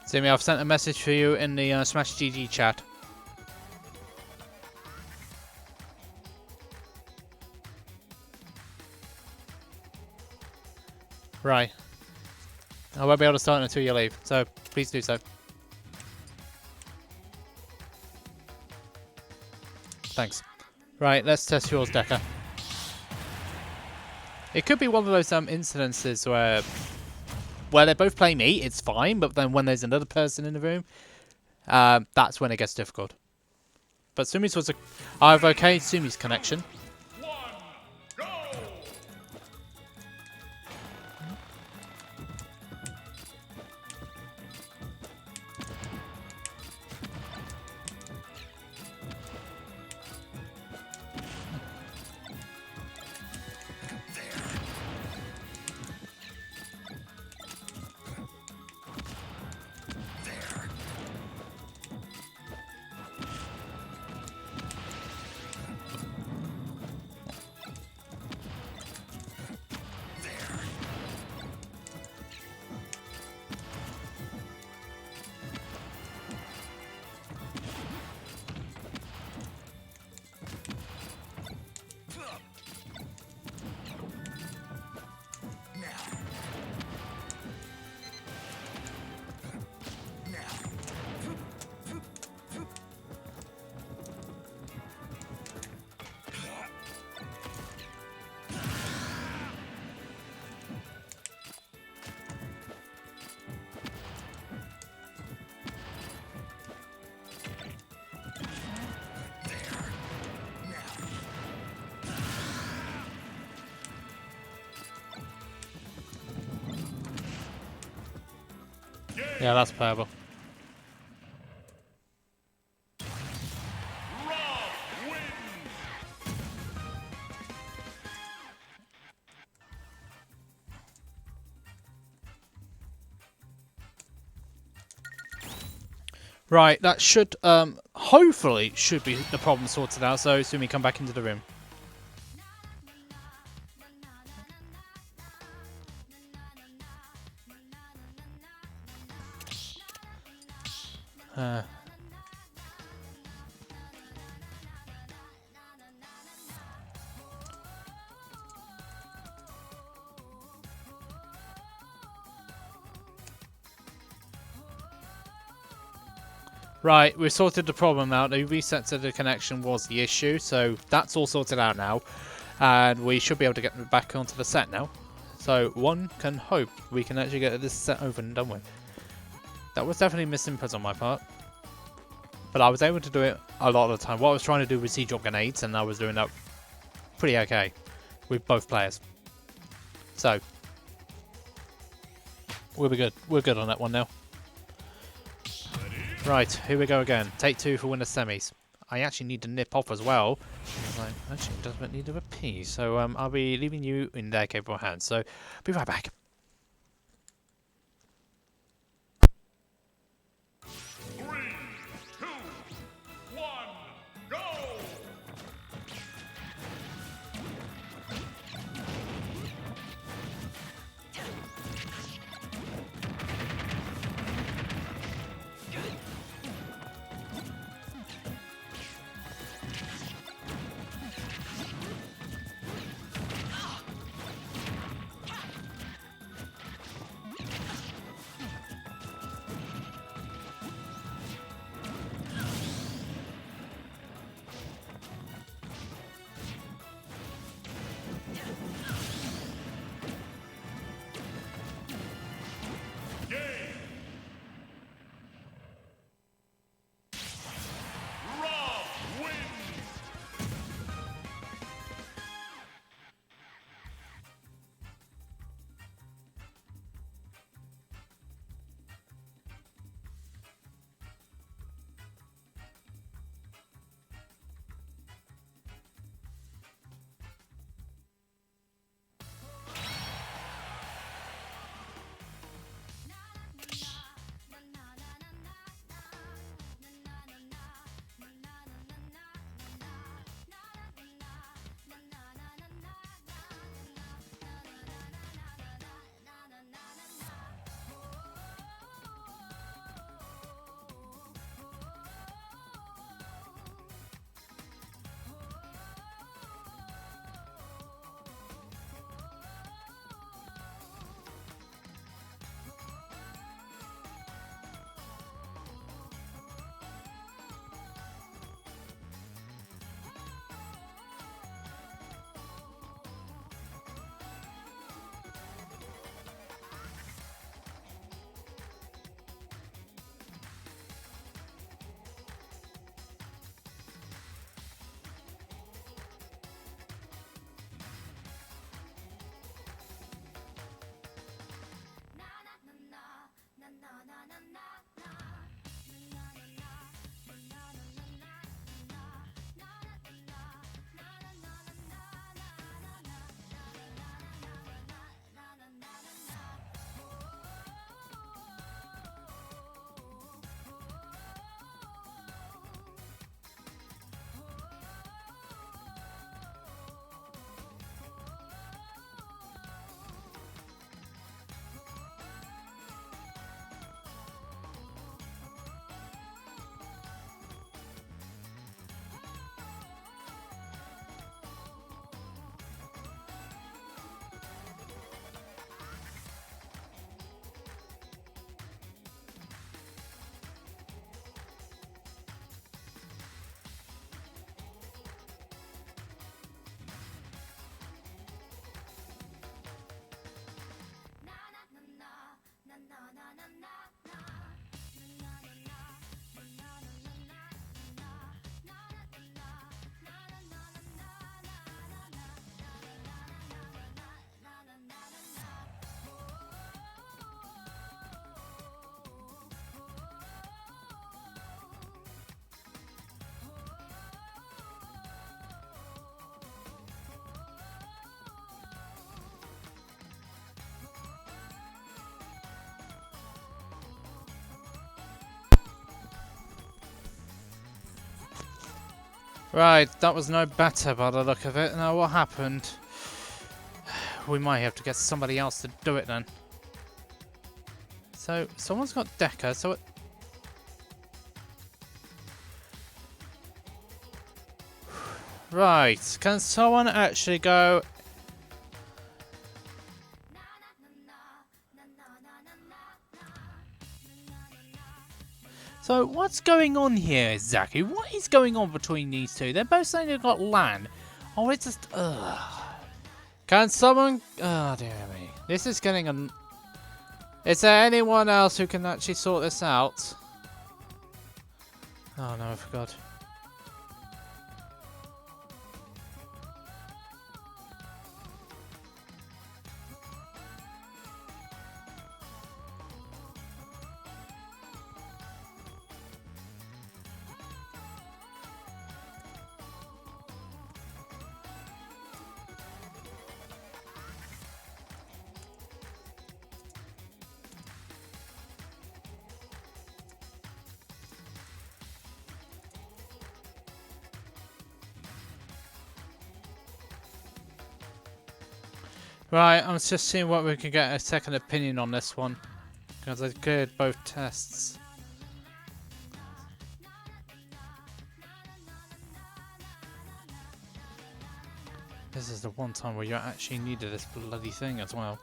Sumi, I've sent a message for you in the Smash GG chat. Right. I won't be able to start until you leave, so please do so. Thanks. Right, let's test yours, Deka. It could be one of those incidences where they both play me, it's fine, but then when there's another person in the room, that's when it gets difficult. But Sumi's was I've okayed Sumi's connection. Yeah, that's playable. Rob wins. Right, that should, hopefully, should be the problem sorted out. So, Sumi, come back into the room. Right, we've sorted the problem out. The reset to the connection was the issue, so that's all sorted out now. And we should be able to get back onto the set now. So one can hope we can actually get this set over and done with. That was definitely misinput on my part. But I was able to do it a lot of the time. What I was trying to do was siege drop grenades, and I was doing that pretty okay with both players. So, we'll be good. We're good on that one now. Right, here we go again. Take 2 for winner semis. I actually need to nip off as well. I actually doesn't need to pee, so I'll be leaving you in their capable hands. So, be right back. 3, 2, 1, go! Right, that was no better by the look of it. Now what happened? We might have to get somebody else to do it then. So, someone's got Deka, so right, can someone actually go... So, what's going on here exactly? What is going on between these two? They're both saying they've got land. Oh, it's just... ugh. Can someone... oh, dear me. This is getting a... Is there anyone else who can actually sort this out? Oh, no, I forgot. Right, I'm just seeing what we can get a second opinion on this one. Because I cleared both tests. This is the one time where you actually needed this bloody thing as well.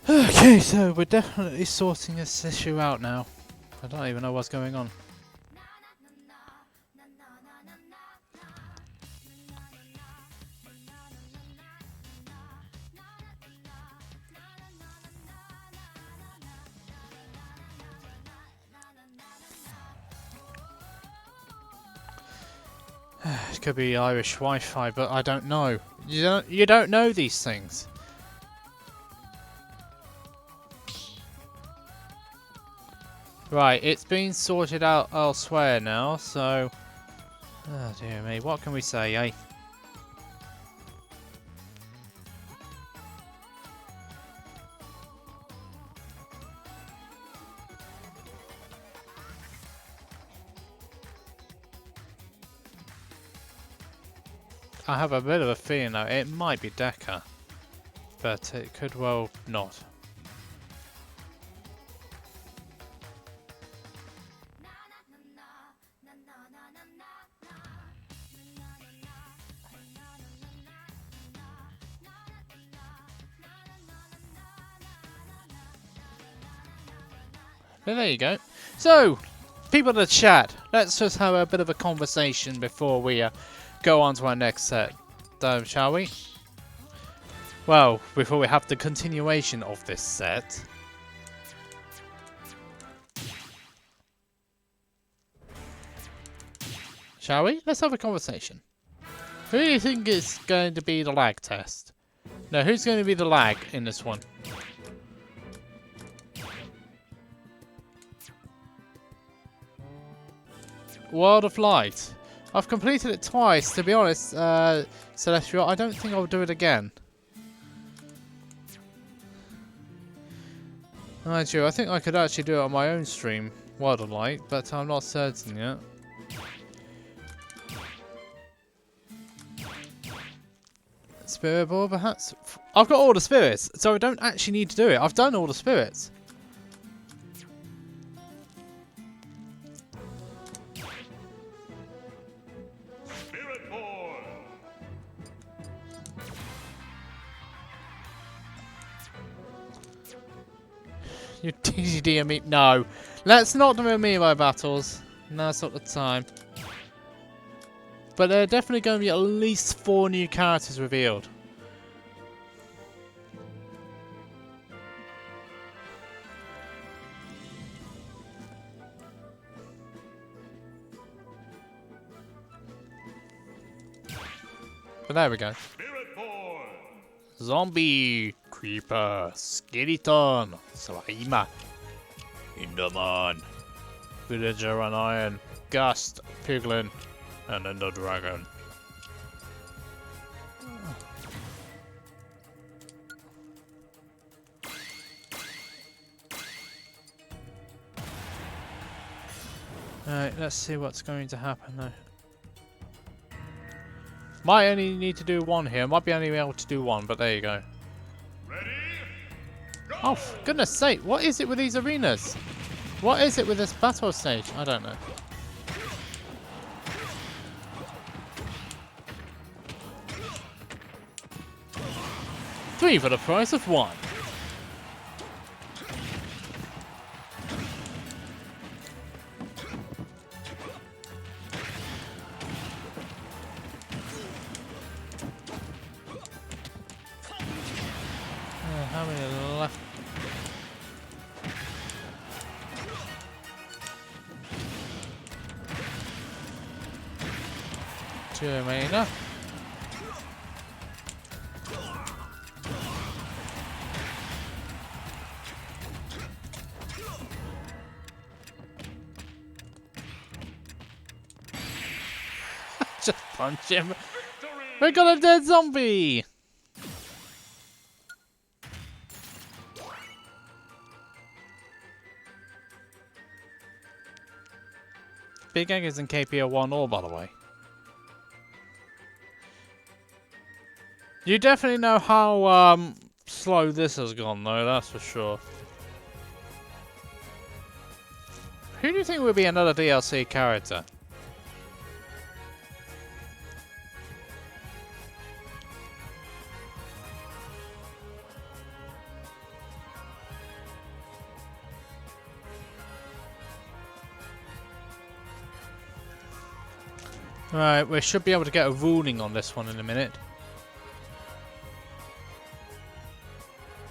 Okay, so we're definitely sorting this issue out now. I don't even know what's going on. It could be Irish Wi-Fi, but I don't know. You don't know these things. Right, it's been sorted out elsewhere now, so... oh dear me, what can we say, eh? I have a bit of a feeling though, it might be Deka, but it could well not. But there you go. So, people in the chat, let's just have a bit of a conversation before we go on to our next set, shall we? Well, before we have the continuation of this set. Shall we? Let's have a conversation. Who do you think is going to be the lag test? No, who's going to be the lag in this one? World of Light. I've completed it twice, to be honest, Celestial. I don't think I'll do it again. Mind you, I think I could actually do it on my own stream, World of Light, but I'm not certain yet. Spirit Ball, perhaps? I've got all the spirits, so I don't actually need to do it. I've done all the spirits. Spirit Ball. You TGD me? No. Let's not do me in my battles. No, it's not the time. But there are definitely going to be at least 4 new characters revealed. But there we go. Spirit Ball. Zombie, Creeper, Skeleton, Slime, Enderman, Villager and Iron, Gust, Piglin, and Ender Dragon. Alright, let's see what's going to happen though. Might only need to do one here. Might be only able to do one, but there you go. Ready? Go. Oh, for goodness sake, what is it with these arenas? What is it with this battle stage? I don't know. Three for the price of one. How many left? Two remainder. Just punch him. Victory. We got a dead zombie. Big Egg is in KPO 1 all, by the way. You definitely know how slow this has gone, though, that's for sure. Who do you think will be another DLC character? Right, we should be able to get a ruling on this one in a minute.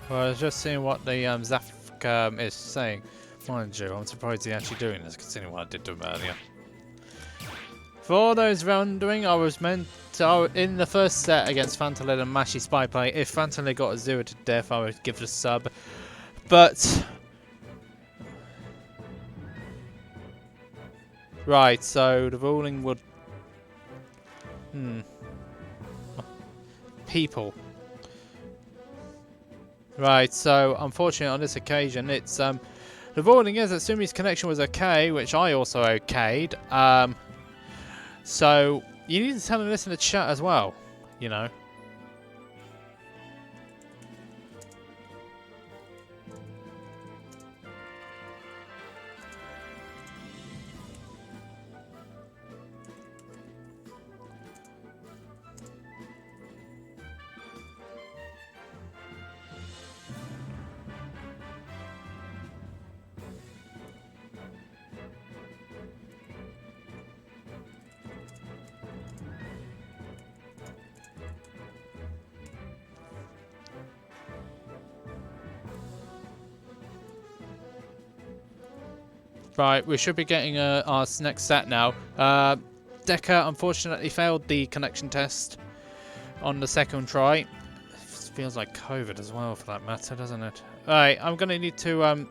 Well, I was just seeing what the Zaf is saying. Mind you, I'm surprised he's actually doing this, considering what I did to him earlier. For those wondering, I was meant to, in the first set against Fantalid and Mashy Spy Play, if Fantalid got a 0 to death, I would give it a sub. But... right, so the ruling would... people. Right, so unfortunately on this occasion it's the ruling is that Sumi's connection was okay, which I also okayed. So you need to tell him this in the chat as well, you know. Right, we should be getting our next set now. Deka unfortunately failed the connection test on the second try. It feels like COVID as well, for that matter, doesn't it? Alright, I'm going to need to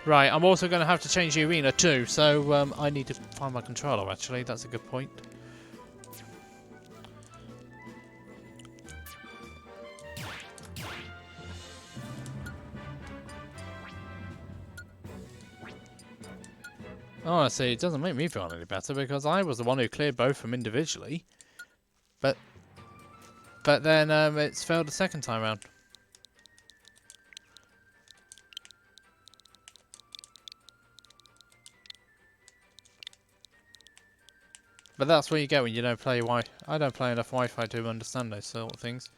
Right, I'm also going to have to change the arena too, so I need to find my controller actually, that's a good point. Honestly, it doesn't make me feel any better because I was the one who cleared both of them individually. But then it's failed the second time round. But that's what you get when you don't play I don't play enough Wi-Fi to understand those sort of things.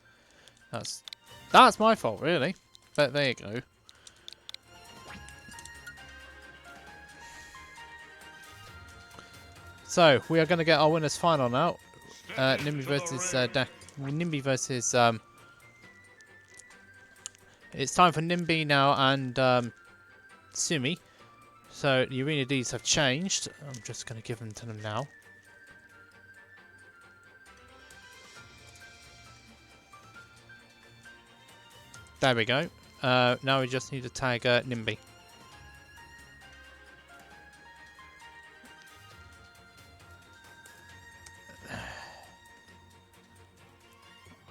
That's my fault, really. But there you go. So we are going to get our winners final now. Nimbi versus Nimbi versus. It's time for Nimbi now and Sumi. So the arena deeds have changed. I'm just going to give them to them now. There we go. Now we just need to tag Nimbi.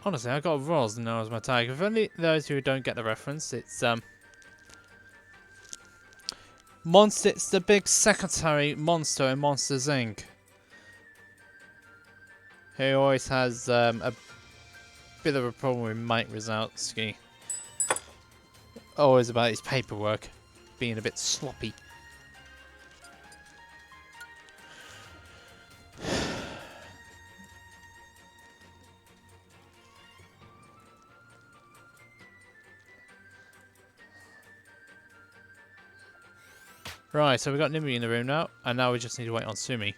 Honestly, I got Roz now as my tag. For only those who don't get the reference, it's Monster. It's the big secretary monster in Monsters Inc. Who always has a bit of a problem with Mike Wazowski. Always about his paperwork being a bit sloppy. Right, so we've got Nimbi in the room now, and now we just need to wait on Sumi.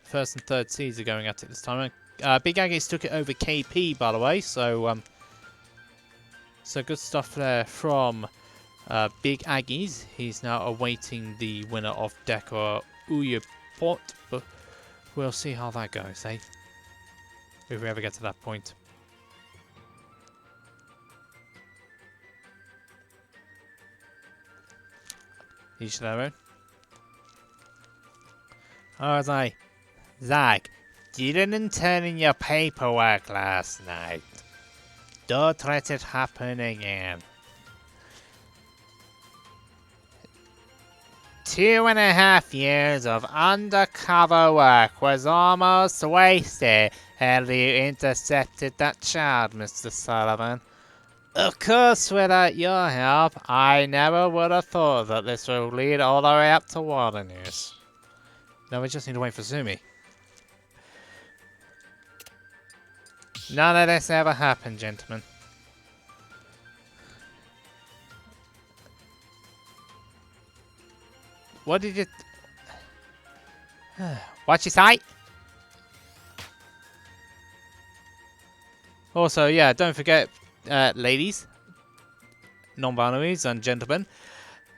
First and third seeds are going at it this time. Big Aggies took it over KP, by the way, so so good stuff there from Big Aggies. He's now awaiting the winner of Deka or Uyaport, but we'll see how that goes, eh? If we ever get to that point. Each their own. Alright, Zach, you didn't turn in your paperwork last night. Don't let it happen again. 2.5 years of undercover work was almost wasted had you intercepted that child, Mr. Sullivan. Of course, without your help, I never would have thought that this would lead all the way up to water news. Now we just need to wait for Sumi. None of this ever happened, gentlemen. What did you... What you say? Also, yeah, don't forget... ladies, non-binaries and gentlemen,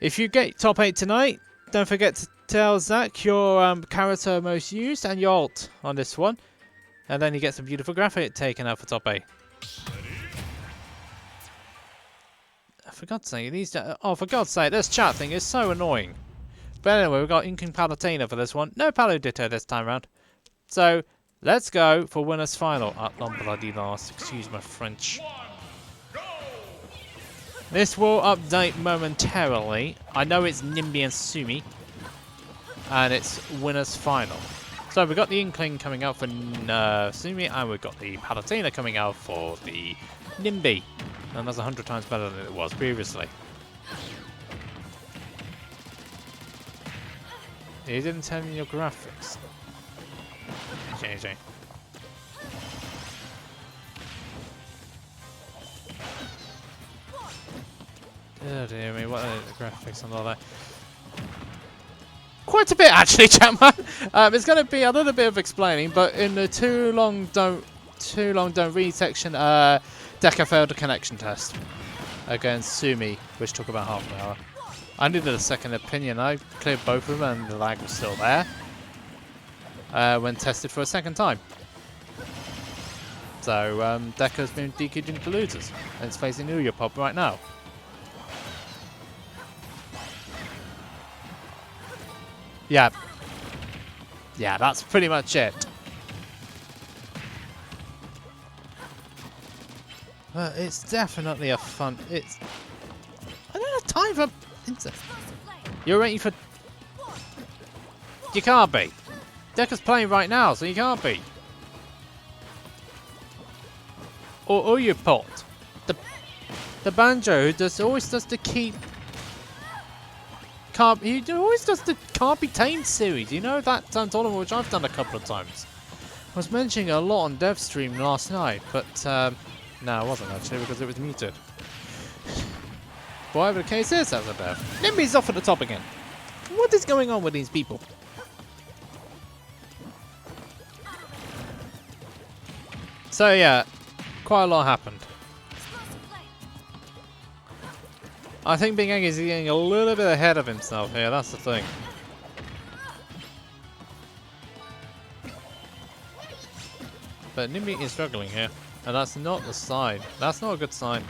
if you get top 8 tonight, don't forget to tell Zach your character most used and your alt on this one, and then you get some beautiful graphic taken out for top 8. For God's sake, for God's sake, this chat thing is so annoying. But anyway, we've got Inking Palatina for this one. No Paludito this time round. So, let's go for winner's final. Long bloody last, excuse my French. This will update momentarily. I know it's Nimbi and Sumi. And it's winner's final. So we've got the Inkling coming out for Sumi. And we've got the Palatina coming out for the Nimbi. And that's 100 times better than it was previously. You didn't tell me your graphics. JJ. Oh dear me, what are the graphics and all that? Quite a bit actually, Chapman. It's going to be a little bit of explaining, but in the too long don't read section, Deka failed the connection test against Sumi, which took about half an hour. I needed a second opinion. I cleared both of them, and the lag was still there when tested for a second time. So Deka's been DQ'd into losers, and it's facing Uyapop right now. Yeah. Yeah, that's pretty much it. But it's definitely a fun... I don't have time for... You're waiting for... You can't be. Deka's playing right now, so you can't be. Or you pot. The banjo who always does the keep... He always does the can't be tamed series. You know that tournament which I've done a couple of times. I was mentioning it a lot on Dev Stream last night, but no, I wasn't actually because it was muted. Whatever the case is, as a Dev. Nimbi's off at the top again. What is going on with these people? So yeah, quite a lot happened. I think Big Egg is getting a little bit ahead of himself here, that's the thing. But Nimbi is struggling here, and that's not the sign. That's not a good sign.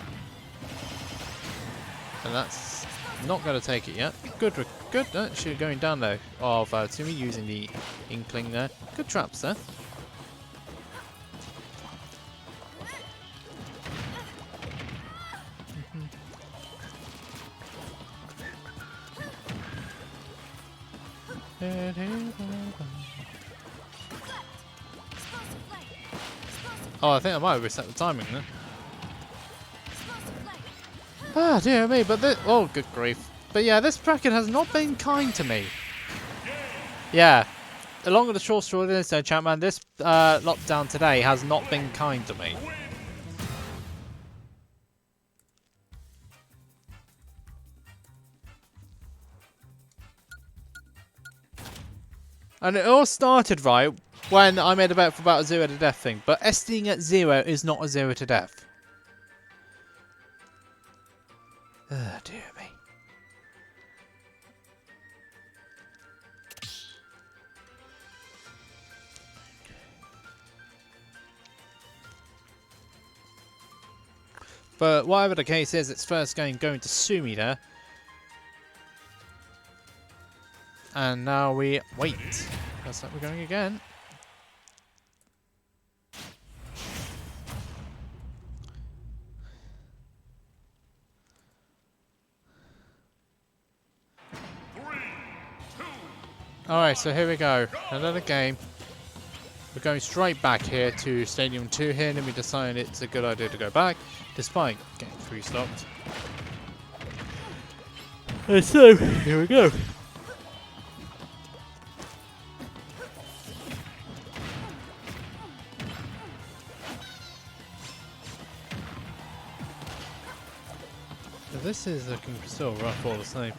And that's not going to take it yet. Good actually going down though of Sumi using the Inkling there. Good traps there. Oh, I think I might have reset the timing then. Ah, dear me, but this... Oh, good grief. But yeah, this bracket has not been kind to me. Yeah. Along with the short story this chat man, this lockdown today has not been kind to me. And it all started right when I made a bet for about a 0 to death thing. But SDing at 0 is not a 0 to death. Oh, dear me. But whatever the case is, it's first going to Sumi there. And now we wait. Looks like we're going again. Alright, so here we go. Another game. We're going straight back here to Stadium 2 here, and we decided it's a good idea to go back, despite getting 3 stopped. And so, here we go. So this is looking still rough all the same.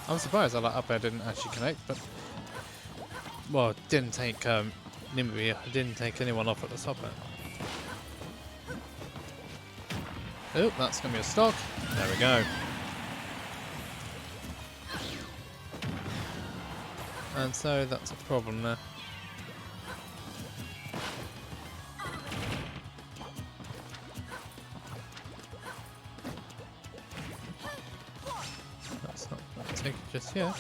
I'm surprised that up air didn't actually connect, but well, it didn't take Nimbi, it didn't take anyone off at the top end. Oh, that's gonna be a stock. There we go. And so that's a problem there. That's not going to take it just yet.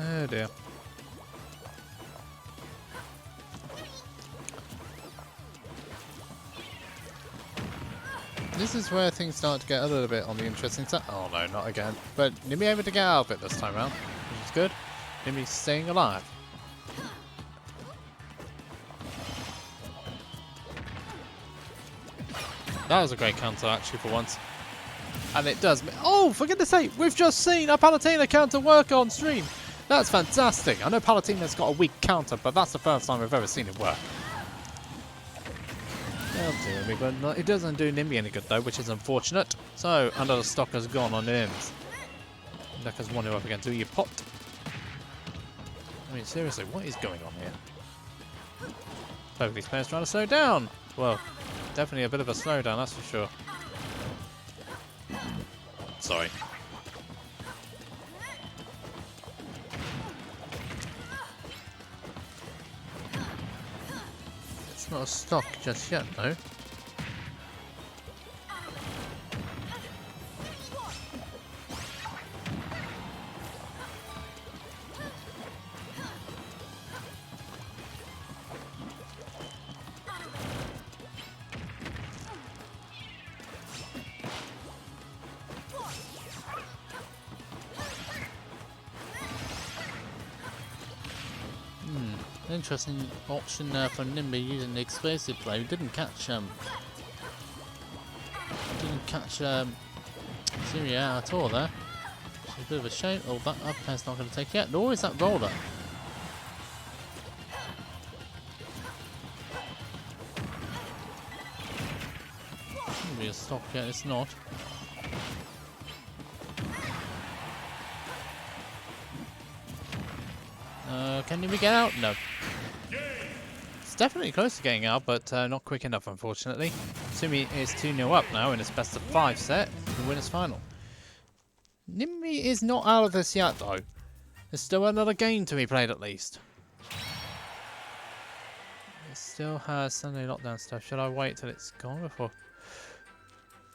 Oh dear. This is where things start to get a little bit on the interesting side. Oh no, not again. But Nimbi able to get out of it this time around, which is good. Nimbi's staying alive. That was a great counter actually for once. And it does. Oh, for goodness sake, we've just seen a Palutena counter work on stream. That's fantastic. I know Palutena's got a weak counter, but that's the first time I've ever seen it work. That'll do me good. It doesn't do Nimbi any good though, which is unfortunate. So, another stock has gone on Nims. Deka's 1-0 up against you popped. I mean, seriously, what is going on here? Both these players trying to slow down. Well, definitely a bit of a slowdown, that's for sure. Sorry. It's not a stock just yet, though. Interesting option for Nimbi using the explosive play. We didn't catch Sumi out at all there. It's a bit of a shame. Oh, that up pair's not going to take it yet. Nor is that roller. Shouldn't be a stock yet. It's not. Can Nimbi get out? No. It's definitely close to getting out, but not quick enough, unfortunately. Sumi is 2-0 up now in its best of 5 set to win its final. Nimbi is not out of this yet, though. There's still another game to be played, at least. It still has Sunday lockdown stuff. Should I wait till it's gone before?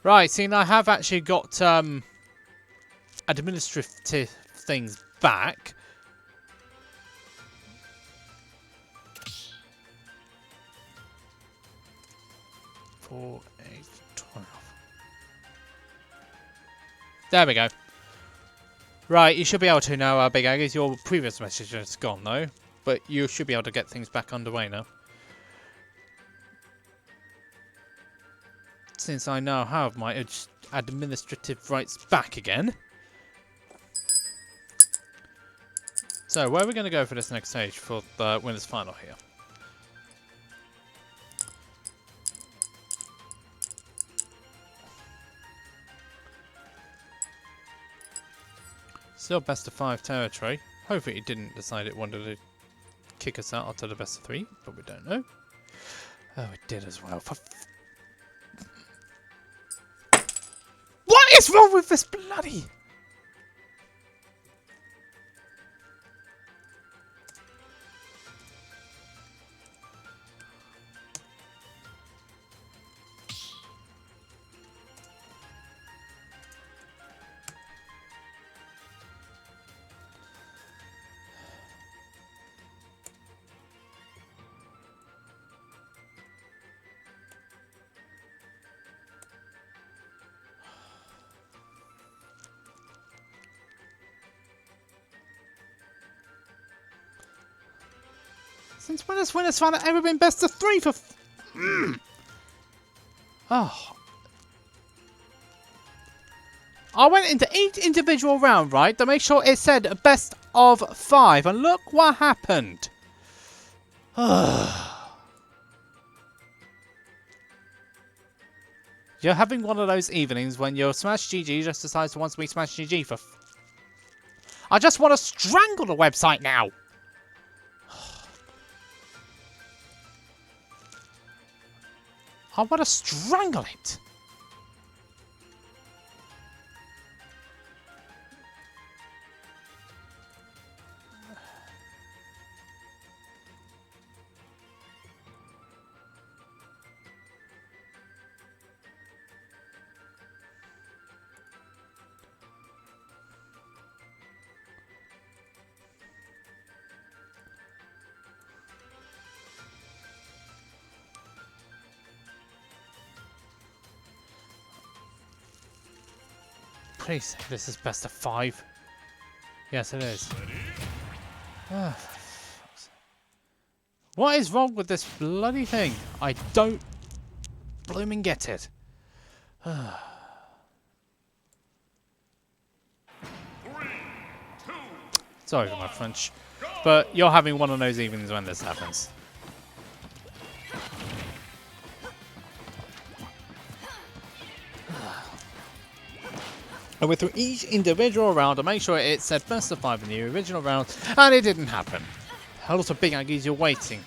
Right, see, I have actually got administrative things back. 4, 8, 12. There we go. Right, you should be able to now, Big Aggies. Your previous message is gone, though. But you should be able to get things back underway now. Since I now have my administrative rights back again. So, where are we going to go for this next stage for the winners' final here? Still best of 5 territory. Hopefully it didn't decide it wanted to kick us out onto the best of 3, but we don't know. Oh, it did as well. What is wrong with this bloody... Since when has winners final ever been best of 3 for... Oh. I went into each individual round, right, to make sure it said best of 5. And look what happened. You're having one of those evenings when your Smash GG just decides to want to be Smash GG for... I just want to strangle the website now. I want to strangle it. Please say this is best of 5. Yes, it is. What is wrong with this bloody thing? I don't blooming get it. 3, 2, Sorry for my French. But you're having one of those evenings when this happens. And with each individual round, I make sure it said best of 5 in the original round, and it didn't happen. A lot of big Aggies, you're waiting.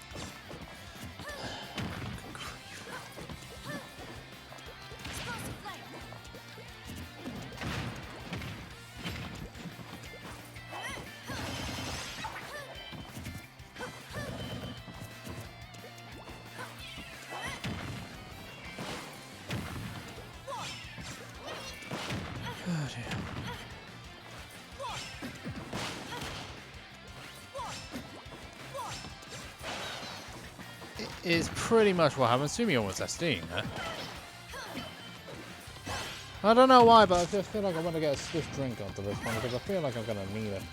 Oh dear. It is pretty much what happened. Sumi almost SDing there. I don't know why, but I just feel like I want to get a swift drink after this one because I feel like I'm going to need it.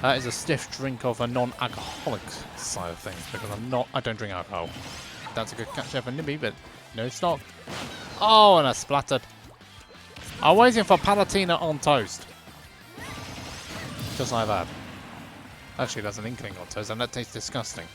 That is a stiff drink of a non-alcoholic side of things because I don't drink alcohol. That's a good catch there for Nimbi, but no, it's not. Oh, and I splattered. I'm waiting for Palatina on toast. Just like that. Actually, there's an inkling on toast, and that tastes disgusting.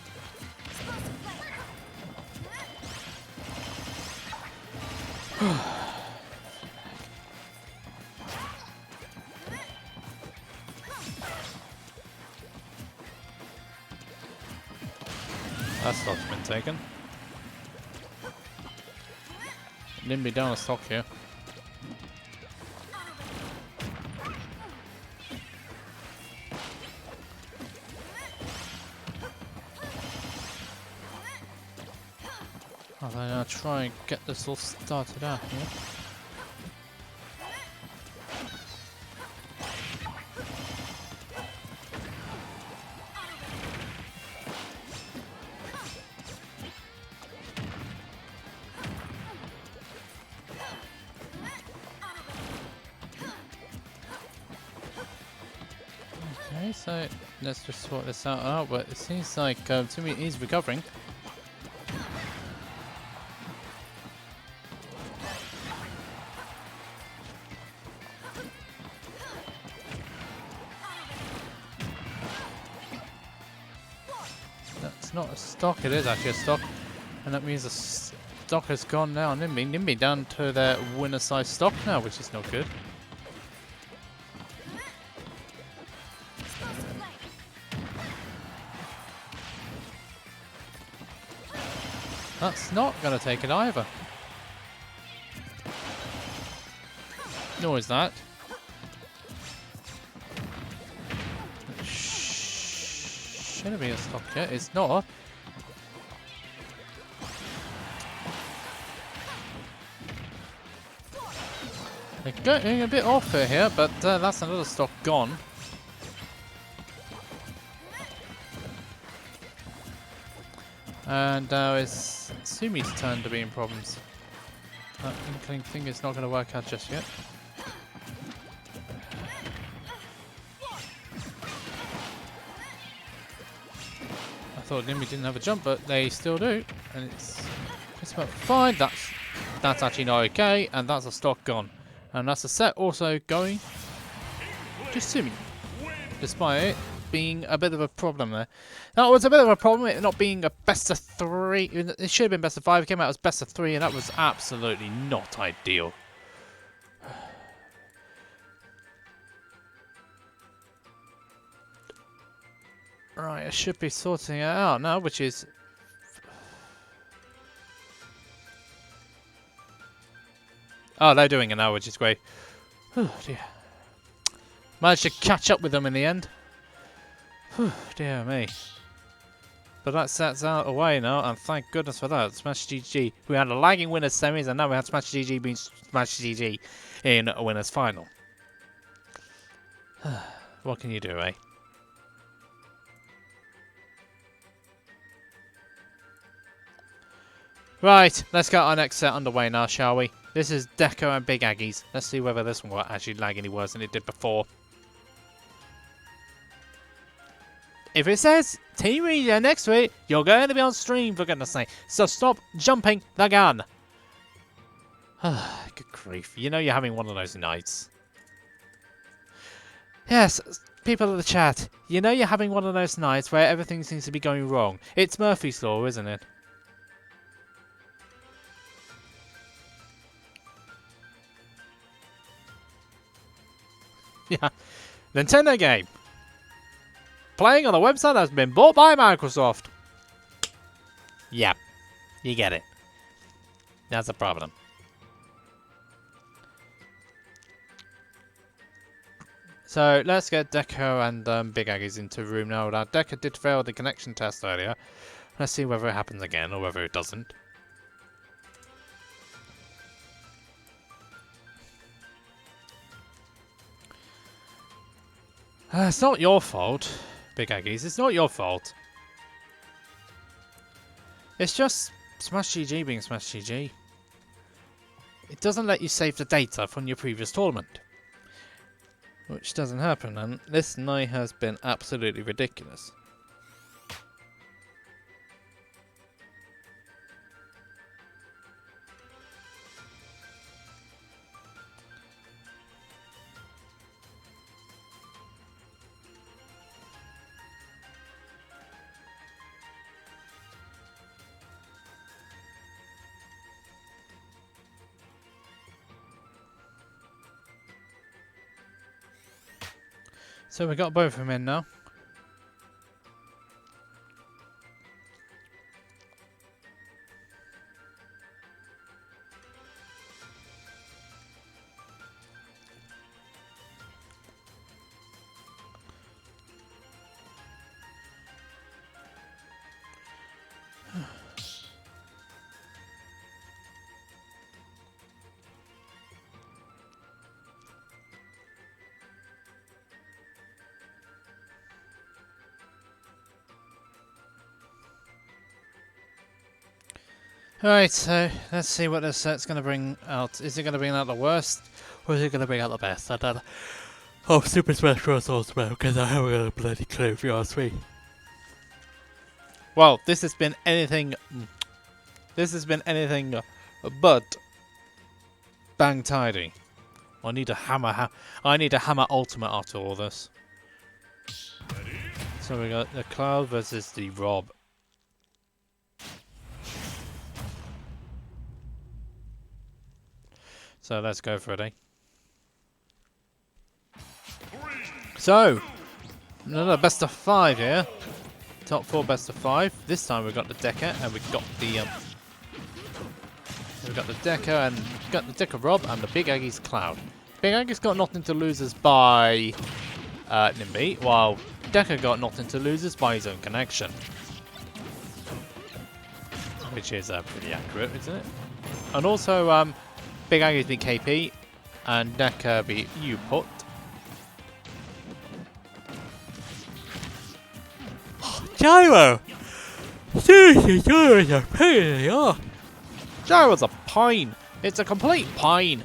That stock's been taken. Nimbi down a stock here. I'm gonna try and get this all started out here. Okay, so let's just sort this out. Oh, but it seems like Sumi is recovering. That's not a stock, it is actually a stock. And that means the stock has gone now. Nimbi down to their winner size stock now, which is not good. That's not going to take it either. Nor is that. Shouldn't be a stock yet. It's not. They're getting a bit off here, but that's another stock gone. And now it's Sumi's turn to be in problems. That inkling thing is not going to work out just yet. I thought Nimbi didn't have a jump, but they still do. And it's about fine. That's actually not okay, and that's a stock gone. And that's a set also going to Sumi, despite it being a bit of a problem there. That was a bit of a problem, it not being a best of 3. It should have been best of 5. It came out as best of 3, and that was absolutely not ideal. Right, I should be sorting it out now, which is... Oh, they're doing it now, which is great. Oh, dear. Managed to catch up with them in the end. Dear me. But that sets out away now, and thank goodness for that. Smash GG. We had a lagging winners semis, and now we have Smash GG being Smash GG in a winners final. What can you do, eh? Right, let's get our next set underway now, shall we? This is Deka and Big Aggies. Let's see whether this one will actually lag any worse than it did before. If it says Team Media next to it, you're going to be on stream, for goodness sake. So stop jumping the gun. Good grief. You know you're having one of those nights. Yes, people in the chat. You know you're having one of those nights where everything seems to be going wrong. It's Murphy's Law, isn't it? Yeah. Nintendo game. Playing on a website that's been bought by Microsoft. Yeah. You get it. That's a problem. So let's get Deka and Big Aggies into room now. Now Deka did fail the connection test earlier. Let's see whether it happens again or whether it doesn't. It's not your fault, Big Aggies. It's not your fault. It's just Smash GG being Smash GG. It doesn't let you save the data from your previous tournament. Which doesn't happen, and this night has been absolutely ridiculous. So we got both of them in now. Alright, so let's see what this set's going to bring out. Is it going to bring out the worst, or is it going to bring out the best? I don't know. Oh, Super Smash Bros. Also well, because I haven't got a bloody clue if you ask me. Well, this has been anything... This has been anything but bang tidy. I need a hammer. I need a hammer ultimate after all this. So we got the Cloud versus the Rob. So let's go for it, eh? So, another best of 5 here. Top 4 best of 5. This time we've got the Deka and we've got the Deka and got the Deka Rob and the Big Aggie's Cloud. Big Aggie's got knocked into losers by Nimbi, while Deka got knocked into losers by his own connection. Which is pretty accurate, isn't it? And also, Big Aggie's beat KP, and Deka beat U-Put. Gyro! Seriously, Gyro's a pain in the arse. Gyro's a pine. It's a complete pine.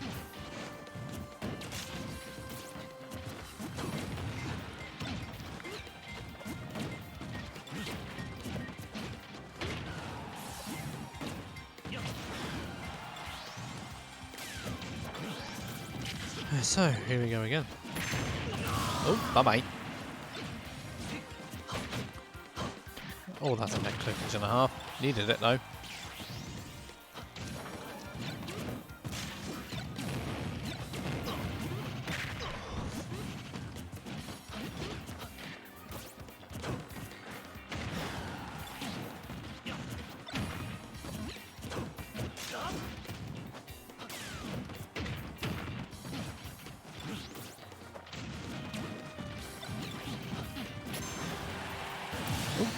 So, here we go again. Oh, bye-bye. Oh, that's a neck clickage and a half. Needed it, though.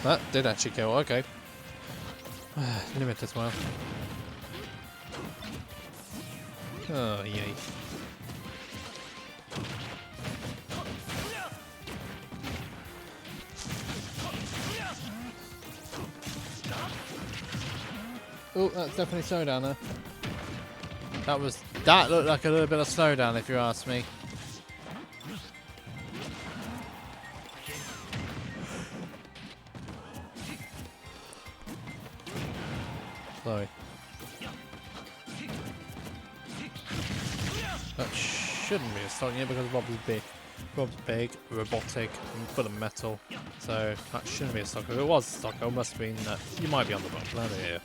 That did actually kill, okay. Limit as well. Oh, yay. Oh, that's definitely snow down there. That looked like a little bit of snow down if you ask me. Sorry. That shouldn't be a start yet because Rob is big. Rob's big, robotic, and full of metal. So that shouldn't be a stock. If it was a stock, it must have been you might be on the wrong planet here.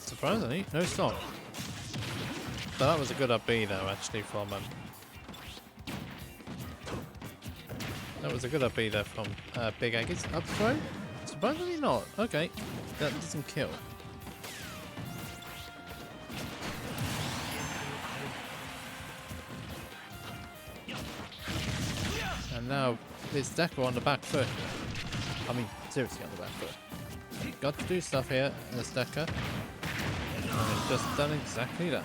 Surprisingly, no stock. So that was a good up B though, actually, from that was a good up B there from Big Aggies. Up throw? Surprisingly not. Okay, that doesn't kill. And now it's Deka on the back foot. I mean, seriously on the back foot. Got to do stuff here, this Deka. And it's just done exactly that.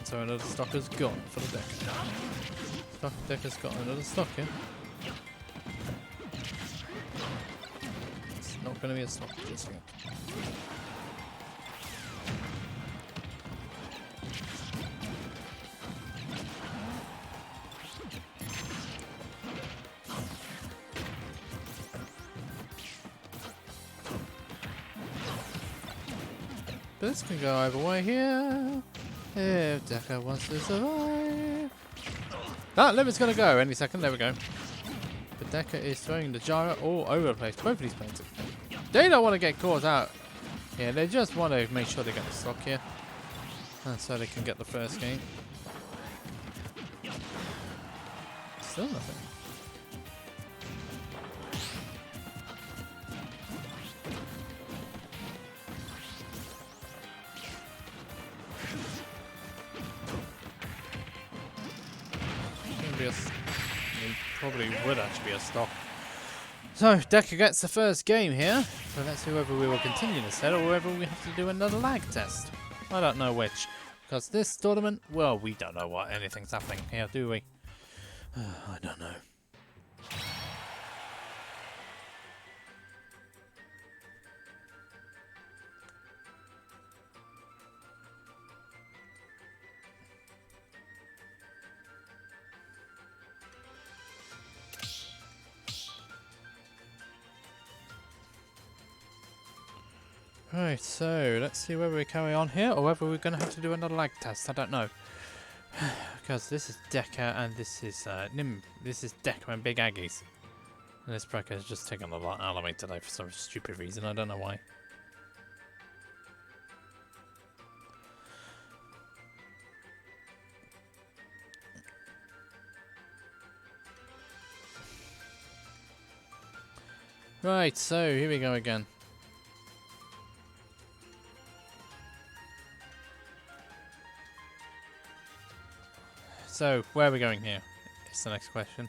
So another stocker's gone for the Deka. Deka's got another stock here. It's not going to be a stock just yet. But this can go either way here. If Deka wants to survive. That limit's going to go any second. There we go. But Deka is throwing the gyro all over the place. Both of these planes. They don't want to get caught out. Yeah, they just want to make sure they get the stock here. And so they can get the first game. Still nothing. Probably would actually be a stock. So Deka gets the first game here. So let's see whether we will continue this set or whether we have to do another lag test. I don't know which. Because this tournament, well, we don't know what anything's happening here, do we? I don't know. Right, so let's see whether we carry on here or whether we're going to have to do another lag test. I don't know. Because this is Deka and this is Nimbi. This is Deka and Big Aggies. And this bracket has just taken a lot out of me today for some stupid reason. I don't know why. Right, so here we go again. So, where are we going here? It's the next question.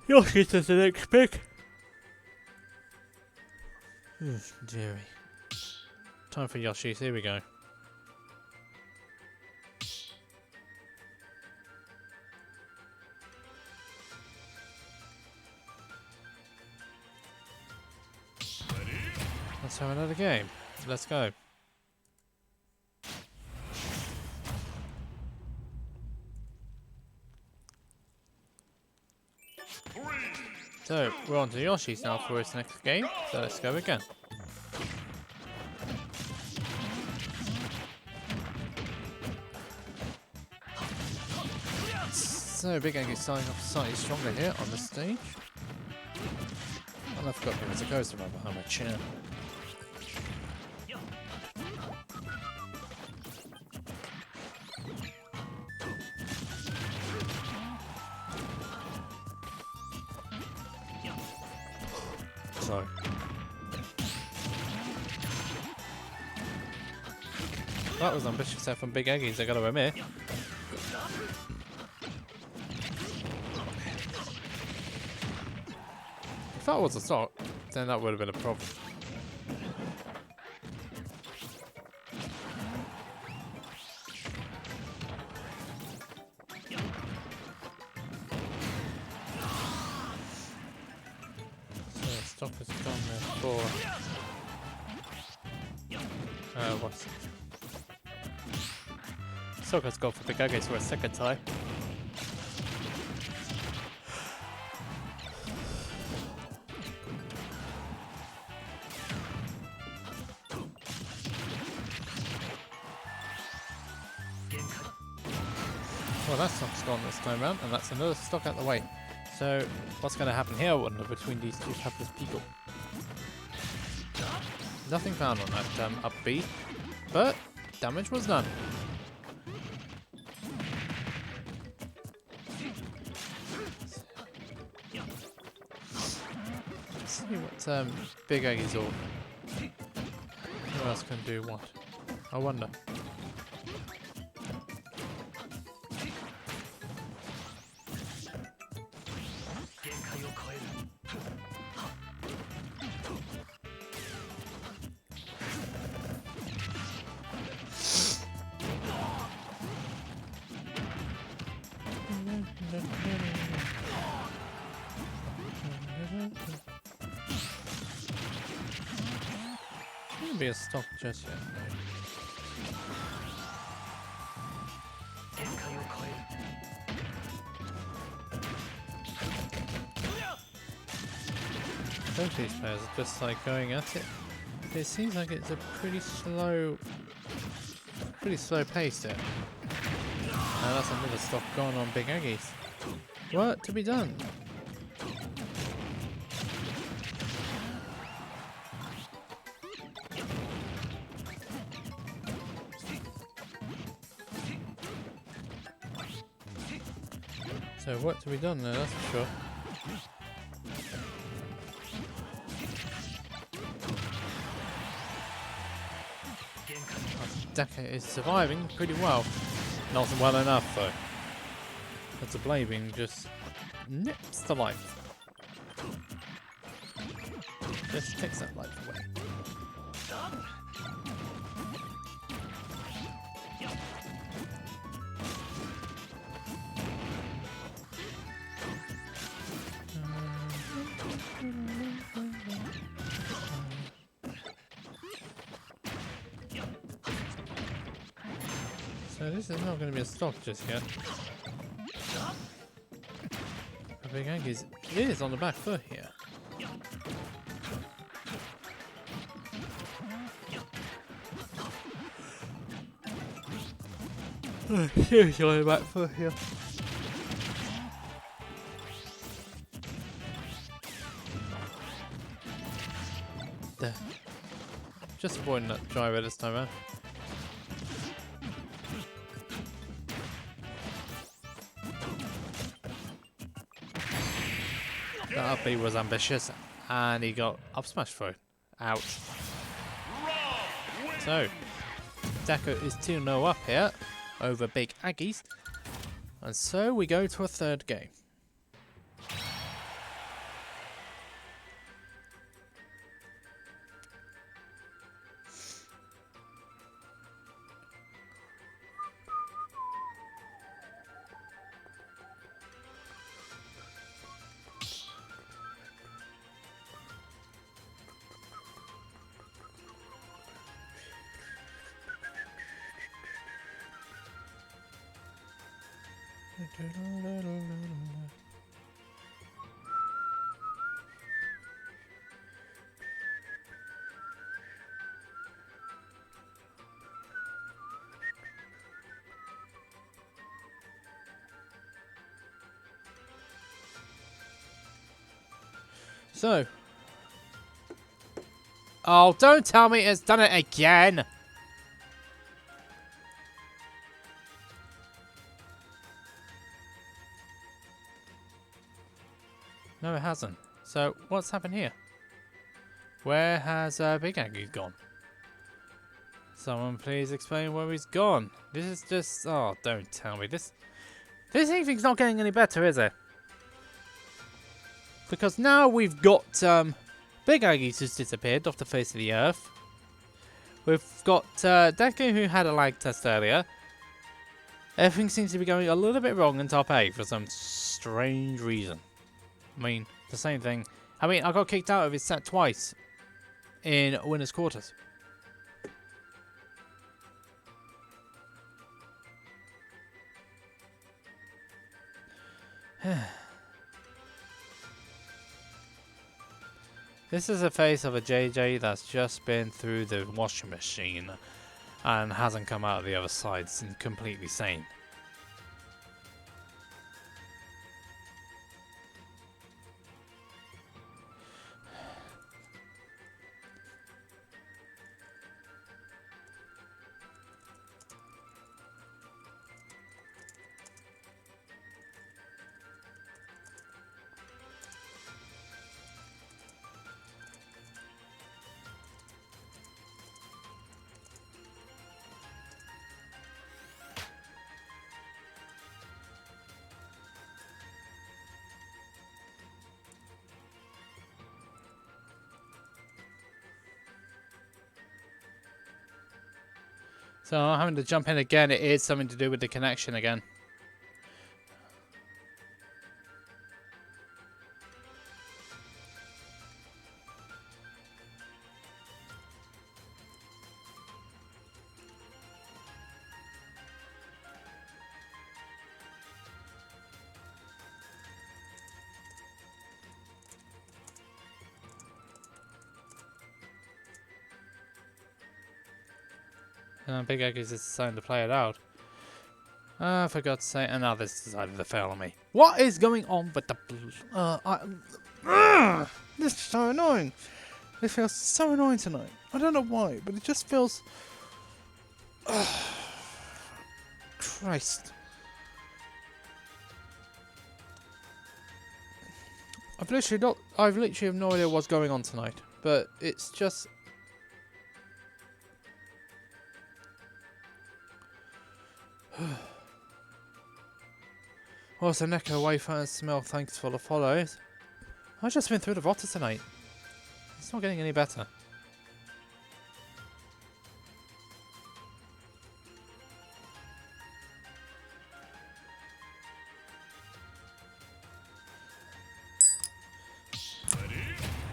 Yoshi's the next pick. Dearie. Time for Yoshi's, here we go. Let's have another game. Let's go. So, we're on to Yoshi's now for his next game, so let's go again. So, Big Egg is starting off slightly stronger here on the stage. And I forgot there was a coaster right behind my chair. So that was ambitious there from Big Eggies, I gotta admit. If that was a stock, then that would have been a problem. Stock is gone there for what's it? Stock has gone for Big Eggies for a second time. Well, that stock's gone this time round, and that's another stock out the way. So, what's going to happen here, I wonder, between these two hapless people? Nothing found on that up B, but damage was done. Let's see what Big Aggie's all. Who else can do what? I wonder. Shouldn't be a stock just yet. Both these players are just like going at it. It seems like it's a pretty slow pace there. And that's another stock gone on Big Aggies. What to be done? So what to be done there, that's for sure. Deka is surviving pretty well. Not well enough though. That's a blading just nips the life. Just takes that life away. So this is not going to be a stock just yet. The Big Egg is on the back foot here. Seriously on the back foot here. There. Just avoiding that driver this time out. That up B was ambitious, and he got up smash throw. Ouch. So, Deka is 2-0 up here over Big Aggies, and so we go to a third game. So, oh, don't tell me it's done it again. No, it hasn't. So, what's happened here? Where has Big Aggie gone? Someone please explain where he's gone. This is just... Oh, don't tell me. This evening's not getting any better, is it? Because now we've got Big Aggie's just disappeared off the face of the earth. We've got Deka who had a lag test earlier. Everything seems to be going a little bit wrong in top 8 for some strange reason. I mean, the same thing. I mean, I got kicked out of his set twice in winners' quarters. This is a face of a JJ that's just been through the washing machine and hasn't come out of the other side completely sane. So I'm having to jump in again. It is something to do with the connection again. Big Egg is deciding to play it out. For God's sake, and now this decided to fail on me. What is going on with the this is so annoying. This feels so annoying tonight. I don't know why, but it just feels... Christ. I've literally have no idea what's going on tonight, but it's just... Also, Neko wafer and smell thanks for the follows. I've just been through the rotter tonight. It's not getting any better.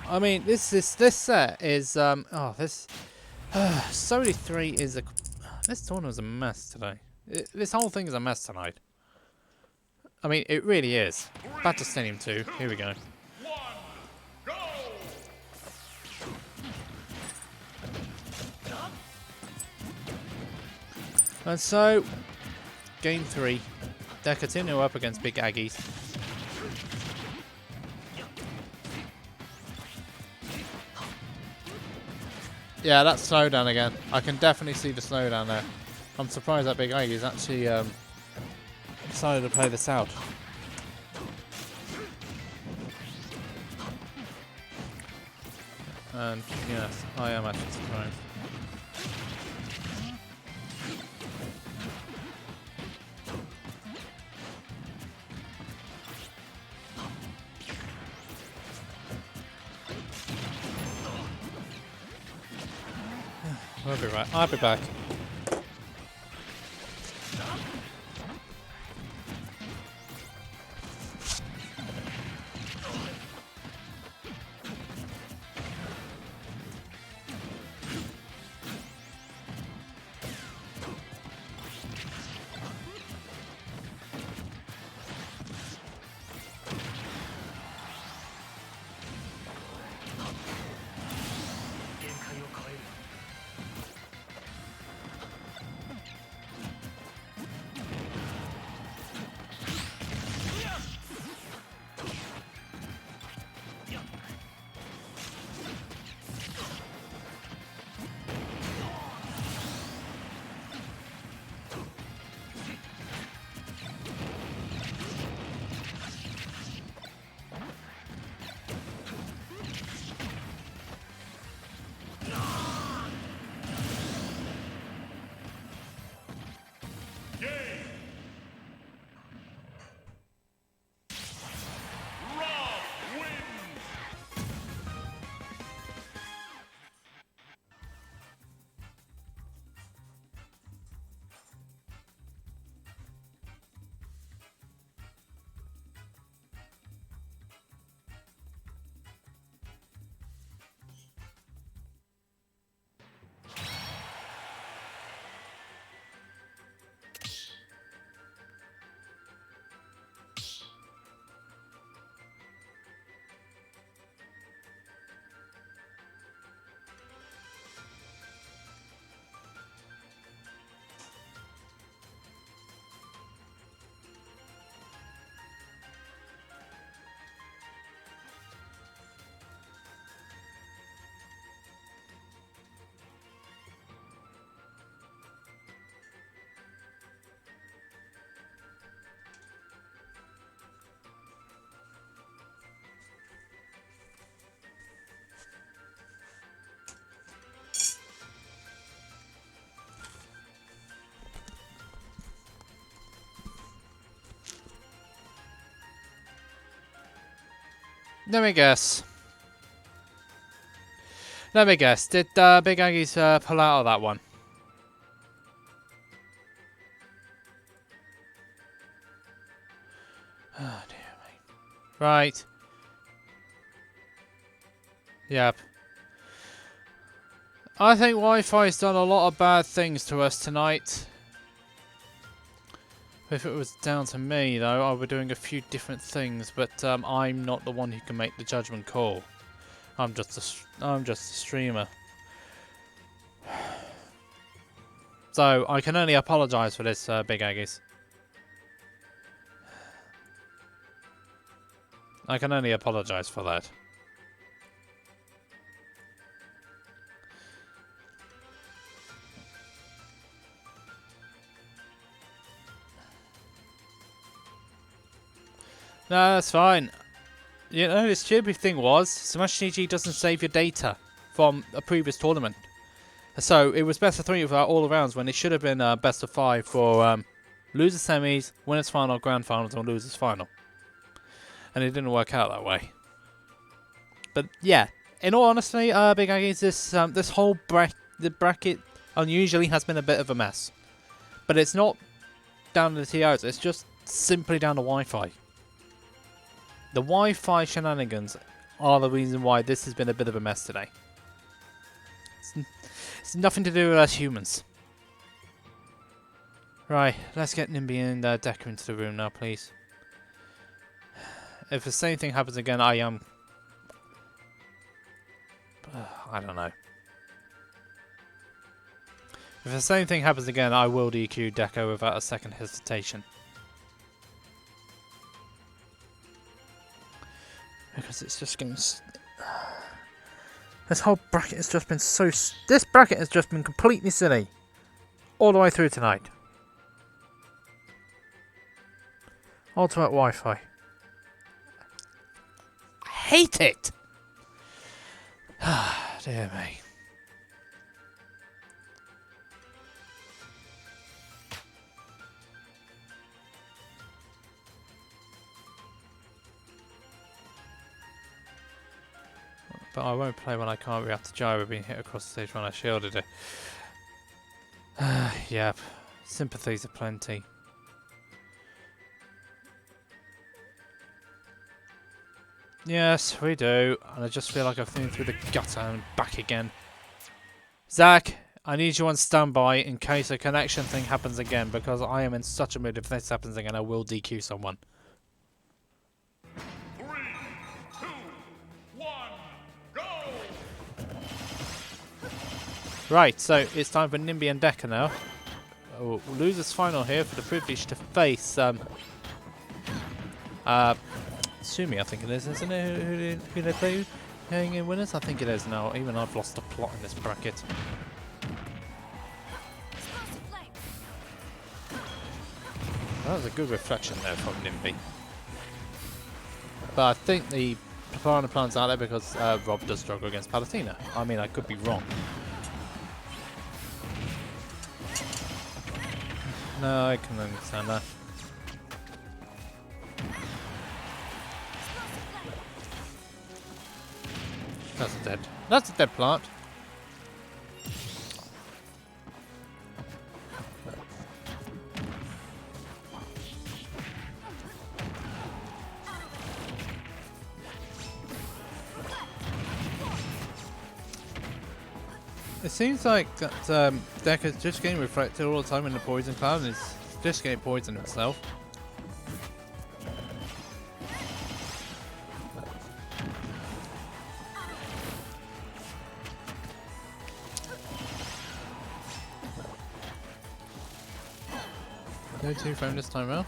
I mean, this set is Sony 3 is this tournament is a mess today. This whole thing is a mess tonight. I mean, it really is. Back to Stadium 2. Here we go. And so, game 3. Deka 2-0 up against Big Aggies. Yeah, that's slowdown again. I can definitely see the slowdown there. I'm surprised that Big Aggies actually decided to play this out. And yes, I am actually surprised. I'll be right. I'll be back. Let me guess. Let me guess. Did Big Aggies pull out of that one? Right. Yep. I think Wi-Fi's done a lot of bad things to us tonight. If it was down to me, though, I would be doing a few different things, but I'm not the one who can make the judgment call. I'm just a streamer. So I can only apologise for this, Big Aggies. I can only apologise for that. No, that's fine. You know, the stupid thing was, Smash GG doesn't save your data from a previous tournament. So, it was best of 3 for all rounds when it should have been best of 5 for losers semis, winners final, grand finals, and losers final. And it didn't work out that way. But yeah, in all honesty, Big Aggies, this whole bracket unusually has been a bit of a mess. But it's not down to the TOs, it's just simply down to Wi-Fi. The Wi-Fi shenanigans are the reason why this has been a bit of a mess today. It's nothing to do with us humans. Right, let's get Nimbi and Deka into the room now, please. If the same thing happens again, I don't know. If the same thing happens again, I will DQ Deka without a second hesitation. Because it's just getting... This whole bracket has just been so... This bracket has just been completely silly. All the way through tonight. Ultimate Wi-Fi. I hate it! Dear me. But I won't play when I can't react to gyro being hit across the stage when I shielded it. Yep. Sympathies aplenty. Yes, we do. And I just feel like I've thrown through the gutter and back again. Zach, I need you on standby in case a connection thing happens again, because I am in such a mood. If this happens again, I will DQ someone. 3, 2, 1, go! Right, so it's time for Nimbi and Deka now. Oh, losers final here for the privilege to face Sumi, I think it is, isn't it? Who they play? Hanging winners? I think it is now. Even I've lost the plot in this bracket. That was a good reflection there from Nimbi. But I think the Piranha Plan's out there because Rob does struggle against Palatina. I mean, I could be wrong. No, I can understand that. That's a dead plant. It seems like that Deka's just getting reflected all the time in the poison cloud and is just getting poisoned himself. No 2 frame this time around.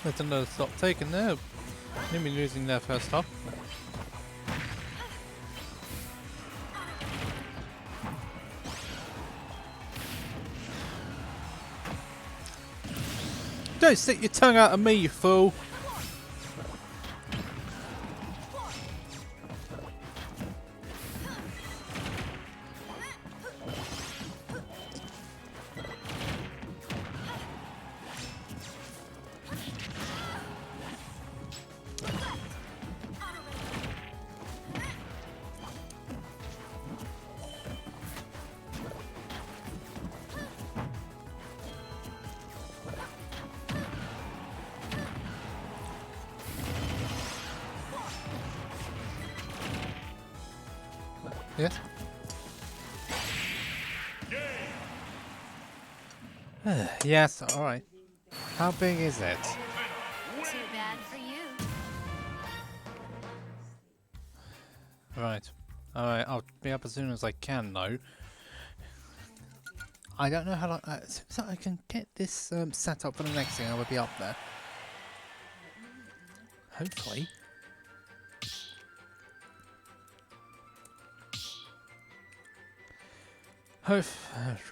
That's another stop taken there. Nimbi losing their first stop. Don't stick your tongue out at me, you fool! Yes? Yes, alright. How big is it? Too bad for you. Right. Alright, I'll be up as soon as I can though. I don't know how long... as soon as I can get this set up for the next thing, I will be up there. Hopefully.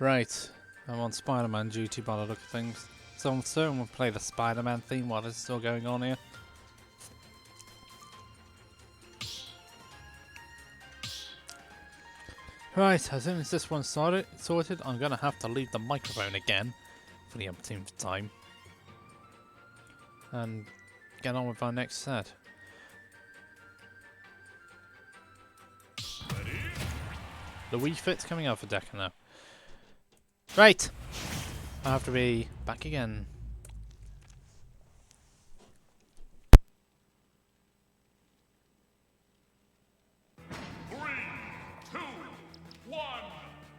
Right. I'm on Spider-Man duty by the look of things. So I'm certain we'll play the Spider-Man theme while this is still going on here. Right, as soon as this one's sorted, I'm going to have to leave the microphone again for the umpteenth time. And get on with our next set. The Wii Fit's coming out for Deka now. Right! I have to be back again. Three, two, one,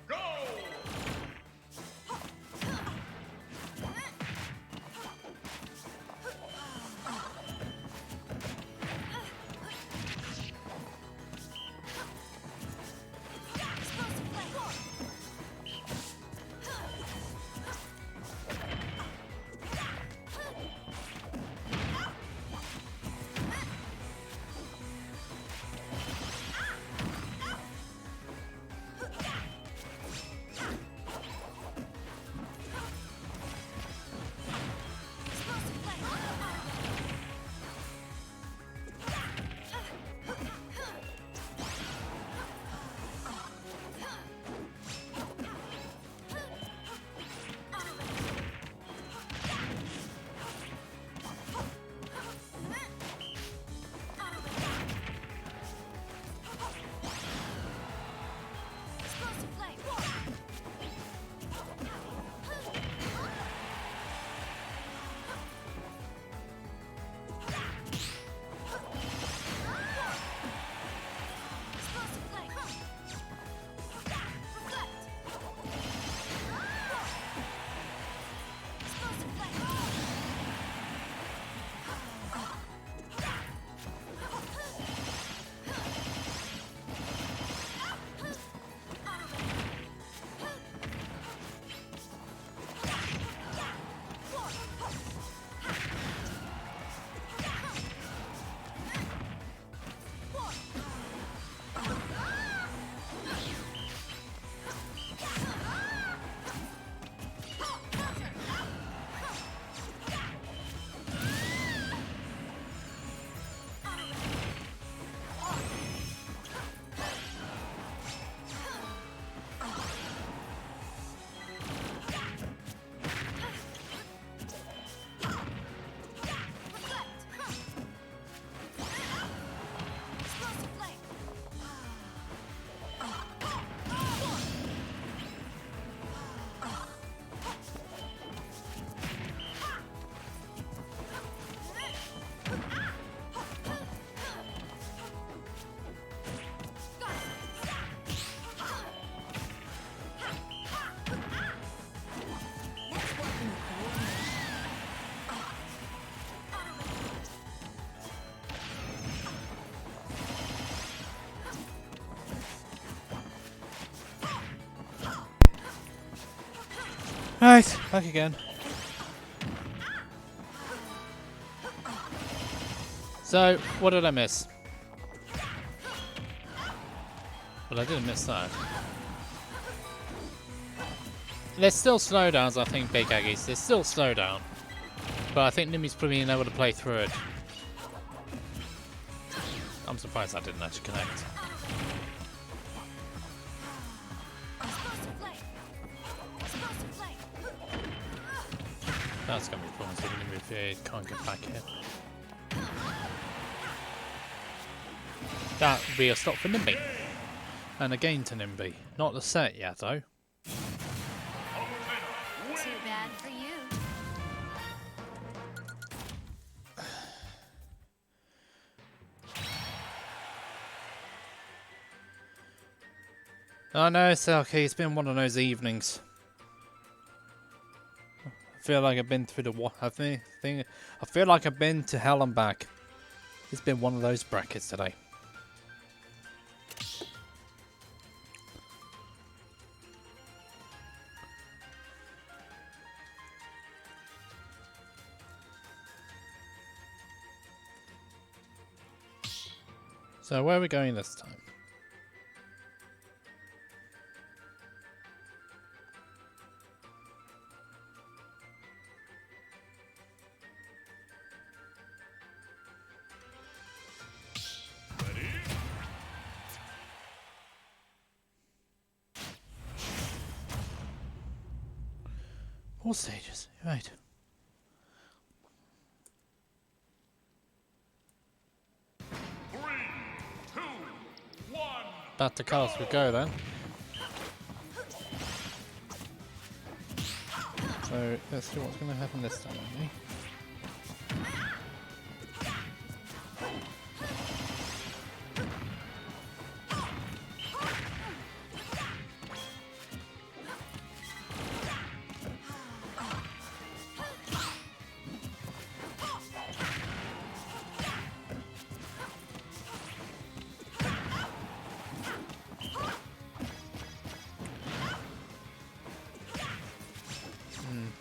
go! Right, back again. So, what did I miss? Well, I didn't miss that. There's still slowdowns, I think, Big Aggies. There's still slowdown. But I think Nimbi's probably been able to play through it. I'm surprised I didn't actually connect. That's going to be problems with Nimbi if he can't get back here. That would be a stop for Nimbi. And a gain to Nimbi. Not the set yet, though. Too bad for you. I know, Selkie, it's been one of those evenings. I feel like I've been through the I feel like I've been to hell and back. It's been one of those brackets today. So where are we going this time? All stages, right. Three, two, one. Back to cast we go then. So let's see what's going to happen this time, maybe.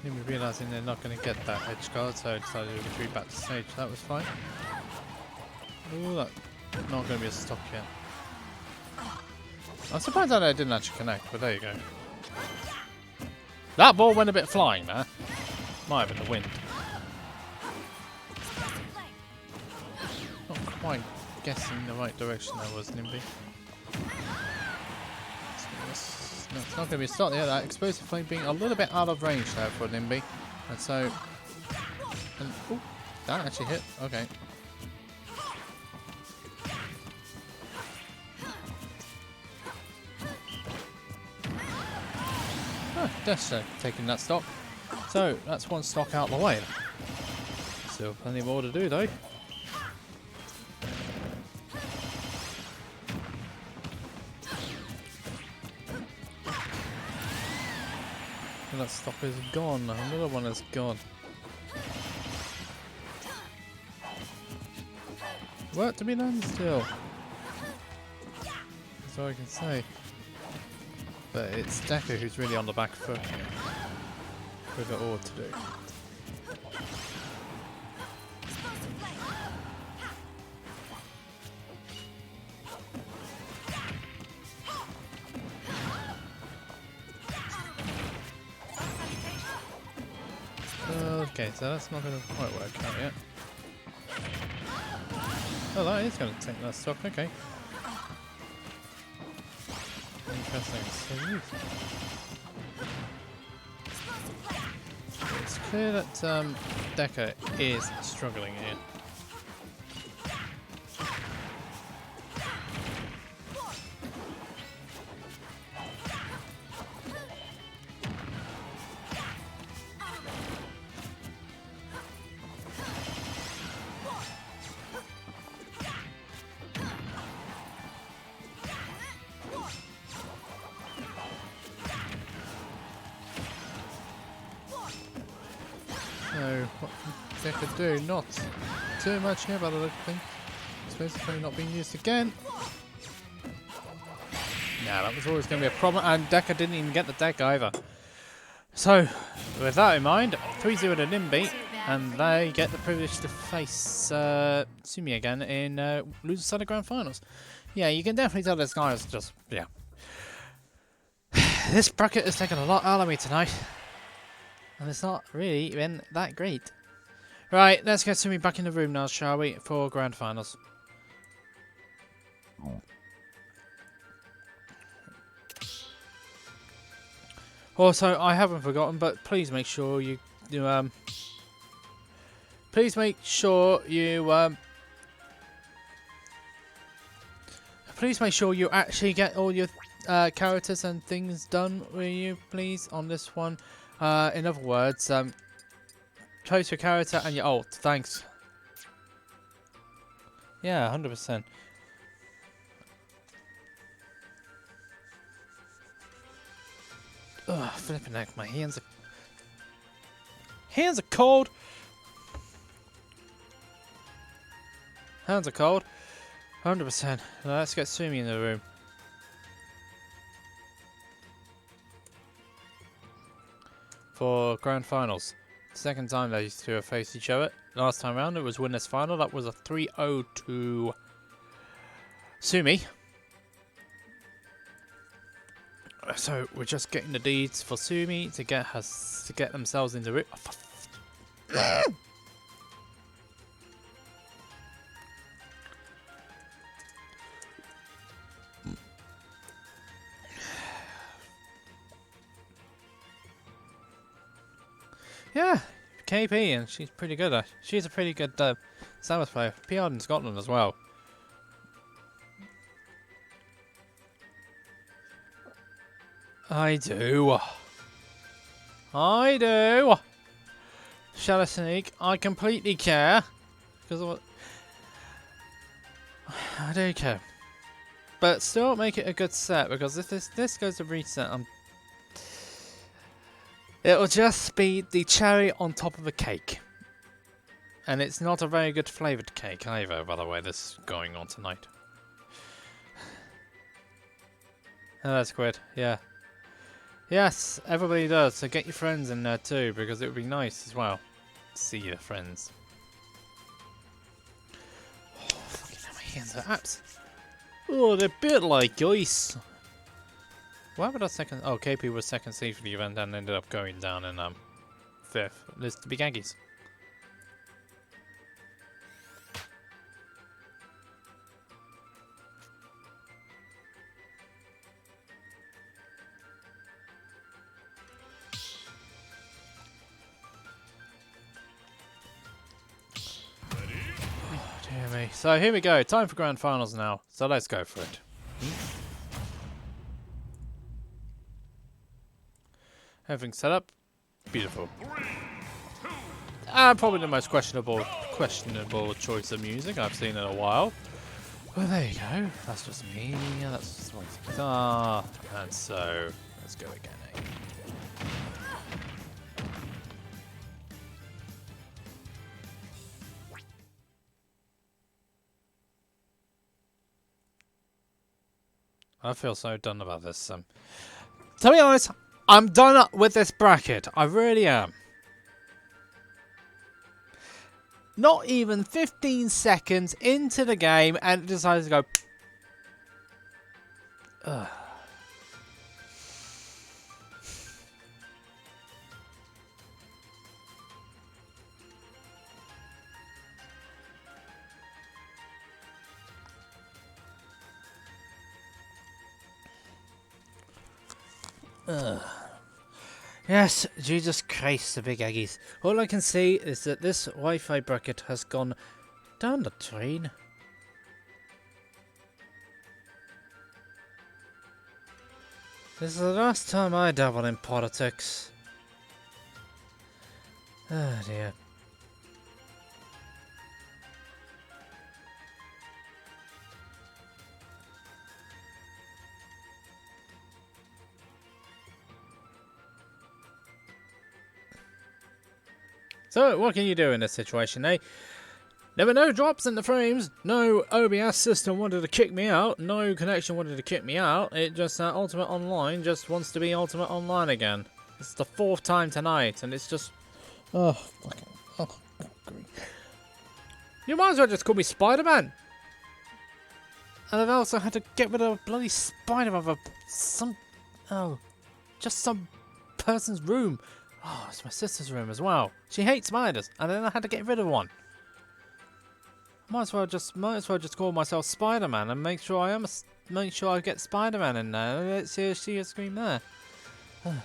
Nimbi realising they're not going to get that edge guard, so I decided to retreat back to stage. That was fine. Ooh, that's not going to be a stock yet. I'm surprised that I didn't actually connect, but there you go. That ball went a bit flying there. Might have been the wind. Not quite guessing the right direction there was, Nimbi. No, it's not going to be a start there. That explosive flame being a little bit out of range there for Nimbi. And so... And, ooh, that actually hit. Okay. Oh, that's taking that stock. So, that's one stock out of the way. Still plenty more to do though. That stock is gone. Another one is gone. Work to be done still. That's all I can say. But it's Deka who's really on the back foot here. With it all to do. Okay, so that's not going to quite work out yet. Oh, that is going to take that stock, okay. Interesting. So it's clear that Deka is struggling here. So, what can Deka do? Not too much here, by the look of things. Supposedly not being used again. Nah, that was always going to be a problem, and Deka didn't even get the deck either. So, with that in mind, 3-0 to Nimbi, and they get the privilege to face Sumi again in loser side of Grand Finals. Yeah, you can definitely tell this guy is just, yeah. This bracket has taken a lot out of me tonight. And it's not really been that great. Right, let's get Sumi back in the room now, shall we, for Grand Finals. Also, I haven't forgotten, but please make sure you please make sure you actually get all your characters and things done, will you, please, on this one. In other words, choose your character and your ult. Thanks. Yeah, 100%. Ugh, flipping heck, my hands are cold. Hands are cold. 100%. Now let's get Sumi in the room. For grand finals. Second time these two have faced each other. Last time round it was winners final. That was a 3-0 to Sumi. So we're just getting the deeds for Sumi to get themselves into it. Yeah, KP, and she's pretty good. She's a pretty good Samus player. PR'd in Scotland as well. I do. Shall I sneak? I completely care. Because I do care. But still make it a good set, because if this goes to reset, it'll just be the cherry on top of a cake. And it's not a very good flavoured cake either, by the way, this is going on tonight. Oh, that's good, yeah. Yes, everybody does, so get your friends in there too, because it would be nice as well to see your friends. Oh, fucking hell, my hands are apps. Oh, they're a bit like ice. Why would I second? Oh, KP was second seed for the event and ended up going down in 5th. There's the big Aggies. Oh, dear me. So here we go. Time for grand finals now. So let's go for it. Everything set up. Beautiful. Probably the most questionable choice of music I've seen in a while. Well, there you go. That's just me. That's just one guitar. And so, let's go again. I feel so done about this. To be honest, I'm done with this bracket. I really am. Not even 15 seconds into the game and it decides to go. Ugh. Yes, Jesus Christ, the big Aggies. All I can see is that this Wi-Fi bracket has gone down the drain. This is the last time I dabble in politics. Oh dear. So, what can you do in this situation, eh? There were no drops in the frames, no OBS system wanted to kick me out, no connection wanted to kick me out, it just, Ultimate Online just wants to be Ultimate Online again. It's the 4th time tonight, and it's just... Oh, fucking... Oh, God. You might as well just call me Spider-Man! And I've also had to get rid of a bloody spider out of just some person's room. Oh, it's my sister's room as well. She hates spiders, and then I had to get rid of one. Might as well just call myself Spider-Man and make sure I get Spider-Man in there. Let's see a scream there. Oh dear.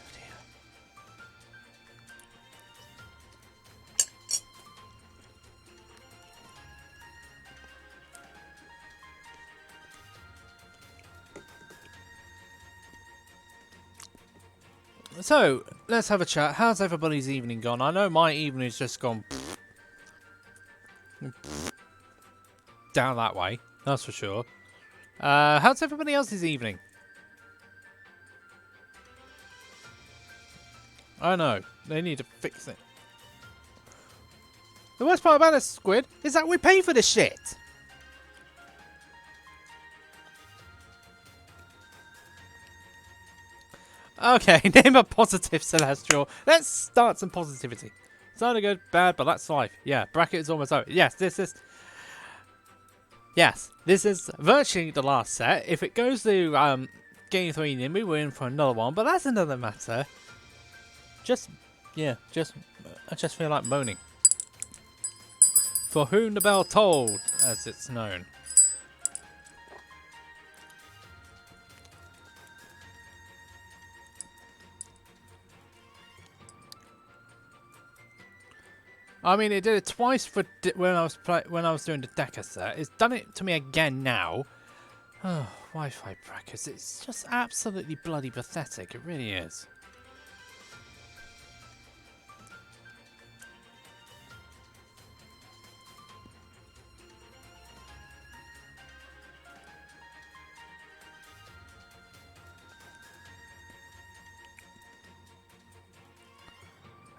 So, let's have a chat. How's everybody's evening gone? I know my evening's just gone down that way, that's for sure. How's everybody else's evening? I know. They need to fix it. The worst part about this, Squid, is that we pay for this shit. Okay, name a positive Celestial. Let's start some positivity. It's either good, bad, but that's life. Yeah, bracket is almost over. Yes, this is... Yes, this is virtually the last set. If it goes to Game 3 Nimbi, we're in for another one, but that's another matter. I just feel like moaning. For whom the bell tolled, as it's known. I mean, it did it twice for when I was doing the Deka set. It's done it to me again now. Oh, Wi-Fi brackets. It's just absolutely bloody pathetic. It really is.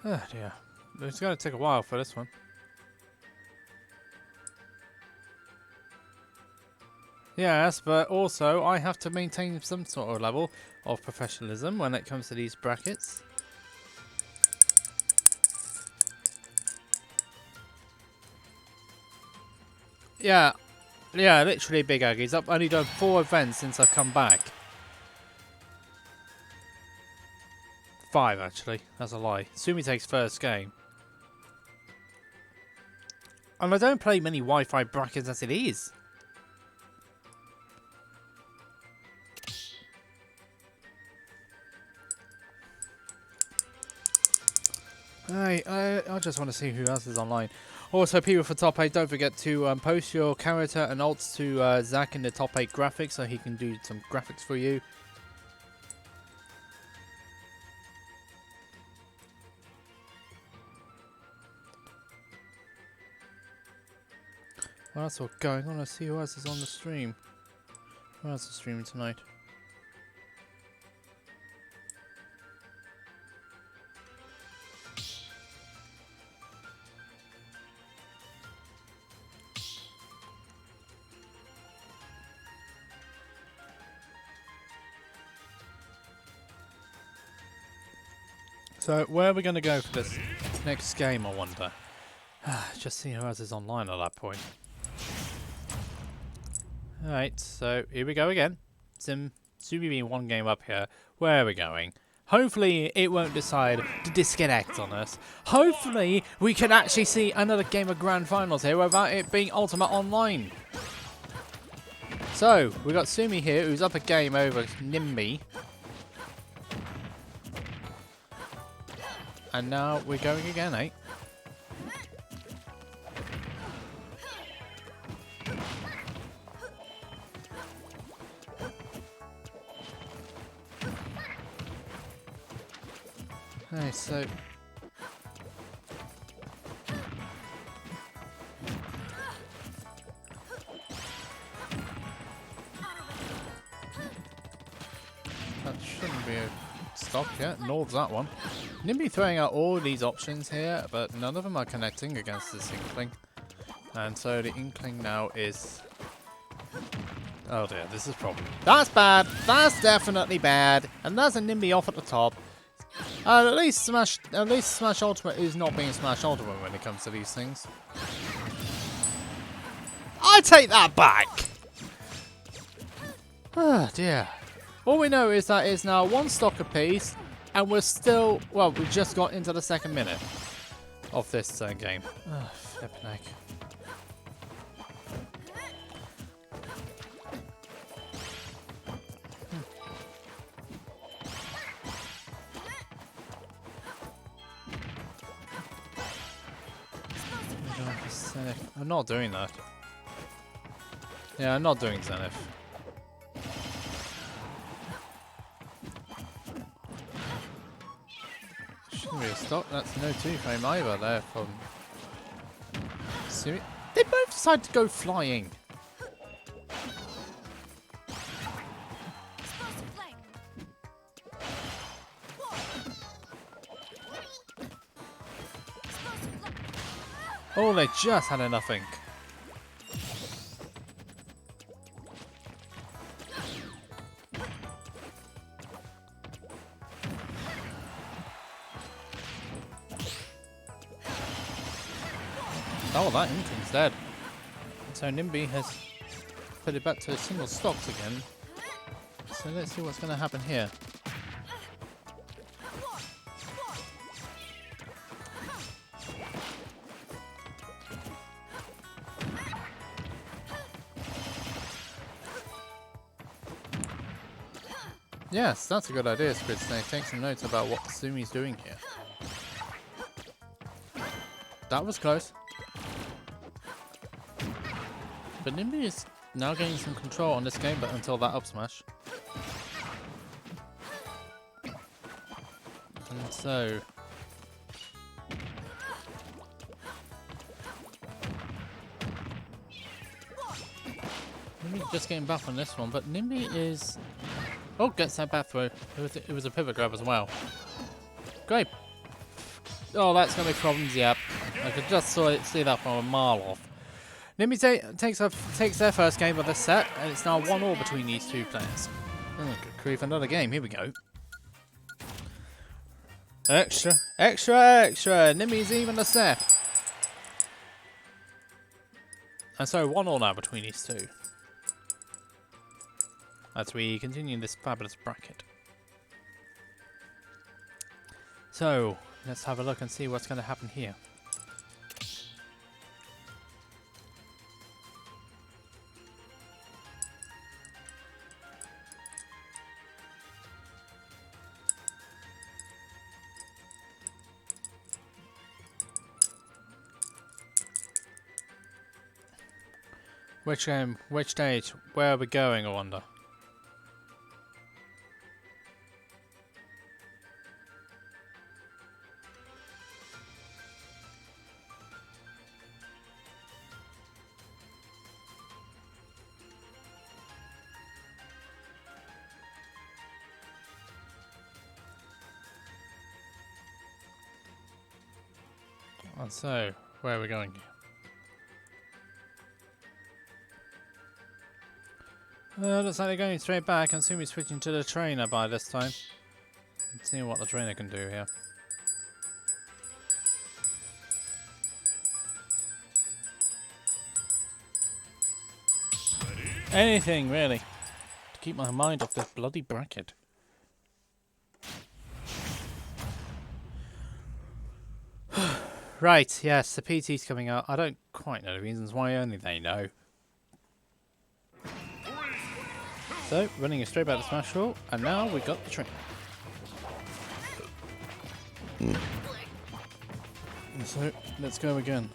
Oh dear. It's going to take a while for this one. Yes, but also I have to maintain some sort of level of professionalism when it comes to these brackets. Yeah, literally Big Aggies. I've only done 4 events since I've come back. 5 actually, that's a lie. Sumi takes first game. And I don't play many Wi-Fi brackets as it is. I just want to see who else is online. Also, people for top 8, don't forget to post your character and alts to Zach in the top 8 graphics so he can do some graphics for you. Well, that's what's going on. Let's see who else is on the stream. Who else is streaming tonight? So, where are we going to go for this next game, I wonder? Just see who else is online at that point. Alright, so here we go again. Sumi being 1 game up here. Where are we going? Hopefully it won't decide to disconnect on us. Hopefully we can actually see another game of Grand Finals here without it being Ultimate Online. So, we got Sumi here who's up a game over Nimbi. And now we're going again, eh? Okay, so... That shouldn't be a stop yet. Nord's that one. Nimbi throwing out all these options here, but none of them are connecting against this Inkling. And so the Inkling now is... Oh dear, this is problem. That's bad! That's definitely bad! And there's a Nimbi off at the top. At least Smash Ultimate is not being Smash Ultimate when it comes to these things. I take that back! Oh dear. All we know is that it's now 1 stock apiece, and we're still, well, we just got into the 2nd minute of this game. Oh, flippin' heck. I'm not doing that. Yeah, I'm not doing Zenith. Shouldn't be a stop. That's no 2-frame either there from Sumi. They both decide to go flying. Oh, they just had enough ink. Oh, that ink is dead. So Nimbi has put it back to single stocks again. So let's see what's going to happen here. Yes, that's a good idea, Squid Snake. Take some notes about what Sumi's doing here. That was close. But Nimbi is now gaining some control on this game, but until that up smash. And so... Nimbi just getting back on this one, but Nimbi is... Oh, gets that back throw. It was a pivot grab as well. Great. Oh, that's going to be problems, yep. I could just see that from a mile off. Nimbi takes their first game of the set, and it's now 1-1 between these two players. Oh, good grief, another game. Here we go. Extra, extra, extra. Nimbi's even the set. And so 1-1 now between these two. As we continue this fabulous bracket. So, let's have a look and see what's going to happen here. Which game? Which stage? Where are we going, I wonder? And so, where are we going? Looks like they're going straight back, and Sumi's switching to the trainer by this time. Let's see what the trainer can do here. Anything, really, to keep my mind off this bloody bracket. Right, yes, the PT's coming out. I don't quite know the reasons why, only they know. So, running it straight back to Smash Roll, and now we got the train. So, let's go again.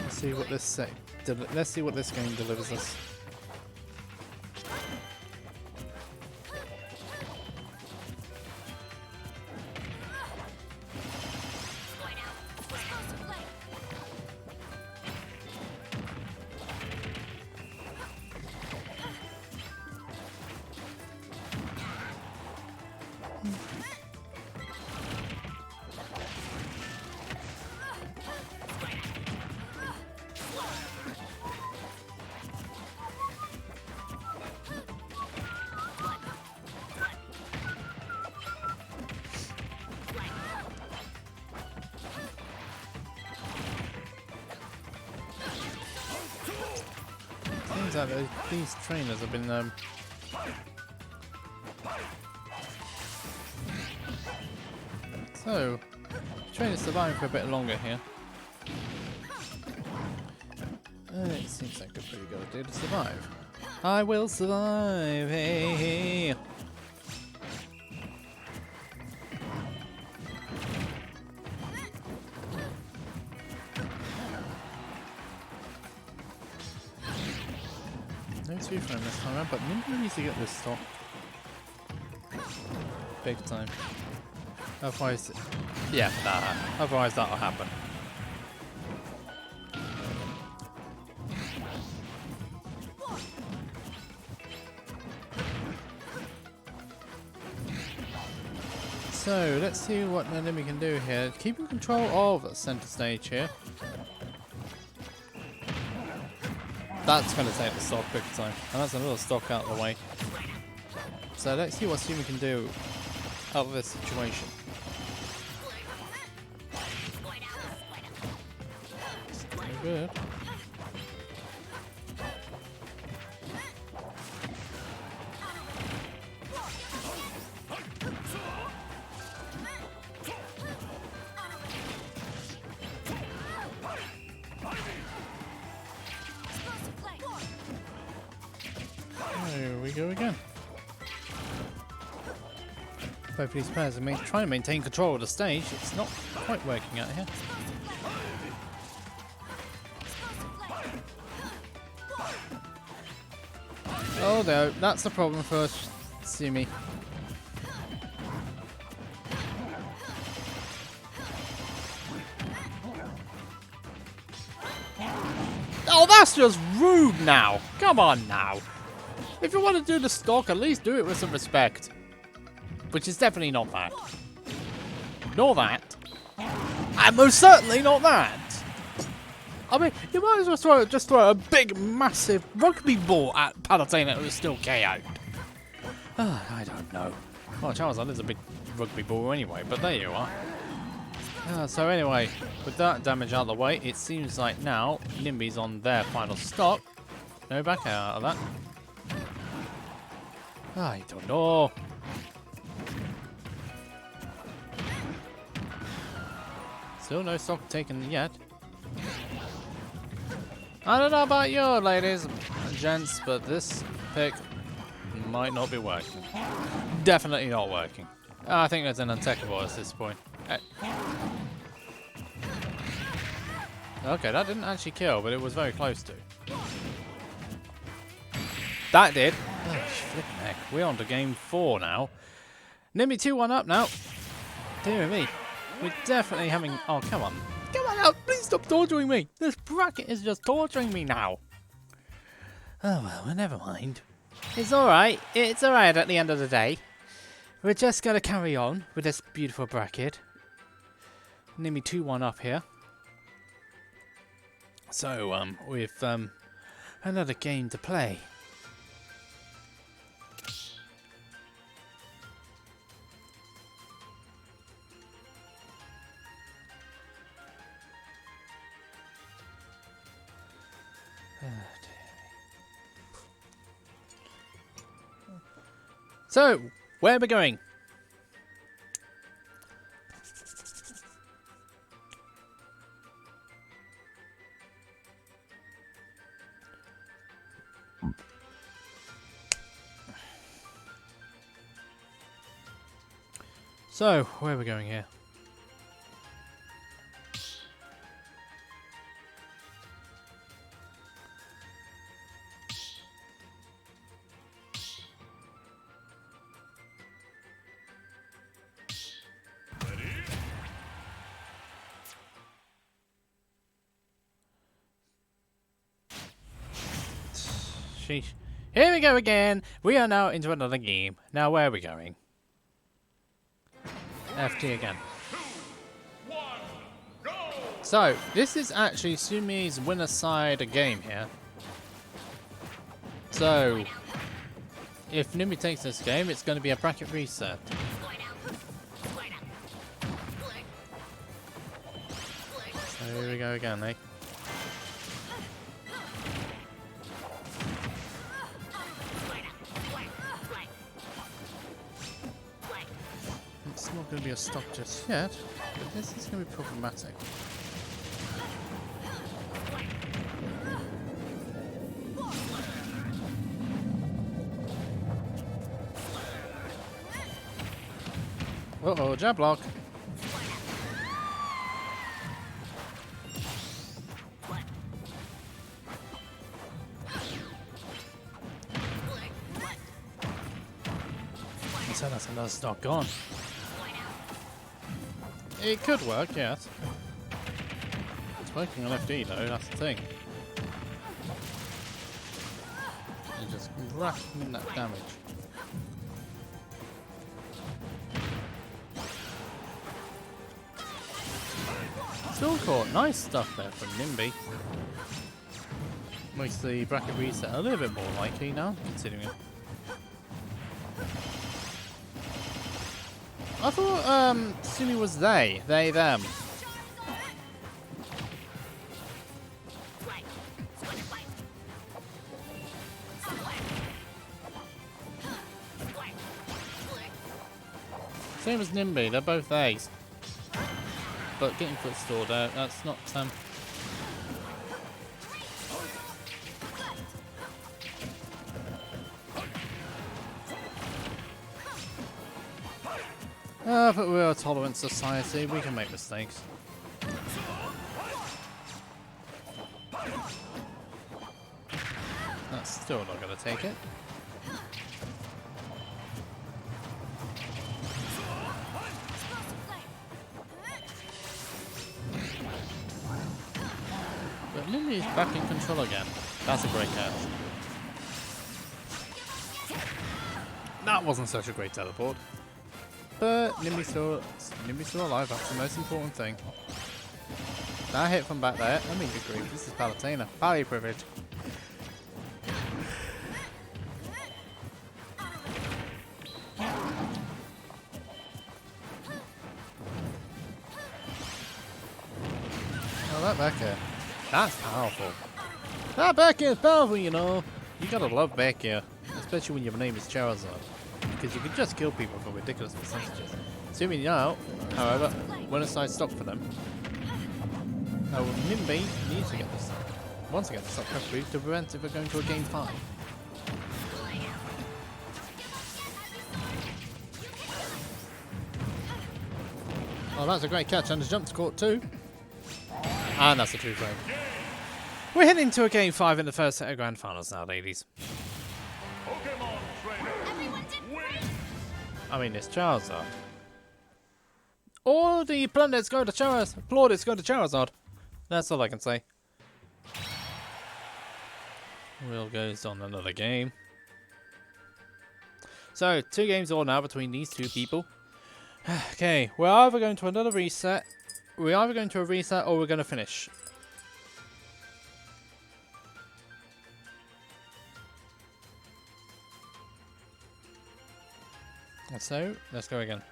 Let's see what this let's see what this game delivers us. Seems like these trainers have been so trainers surviving for a bit longer here. It seems like a pretty good idea to survive. I will survive. Hey, hey. No two frame this time around, but Nimbi needs to get this stop. Big time. Otherwise, yeah, nah, otherwise that'll happen. So let's see what Nimbi can do here. Keeping control of center stage here. That's going to take the stock big time. And that's another stock out of the way. So let's see what Sumi can do out of this situation. Very good. There we go again. Both these players are trying to maintain control of the stage. It's not quite working out here. Oh no, that's the problem for Sumi. Oh, that's just rude now. Come on now. If you want to do the stock, at least do it with some respect. Which is definitely not that. Nor that. And most certainly not that. I mean, you might as well just throw a big, massive rugby ball at Palutena who is still KO'd. I don't know. Well, Charizard is a big rugby ball anyway, but there you are. So anyway, with that damage out of the way, it seems like now Nimbi's on their final stock. No back out of that. I don't know. Still no stock taken yet. I don't know about you, ladies and gents, but this pick might not be working. Definitely not working. I think it's an untechable at this point. Okay, that didn't actually kill, but it was very close to. That did. Oh, flipping heck. We're on to game 4 now. Nimbi 2-1 up now. Dear me. We're definitely having... Oh, come on. Come on out. Please stop torturing me. This bracket is just torturing me now. Oh, well, never mind. It's alright. It's alright at the end of the day. We're just going to carry on with this beautiful bracket. Nimbi 2-1 up here. So, we've another game to play. So, where are we going? So, where are we going here? Sheesh. Here we go again. We are now into another game. Now, where are we going? FT again. 2, 1, go! So, this is actually Sumi's winner side game here. So, if Nimbi takes this game, it's going to be a bracket reset. So here we go again, eh? It's not going to be a stock just yet, but this is going to be problematic. Uh-oh, jab block. So that's another stock gone. It could work, yes. It's working on FD though, that's the thing. You're just racking that damage. Still caught. Nice stuff there from Nimbi. Makes the bracket reset a little bit more likely now, considering it. I thought Sumi was they, them. Same as Nimbi, they're both A's. But getting foot stored out, that's not but we're a tolerant society, we can make mistakes. That's still not gonna take it. But Nimbi is back in control again. That's a great catch. That wasn't such a great teleport. But Nimbi's still alive, that's the most important thing. That hit from back there, I mean good grief, this is Palutena. Pally privilege. Oh, that back here. That's powerful. That back here is powerful, you know. You gotta love back here, especially when your name is Charizard. Because you can just kill people for ridiculous percentages. Assuming now, however, when a side stock for them. Now Nimbi needs to get this stock. Wants to get the stock preferably to prevent if we're going to a game 5. Oh, that's a great catch and a jump to court too. And that's a 2-frame. We're heading to a game 5 in the first set of Grand Finals now, ladies. Pokemon trainer. I mean, it's Charizard. All the planets go to Charizard. Plaudits go to Charizard. That's all I can say. Will goes on another game. So, 2 games all now between these 2 people. Okay, we're either going to another reset. We're either going to a reset or we're going to finish. And so, let's go again.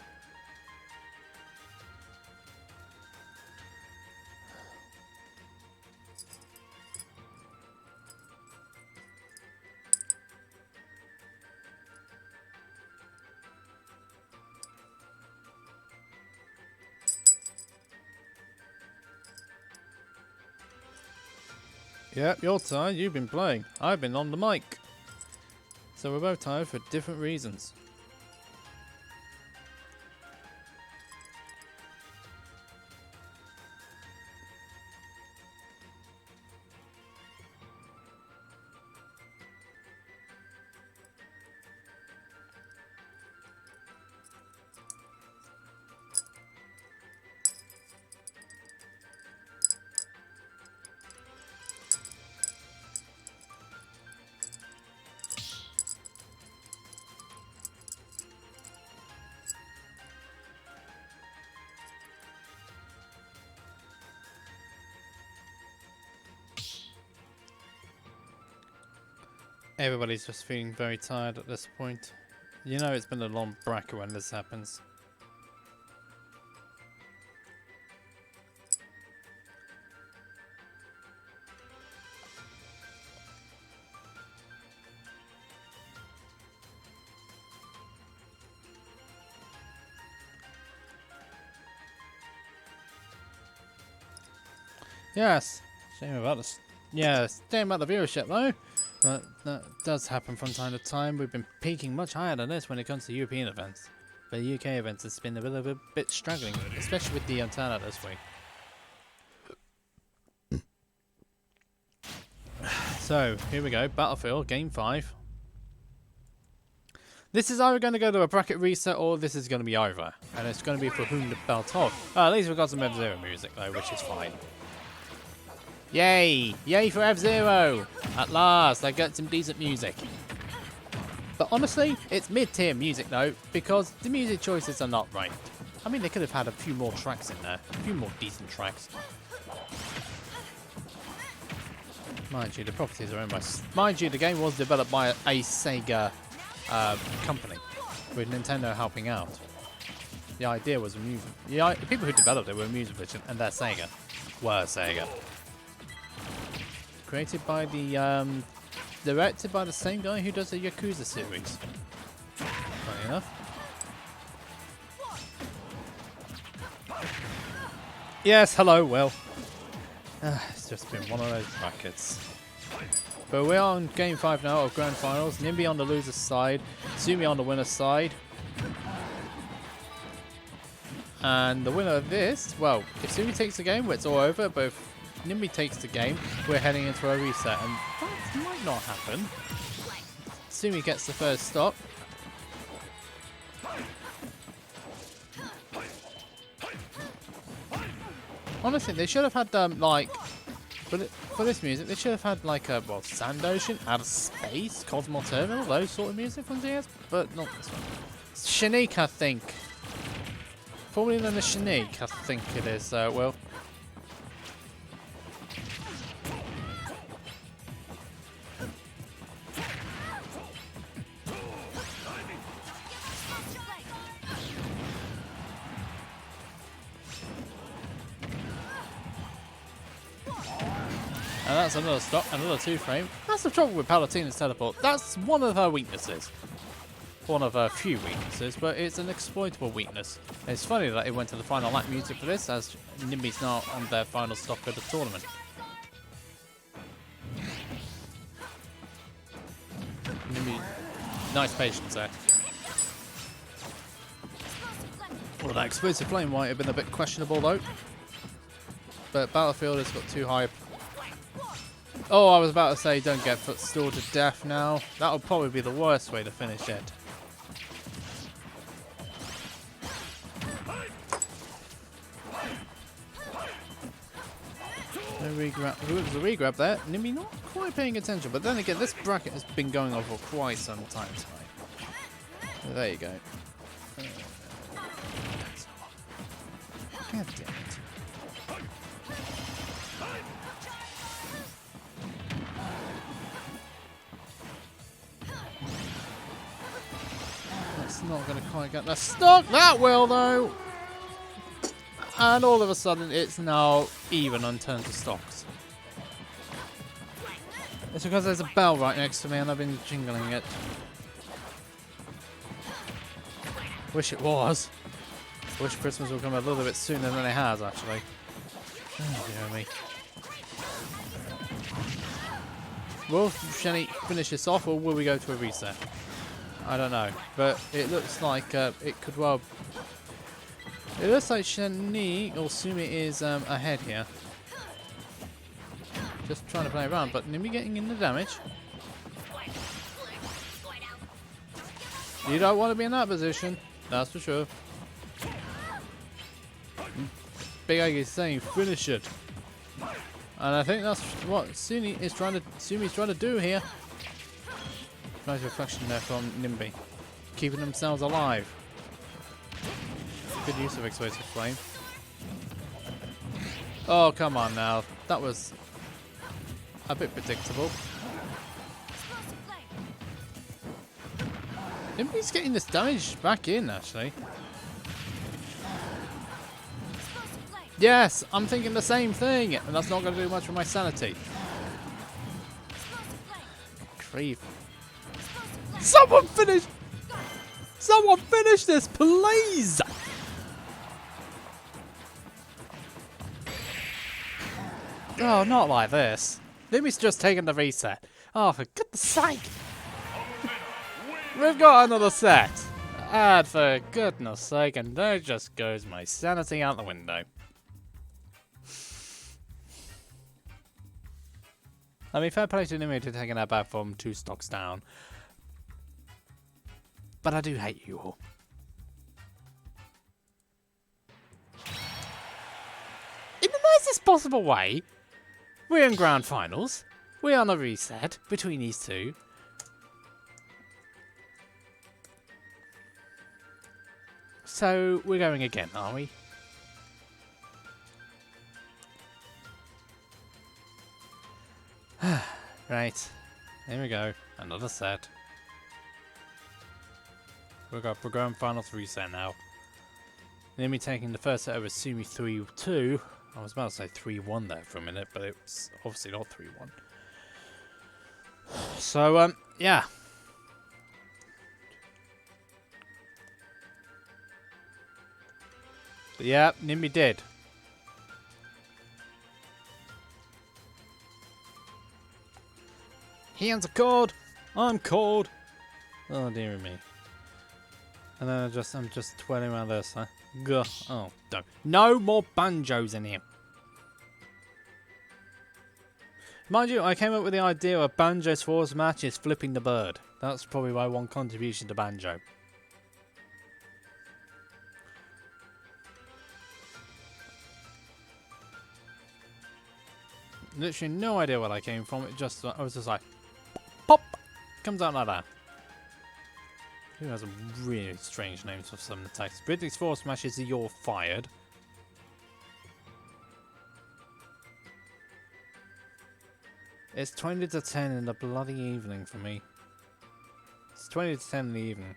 Yep, you're tired. You've been playing. I've been on the mic. So we're both tired for different reasons. Everybody's just feeling very tired at this point. You know it's been a long bracket when this happens. Yes, shame about this. Yeah, shame about the viewership though. But that does happen from time to time. We've been peaking much higher than this when it comes to European events. But UK events has been a little bit struggling, especially with the Antana this week. So, here we go. Battlefield, Game 5. This is either going to go to a bracket reset or this is going to be over. And it's going to be for whom the belt of. At least we've got some F-Zero music though, which is fine. Yay! Yay for F-Zero! At last, I got some decent music. But honestly, it's mid-tier music though, because the music choices are not right. I mean, they could have had a few more tracks in there. A few more decent tracks. Mind you, the properties are owned by... Mind you, the game was developed by a Sega company, with Nintendo helping out. The idea was the people who developed it were Amusement and their Sega. Were Sega. Created by the... directed by the same guy who does the Yakuza series. Funny enough. Yes, hello, Will. It's just been one of those brackets. But we're on game 5 now of Grand Finals. Nimbi on the loser's side. Sumi on the winner's side. And the winner of this, well, if Sumi takes the game, it's all over. But if Nimbi takes the game, we're heading into a reset. And that might not happen. Sumi gets the first stop. Honestly, they should have had like for this music, they should have had like a Sand Ocean, Outer Space, Cosmo Terminal, those sort of music from DS, but not this one. Shanique, I think. Formerly known as Shanique, I think it is. Well. And that's another stop, another 2-frame. That's the trouble with Palatina's teleport. That's one of her weaknesses. One of her few weaknesses, but it's an exploitable weakness. And it's funny that it went to the final lap music for this, as Nimbi's now on their final stop of the tournament. Nimbi, nice patience there. Well, that explosive flame might have been a bit questionable though. But Battlefield has got too high. Oh, I was about to say don't get footstooled to death now. That would probably be the worst way to finish it. No regrab. It was a regrab there. Nimbi not quite paying attention, but then again, this bracket has been going on for quite some time tonight. So there you go. God damn it. That's not going to quite get the stock. That will, though. And all of a sudden, it's now even on turn to stocks. It's because there's a bell right next to me and I've been jingling it. Wish it was. Wish Christmas would come a little bit sooner than it has, actually. Oh, dear me. Will Shani finish this off, or will we go to a reset? I don't know, but it looks like it could well. It looks like Shani or Sumi is ahead here. Just trying to play around, but Nimbi getting in the damage. You don't want to be in that position, that's for sure. Big Egg is saying finish it. And I think that's what Sumi's trying to do here. Nice reflection there from Nimbi. Keeping themselves alive. Good use of explosive flame. Oh, come on now. That was a bit predictable. Nimbi's getting this damage back in, actually. Yes, I'm thinking the same thing, and that's not going to do much for my sanity. Grief. Someone finish! Someone finish this, please! Oh, not like this. Nimbi's just taking the reset. Oh, for goodness sake! We've got another set! And for goodness sake, and there just goes my sanity out the window. I mean, fair play to Nimbi to taking that back from 2 stocks down. But I do hate you all. In the nicest possible way, we're in grand finals. We're on a reset between these two. So, we're going again, are we? Right. Here we go. Another set. We're going final 3 set now. Nimbi taking the first set over Sumi 3-2. I was about to say 3-1 there for a minute, but it was obviously not 3-1. So, yeah. But yeah, Nimbi did. Hands are cold. I'm cold. Oh dear me. And then I'm just twirling around this, huh? Gah. Oh, don't. No more banjos in here. Mind you, I came up with the idea of Banjo's force match is flipping the bird. That's probably my one contribution to Banjo. Literally no idea where I came from. I was just like, pop, comes out like that. Who has some really strange names for some attacks? British force smash is you're fired. It's 20 to 10 in the bloody evening for me. It's 20 to 10 in the evening.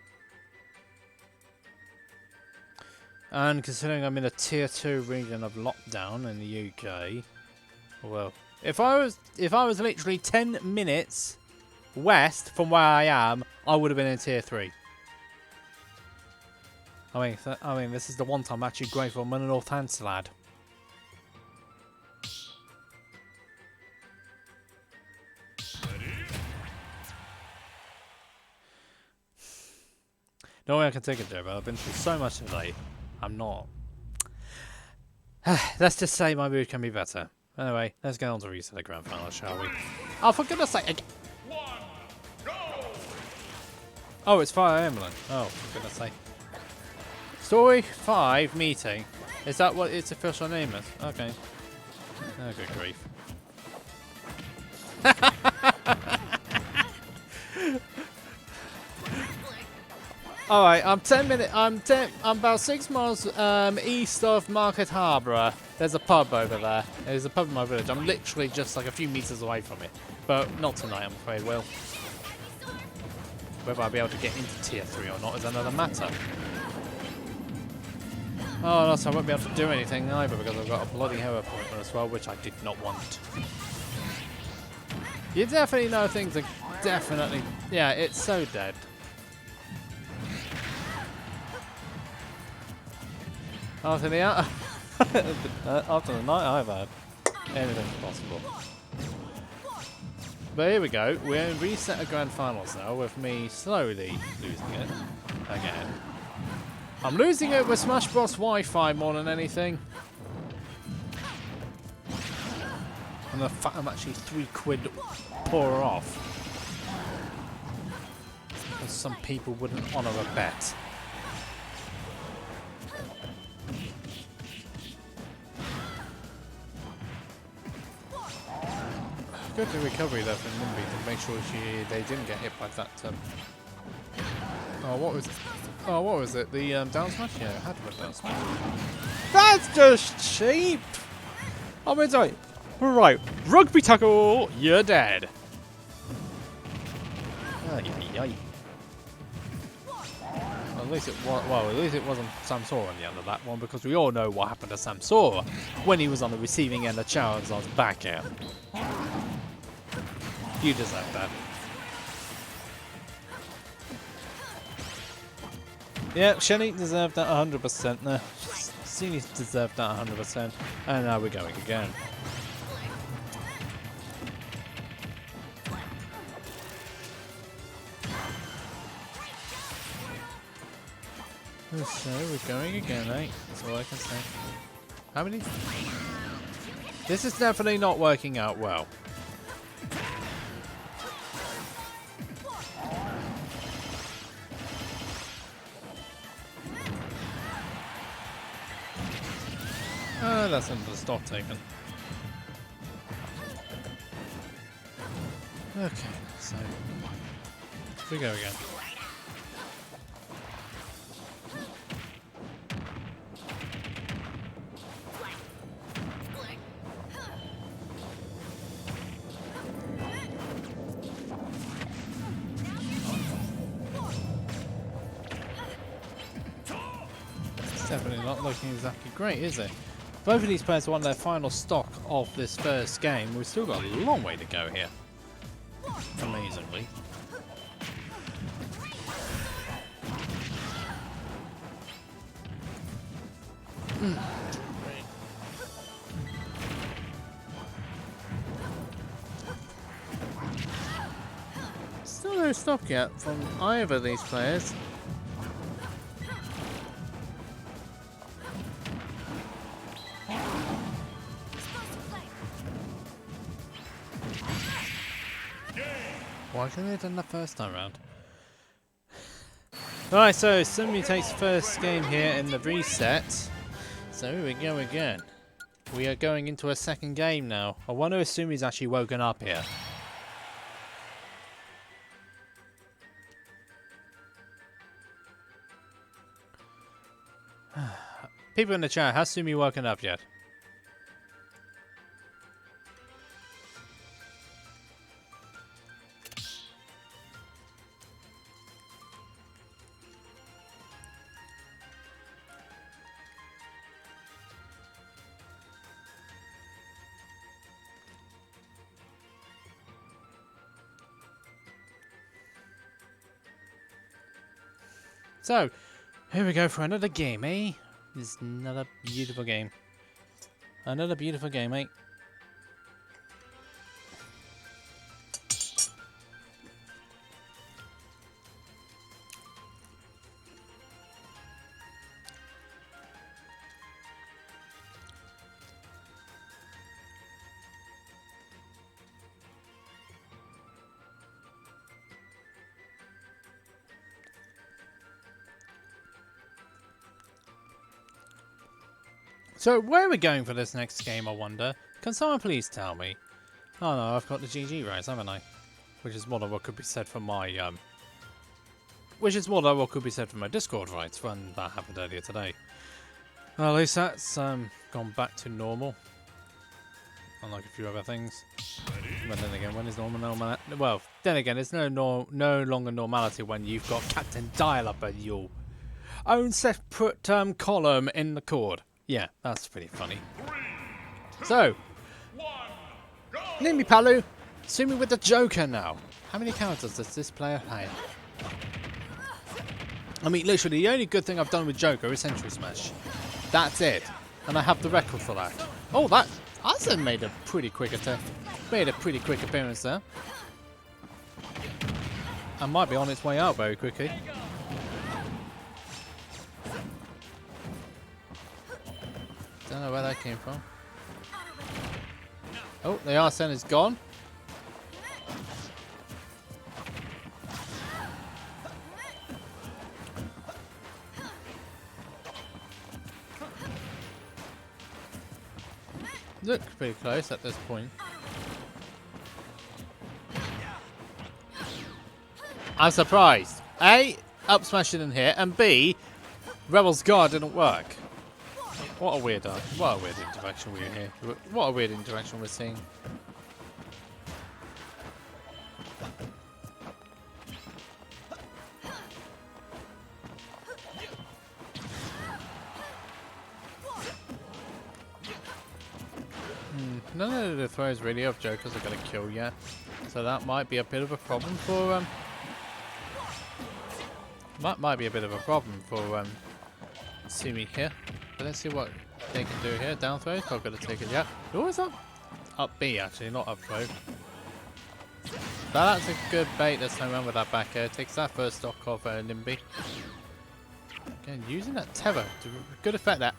And considering I'm in a tier 2 region of lockdown in the UK, well, if I was literally 10 minutes west from where I am, I would have been in tier 3. I mean, this is the one time I'm actually grateful I'm in a Northampton lad. No way I can take it, Joe, but I've been through so much today. I'm not. Let's just say my mood can be better. Anyway, let's get on to reset the grand final, shall we? Oh, for goodness sake! Oh, it's Fire Emblem. Oh, for goodness sake. Story 5 meeting. Is that what its official name is? Okay. Oh, good grief. Alright, I'm about 6 miles east of Market Harbour. There's a pub over there. There's a pub in my village. I'm literally just like a few meters away from it. But not tonight, I'm afraid. Well, whether I'll be able to get into tier 3 or not is another matter. Oh, and also I won't be able to do anything either because I've got a bloody hair appointment as well, which I did not want. You definitely know things are definitely... Yeah, it's so dead. After the after the night I've had, anything's possible. But here we go. We're in reset of grand finals now with me slowly losing it again. I'm losing it with Smash Bros Wi-Fi more than anything. And the fact I'm actually £3 poorer off. Because some people wouldn't honour a bet. Good recovery there from Nimbi to make sure they didn't get hit by that. Oh, what was it? Oh, what was it? The down smash? Yeah, it had to be down smash. That's just cheap! Oh, wait, sorry. Right, rugby tackle, you're dead. At least it was, well, at least it wasn't Samsora on the end of that one, because we all know what happened to Samsora when he was on the receiving end of Charizard's back air. You deserve that. Yeah, Shelly deserved that 100% there. Sumi deserved that 100%. And now we're going again. So we're going again, eh? That's all I can say. How many? This is definitely not working out well. That's under the stock taken. Okay, so we go again. It's definitely not looking exactly great, is it? Both of these players want their final stock of this first game. We've still got a long way to go here. Amazingly. Still no stock yet from either of these players. Why couldn't they have done that first time round? Alright, so Sumi takes first game here in the reset. So here we go again. We are going into a second game now. I wonder if Sumi's actually woken up here. People in the chat, has Sumi woken up yet? So, here we go for another game, eh? This is another beautiful game. Another beautiful game, eh? So, where are we going for this next game, I wonder? Can someone please tell me? Oh no, I've got the GG rights, haven't I? Which is more than what could be said for my, Discord rights when that happened earlier today. Well, at least that's, gone back to normal. Unlike a few other things. But then again, when is normal? Well, then again, it's no longer normality when you've got Captain Dial up at your own separate, column in the cord. Yeah, that's pretty funny. So, Nimbi Palu, Sumi with the Joker now. How many characters does this player have? I mean, literally, the only good thing I've done with Joker is Century Smash. That's it. And I have the record for that. Oh, that Asa made a pretty quick appearance there. And might be on its way out very quickly. Don't know where that came from. Oh, the Arsene is gone. Look pretty close at this point. I'm surprised. A, up smashing in here, and B, Rebel's Guard didn't work. What a weird interaction we're here. What a weird interaction we're seeing. None of the throws really of Jokers are going to kill yet, so that might be a bit of a problem for Sumi here. But let's see what they can do here. Down throw, not going to take it yet. Oh, is up B actually, not up throw. That's a good bait this time around with that back air. Takes that first stock of Nimbi. Again, using that tether to good effect there.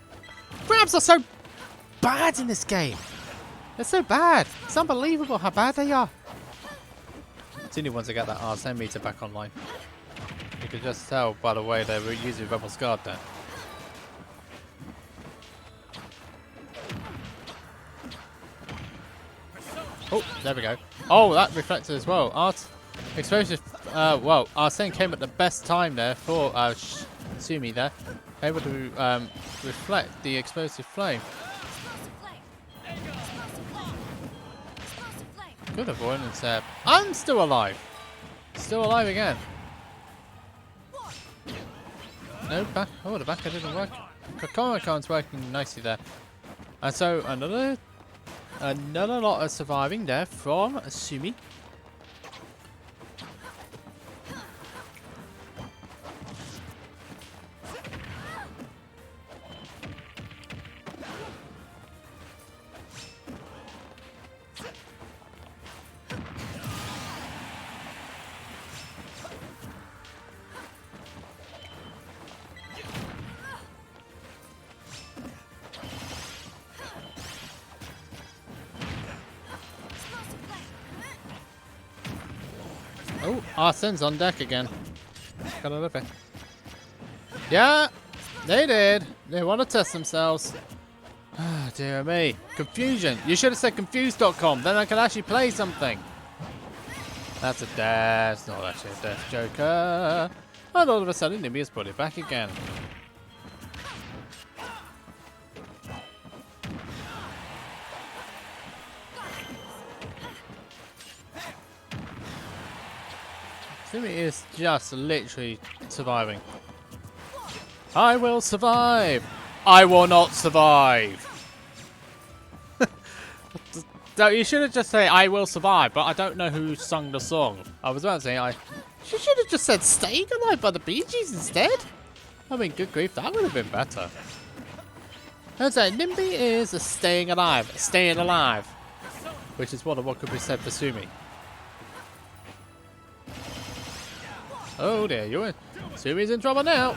Grabs are so bad in this game. They're so bad. It's unbelievable how bad they are. It's only once I get that Arsene meter back online. You can just tell by the way they were using Rebel's Guard there. Oh, there we go. Oh, that reflected as well. Explosive. Well, Arsene came at the best time there for Sumi there, able to reflect the explosive flame. Good avoidance there. I'm still alive. Still alive again. No, back. Oh, the backer didn't work. Kakomakon's working nicely there. And so another lot of surviving there from Sumi. Oh, Arsen's on deck again. Gotta love it. Yeah, they did. They want to test themselves. Ah, dear me. Confusion. You should have said confused.com. Then I could actually play something. That's a death. Not actually a death joker. And all of a sudden, Nimbi has put it back again. Sumi is just literally surviving. I will survive. I will not survive. No, you should have just said I will survive, but I don't know who sung the song. I was about to say you should have just said Staying Alive by the Bee Gees instead. I mean, good grief, that would have been better. I'd say Nimbi is a staying alive, which is what could be said for Sumi. Oh dear, Sumi's in trouble now.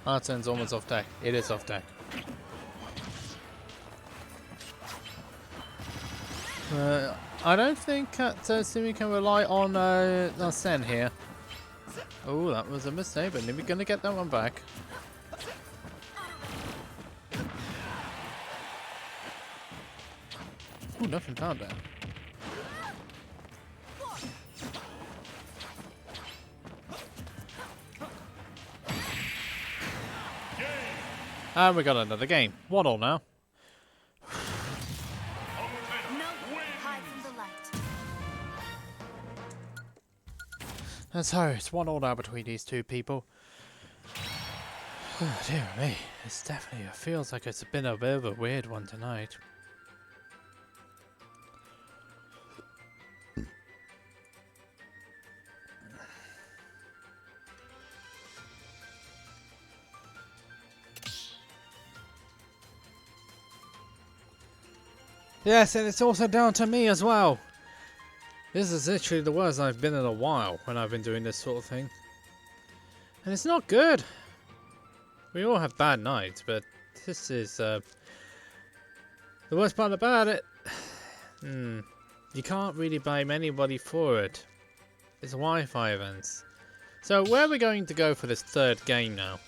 Arten's almost off deck. It is off deck. I don't think Sumi can rely on Sen here. Oh, that was a mistake, but Nimbi's gonna get that one back. Oh, nothing found there. And we got another game. 1-1 now. No, hide from the light. And so it's 1-1 now between these two people. Oh, dear me. It feels like it's been a bit of a weird one tonight. Yes, and it's also down to me as well. This is literally the worst I've been in a while when I've been doing this sort of thing. And it's not good. We all have bad nights, but this is the worst part about it. You can't really blame anybody for it. It's Wi-Fi events. So where are we going to go for this third game now?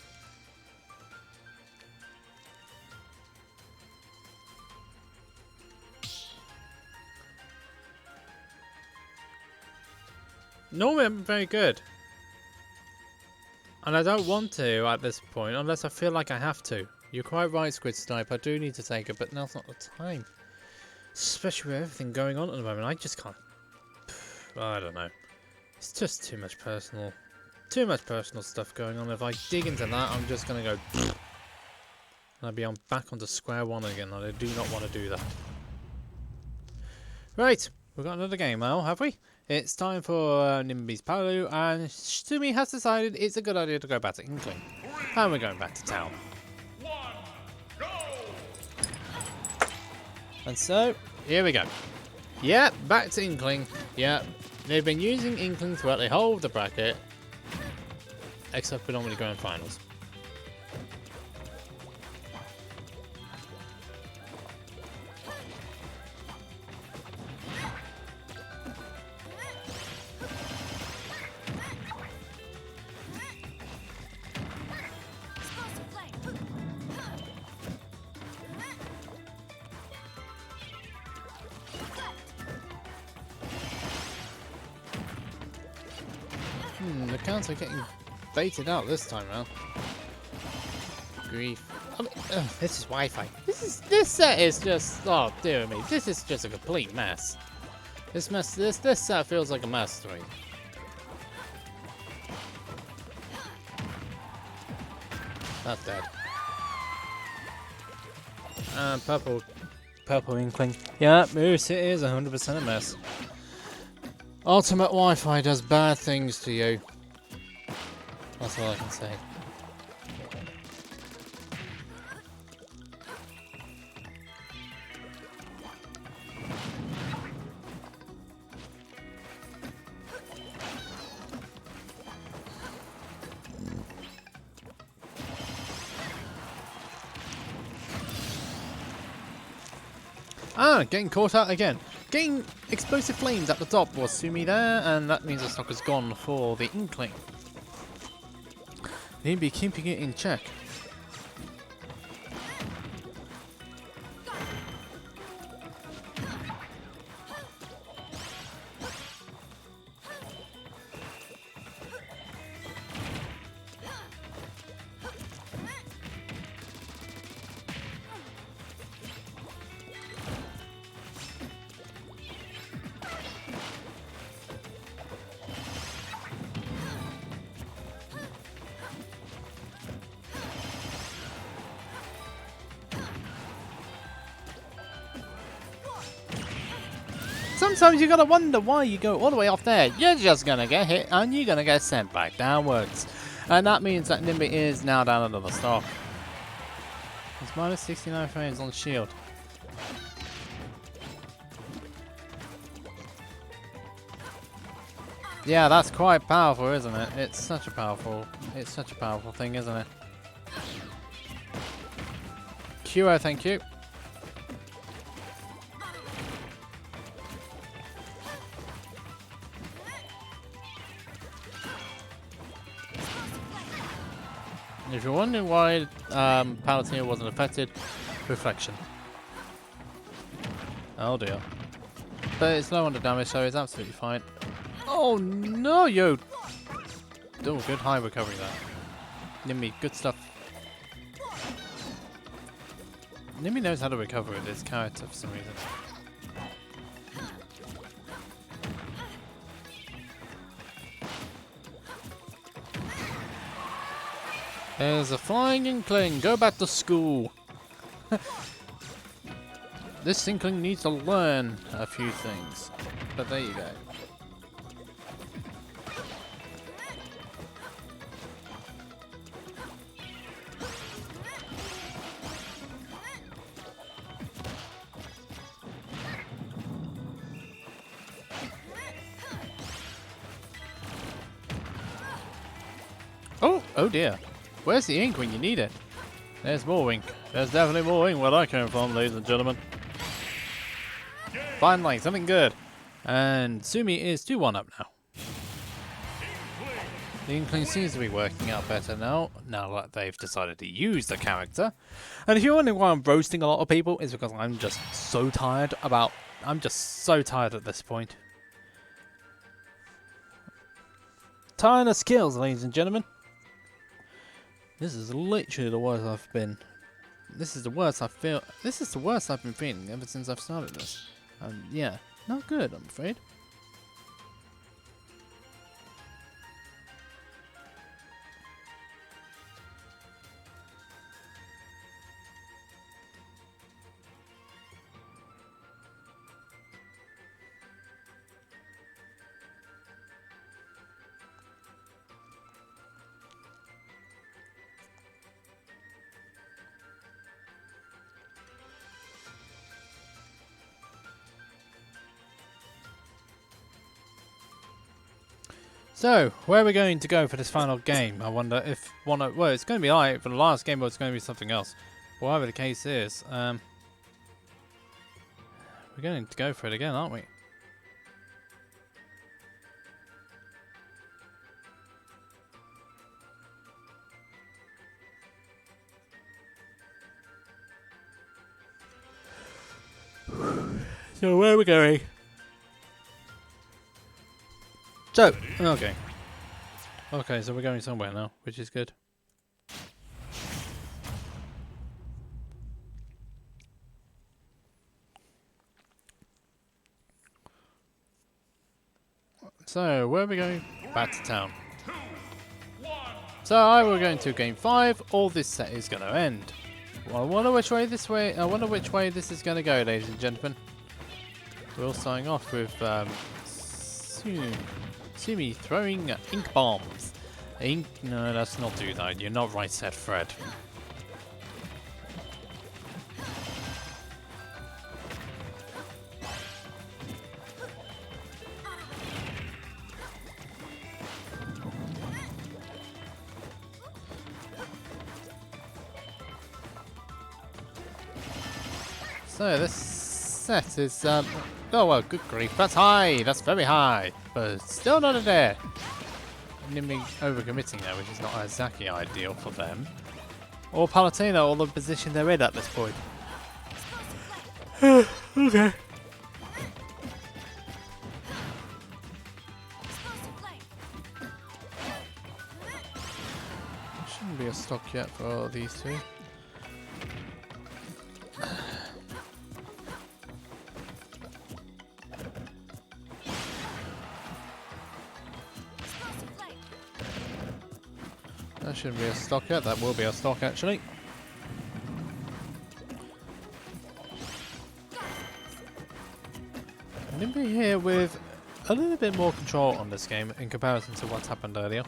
Normally I'm very good. And I don't want to at this point unless I feel like I have to. You're quite right, Squid Snipe. I do need to take it, but now's not the time. Especially with everything going on at the moment. I just can't. I don't know. It's just too much personal stuff going on. If I dig into that, I'm just going to go. And I'll be back onto square one again. And I do not want to do that. Right. We've got another game now, have we? It's time for Nimbi's Palu, and Sumi has decided it's a good idea to go back to Inkling. And we're going back to town. And so, here we go. Yeah, back to Inkling. Yeah, they've been using Inkling throughout the whole of the bracket, except predominantly Grand Finals. The counts are getting baited out this time now. Grief. I mean, this is Wi-Fi. This set is just, oh dear me, this is just a complete mess. This mess, this feels like a mess to me. That's dead. And purple inkling. Yeah, Moose, it is 100% a mess. Ultimate Wi-Fi does bad things to you. That's all I can say. Ah, getting caught out again. Getting explosive flames at the top was Sumi there, and that means the stock is gone for the Inkling. Nimbi keeping it in check. Sometimes you gotta wonder why you go all the way off there. You're just gonna get hit and you're gonna get sent back downwards. And that means that Nimbi is now down another stock. It's minus 69 frames on shield. Yeah, that's quite powerful, isn't it? It's such a powerful thing, isn't it? QO, thank you. If you're wondering why Palutena wasn't affected, reflection. Oh dear. But it's low on the damage, so it's absolutely fine. Oh no, yo! Oh, good high recovery there. Nimbi, good stuff. Nimbi knows how to recover with his character for some reason. There's a flying Inkling. Go back to school. This Inkling needs to learn a few things. But there you go. Oh dear. Where's the ink when you need it? There's more ink. There's definitely more ink where I came from, ladies and gentlemen. Finally, something good. And Sumi is 2-1 up now. The Inkling seems to be working out better now that they've decided to use the character. And if you're wondering why I'm roasting a lot of people, it's because I'm just so tired at this point. Tired of skills, ladies and gentlemen. This is literally the worst I've been. This is the worst I feel. This is the worst I've been feeling ever since I've started this. Yeah, not good, I'm afraid. So, where are we going to go for this final game? I wonder if well, it's going to be like for the last game, but it's going to be something else. Whatever the case is, we're going to go for it again, aren't we? So, where are we going? So, okay. Okay, so we're going somewhere now, which is good. So, where are we going? Back to town. So, I will go into game 5. All this set is going to end. Well, I wonder which way this is going to go, ladies and gentlemen. We're all starting off with Sumi throwing ink bombs. Ink? No, let's not do that. You're not right, said Fred. So this set is oh well, good grief, that's high, that's very high, but still not a dare. Nimbi overcommitting there, which is not exactly ideal for them. Or Palutena, or the position they're in at this point. Okay. Shouldn't be a stock yet for these two. That shouldn't be a stock yet, that will be a stock actually. Nimbi here with a little bit more control on this game in comparison to what's happened earlier.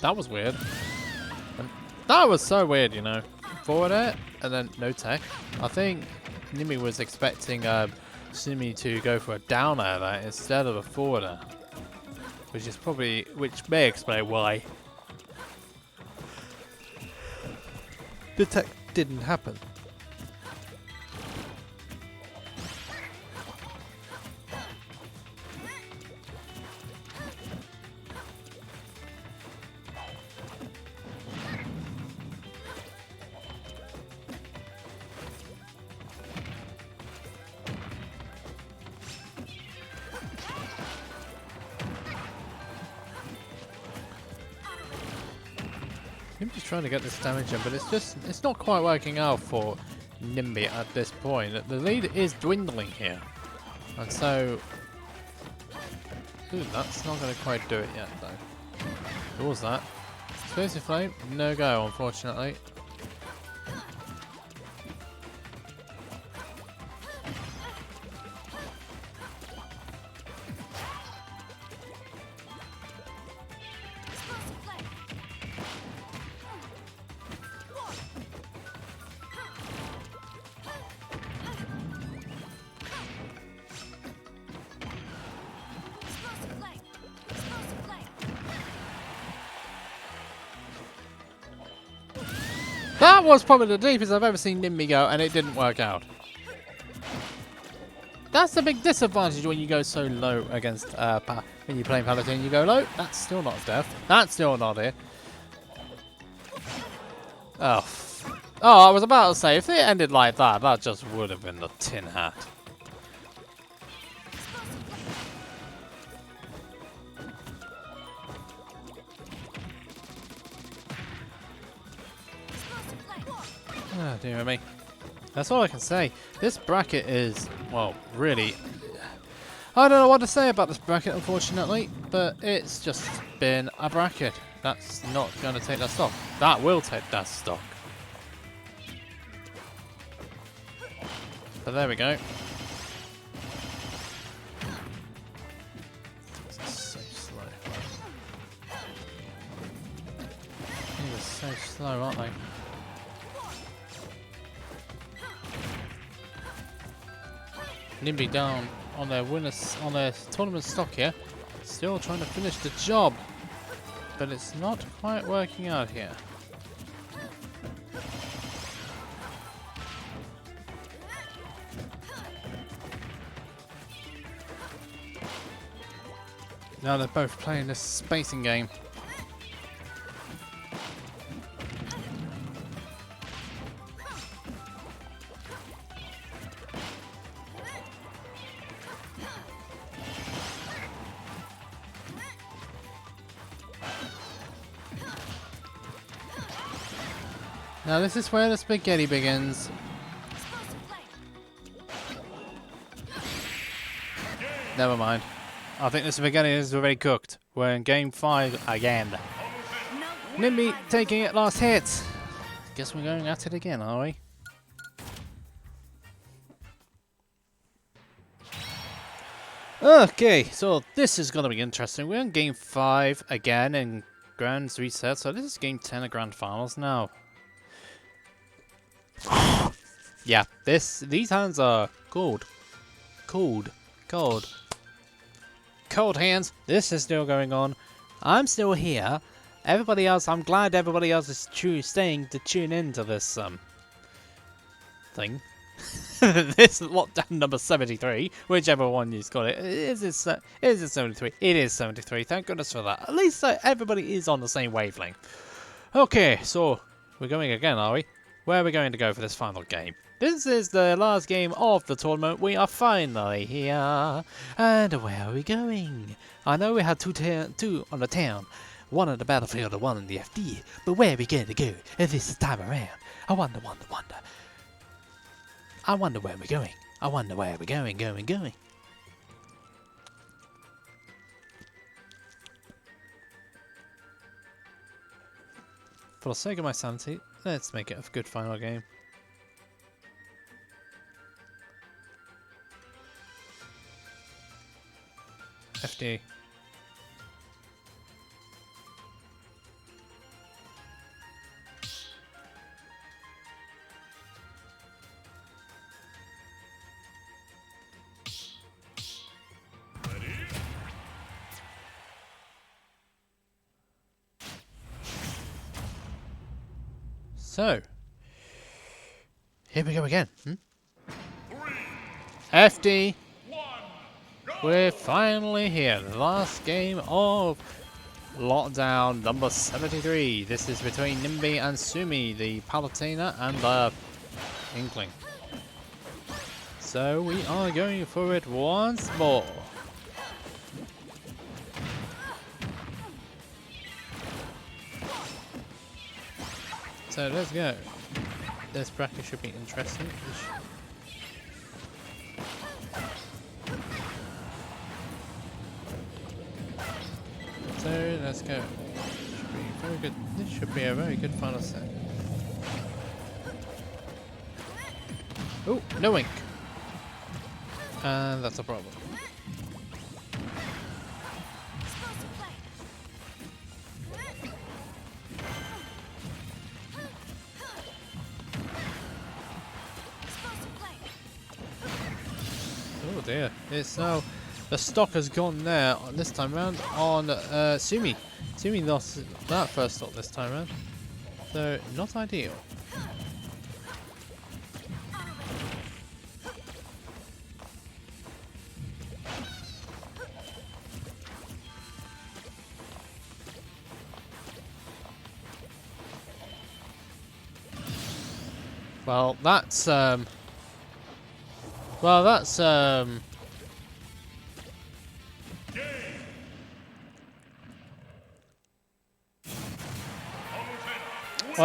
That was weird. And that was so weird, you know. Forward air and then no tech. I think Nimbi was expecting Sumi to go for a down air there instead of a forward air, which may explain why the tech didn't happen. Nimbi's trying to get this damage in, but it's not quite working out for Nimbi at this point. The lead is dwindling here. And so... Ooh, that's not going to quite do it yet, though. What was that? Explosive Flame? No go, unfortunately. That was probably the deepest I've ever seen Nimbi go, and it didn't work out. That's a big disadvantage when you go so low against when you're playing Paladin. You go low. That's still not death. That's still not it. Oh, I was about to say if it ended like that, that just would have been the tin hat. Oh, dear me. That's all I can say. This bracket is, well, really... I don't know what to say about this bracket, unfortunately, but it's just been a bracket. That's not going to take that stock. That will take that stock. But there we go. This is so slow. These are so slow, aren't they? Nimbi down on their tournament stock here, still trying to finish the job, but it's not quite working out here. Now they're both playing this spacing game. Now this is where the spaghetti begins. Explosive flame. Never mind. I think the spaghetti is already cooked. We're in game 5 again. No. Nimbi taking it last hit. Guess we're going at it again, are we? Okay, so this is going to be interesting. We're in game 5 again in Grand Reset, so this is game 10 of Grand Finals now. Yeah, these hands are cold. Cold hands. This is still going on. I'm still here. Everybody else, I'm glad everybody else is staying to tune into this thing. This lockdown number 73, whichever one you've got it. Is it 73? It is 73. Thank goodness for that. At least everybody is on the same wavelength. Okay, so we're going again, are we? Where are we going to go for this final game? This is the last game of the tournament. We are finally here. And where are we going? I know we had two on the town. One on the battlefield and one on the FD. But where are we going to go this time around? I wonder. I wonder where we're going. I wonder where we're going. For the sake of my sanity, let's make it a good final game. FD. So, here we go again. FD. We're finally here. The last game of lockdown number 73. This is between Nimbi and Sumi, the Palatina and the Inkling. So we are going for it once more. So let's go. This bracket should be interesting. So let's go. Should be very good. This should be a very good final set. Oh, no ink. And that's a problem. Oh dear, it's now the stock has gone there this time round on Sumi. Sumi lost that first stock this time round, so not ideal. Well, that's well,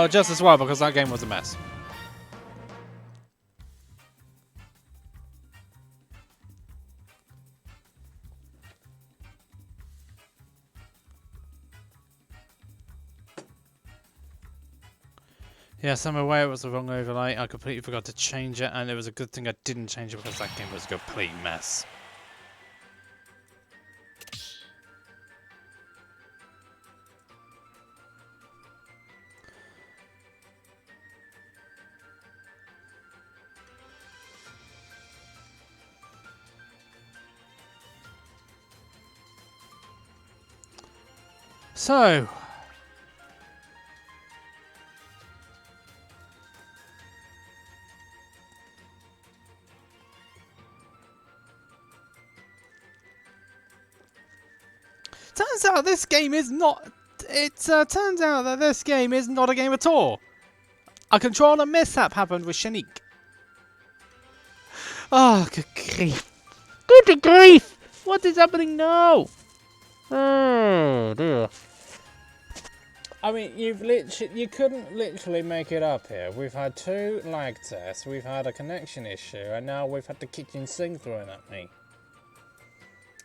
just as well, because that game was a mess. Yes, I'm aware it was the wrong overlay. I completely forgot to change it, and it was a good thing I didn't change it because that game was a complete mess. So, turns out this game is not. Turns out that this game is not a game at all. A controller mishap happened with Shanique. Oh, good grief! Good grief! What is happening now? Oh dear. I mean, you couldn't literally make it up here. We've had 2 lag tests, we've had a connection issue, and now we've had the kitchen sink thrown at me.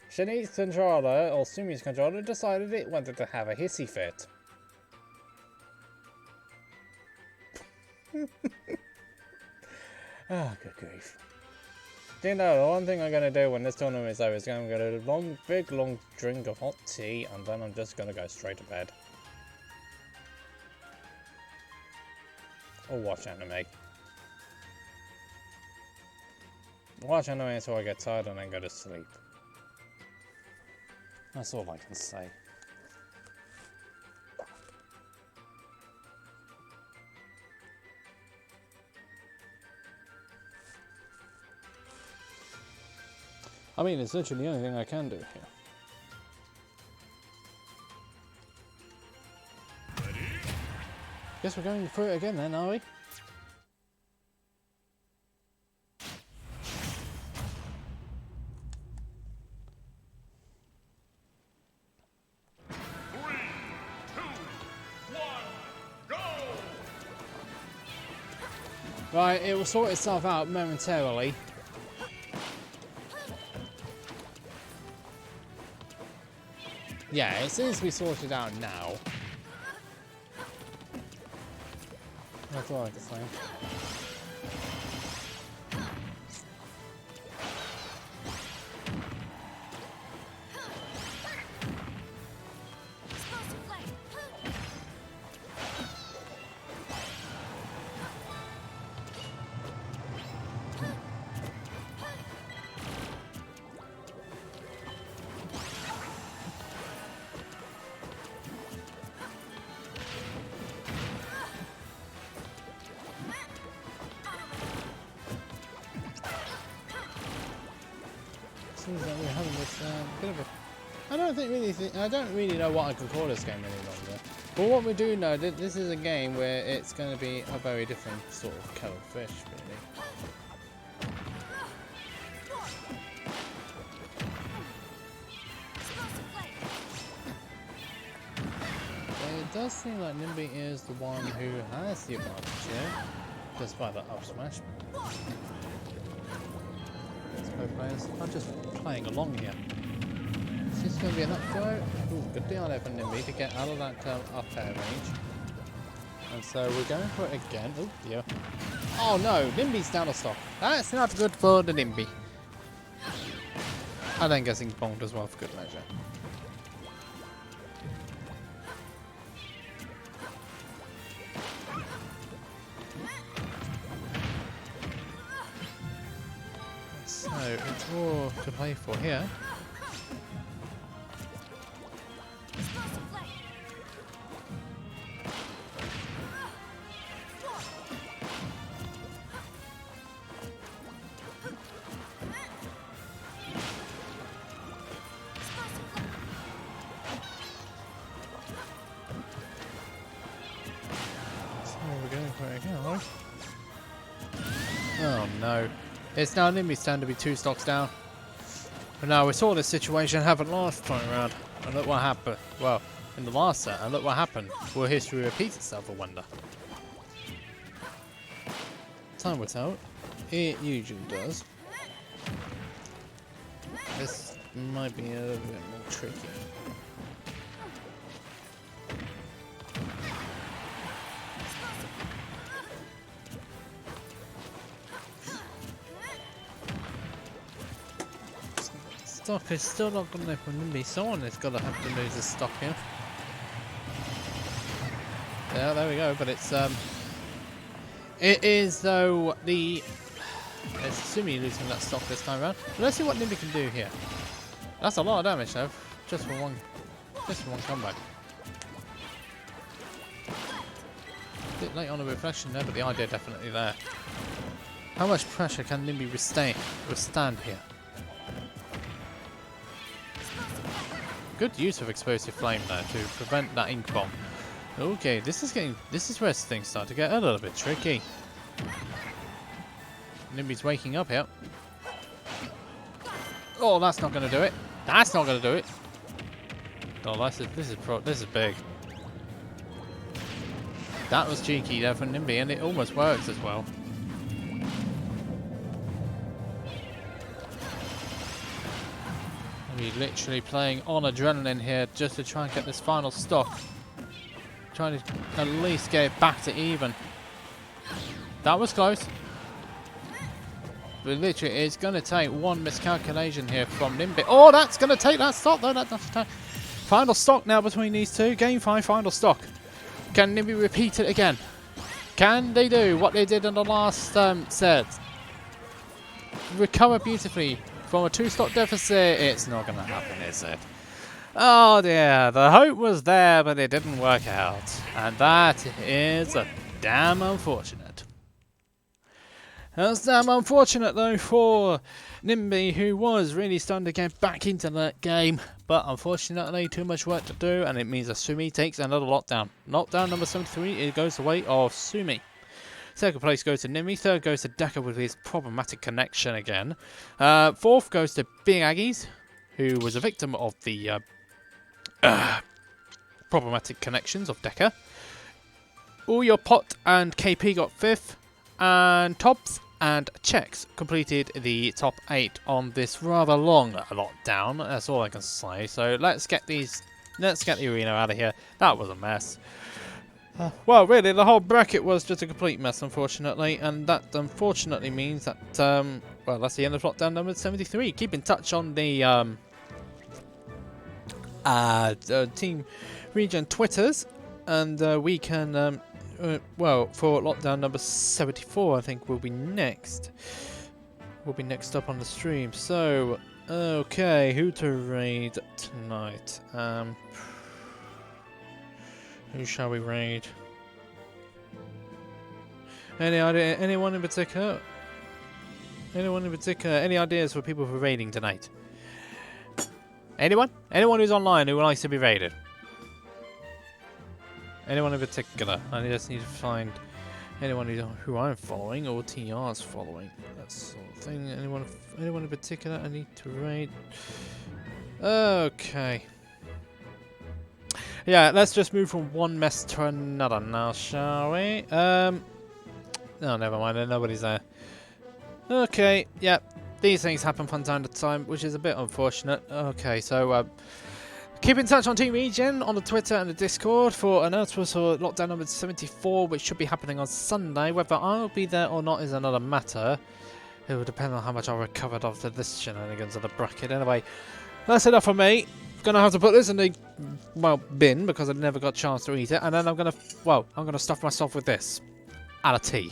Shanique's controller, or Sumi's controller, decided it wanted to have a hissy fit. Oh, good grief. You know, the one thing I'm going to do when this tournament is over is I'm going to do a big long drink of hot tea, and then I'm just going to go straight to bed. Or watch anime. Watch anime until I get tired and then go to sleep. That's all I can say. I mean, it's literally the only thing I can do here. Guess we're going through it again then, are we? Right, it will sort itself out momentarily. Yeah, it seems to be sorted out now. That's all I can say. Seems like we're having this bit of a... I don't really know what I can call this game any longer. But what we do know, that this is a game where it's going to be a very different sort of kettle of fish, really. It does seem like Nimbi is the one who has the advantage here, despite that up smash. Both players are just playing along here. Is this going to be an up throw? Ooh, good deal there for Nimbi to get out of that up air range. And so we're going for it again. Oh dear. Oh no, Nimbi's down a stock. That's not good for the Nimbi. And then getting bonked as well for good measure. So it's more to play for here. Oh no. It's now Nimbi's turn to be 2 stocks down. But now we saw this situation happen last time around. And look what happened. Well, in the last set, and look what happened. Will history repeat itself, I wonder? Time will tell. It usually does. This might be a little bit more tricky. Stock is still not going to open Nimbi. Someone is going to have to lose his stock here. Yeah, there we go. But it's it is though the it's Sumi losing that stock this time around. But let's see what Nimbi can do here. That's a lot of damage though, just for one comeback. A bit late on a reflection there, but the idea definitely there. How much pressure can Nimbi withstand here? Good use of explosive flame there to prevent that ink bomb. Okay, this is where things start to get a little bit tricky. Nimbi's waking up here. Oh, that's not going to do it. That's not going to do it. Oh, this is big. That was cheeky there from Nimbi, and it almost works as well. He's literally playing on adrenaline here just to try and get this final stock. Trying to at least get it back to even. That was close. But literally, it's going to take one miscalculation here from Nimbi. Oh, that's going to take that stock, though. That's final stock now between these two. Game 5, final stock. Can Nimbi repeat it again? Can they do what they did in the last set? Recover beautifully from a 2-stock deficit. It's not going to happen, is it? Oh dear, the hope was there, but it didn't work out. And that is damn unfortunate. That's damn unfortunate though for Nimbi, who was really starting to get back into that game. But unfortunately, too much work to do, and it means that Sumi takes another lockdown. Lockdown number 73, it goes the way of Sumi. Second place goes to Nimbi. Third goes to Deka with his problematic connection again. Fourth goes to Big Aggies, who was a victim of the problematic connections of Deka. All your Pot and KP got 5th, and Tops and Checks completed the top 8 on this rather long lockdown. That's all I can say. So let's get the arena out of here. That was a mess. Well, really, the whole bracket was just a complete mess, unfortunately, and that unfortunately means that well, that's the end of lockdown number 73. Keep in touch on the Team Regen Twitters, and we can well, for lockdown number 74, I think we'll be next. We'll be next up on the stream. So, okay, who to raid tonight? Who shall we raid? Any idea? Anyone in particular? Anyone in particular? Any ideas for people for raiding tonight? Anyone? Anyone who's online who likes to be raided? Anyone in particular? I just need to find anyone who I'm following or TR's following. That sort of thing. Anyone in particular I need to raid? Okay. Yeah, let's just move from one mess to another now, shall we? No, never mind. Nobody's there. Okay, yeah. These things happen from time to time, which is a bit unfortunate. Okay, so keep in touch on Team Regen on the Twitter and the Discord for announcements for lockdown number 74, which should be happening on Sunday. Whether I'll be there or not is another matter. It will depend on how much I recovered after this shenanigans of the bracket. Anyway, that's enough for me. Gonna have to put this in the bin because I never got a chance to eat it, and then I'm gonna stuff myself with this and a tea.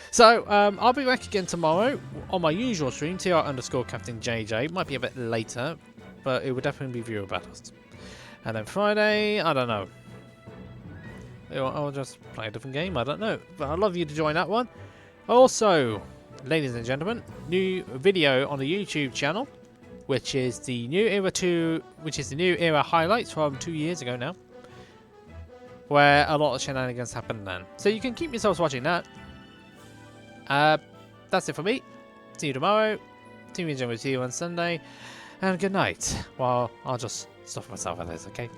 So I'll be back again tomorrow on my usual stream, TR_CaptainJJ. Might be a bit later, but it will definitely be viewer battles. And then Friday, I don't know. I'll just play a different game. I don't know, but I'd love you to join that one. Also, ladies and gentlemen, new video on the YouTube channel, which is the new era highlights from 2 years ago now, where a lot of shenanigans happened then. So you can keep yourselves watching that. That's it for me. See you tomorrow. Team Regen will see you on Sunday. And good night. Well, I'll just stuff myself with this, okay?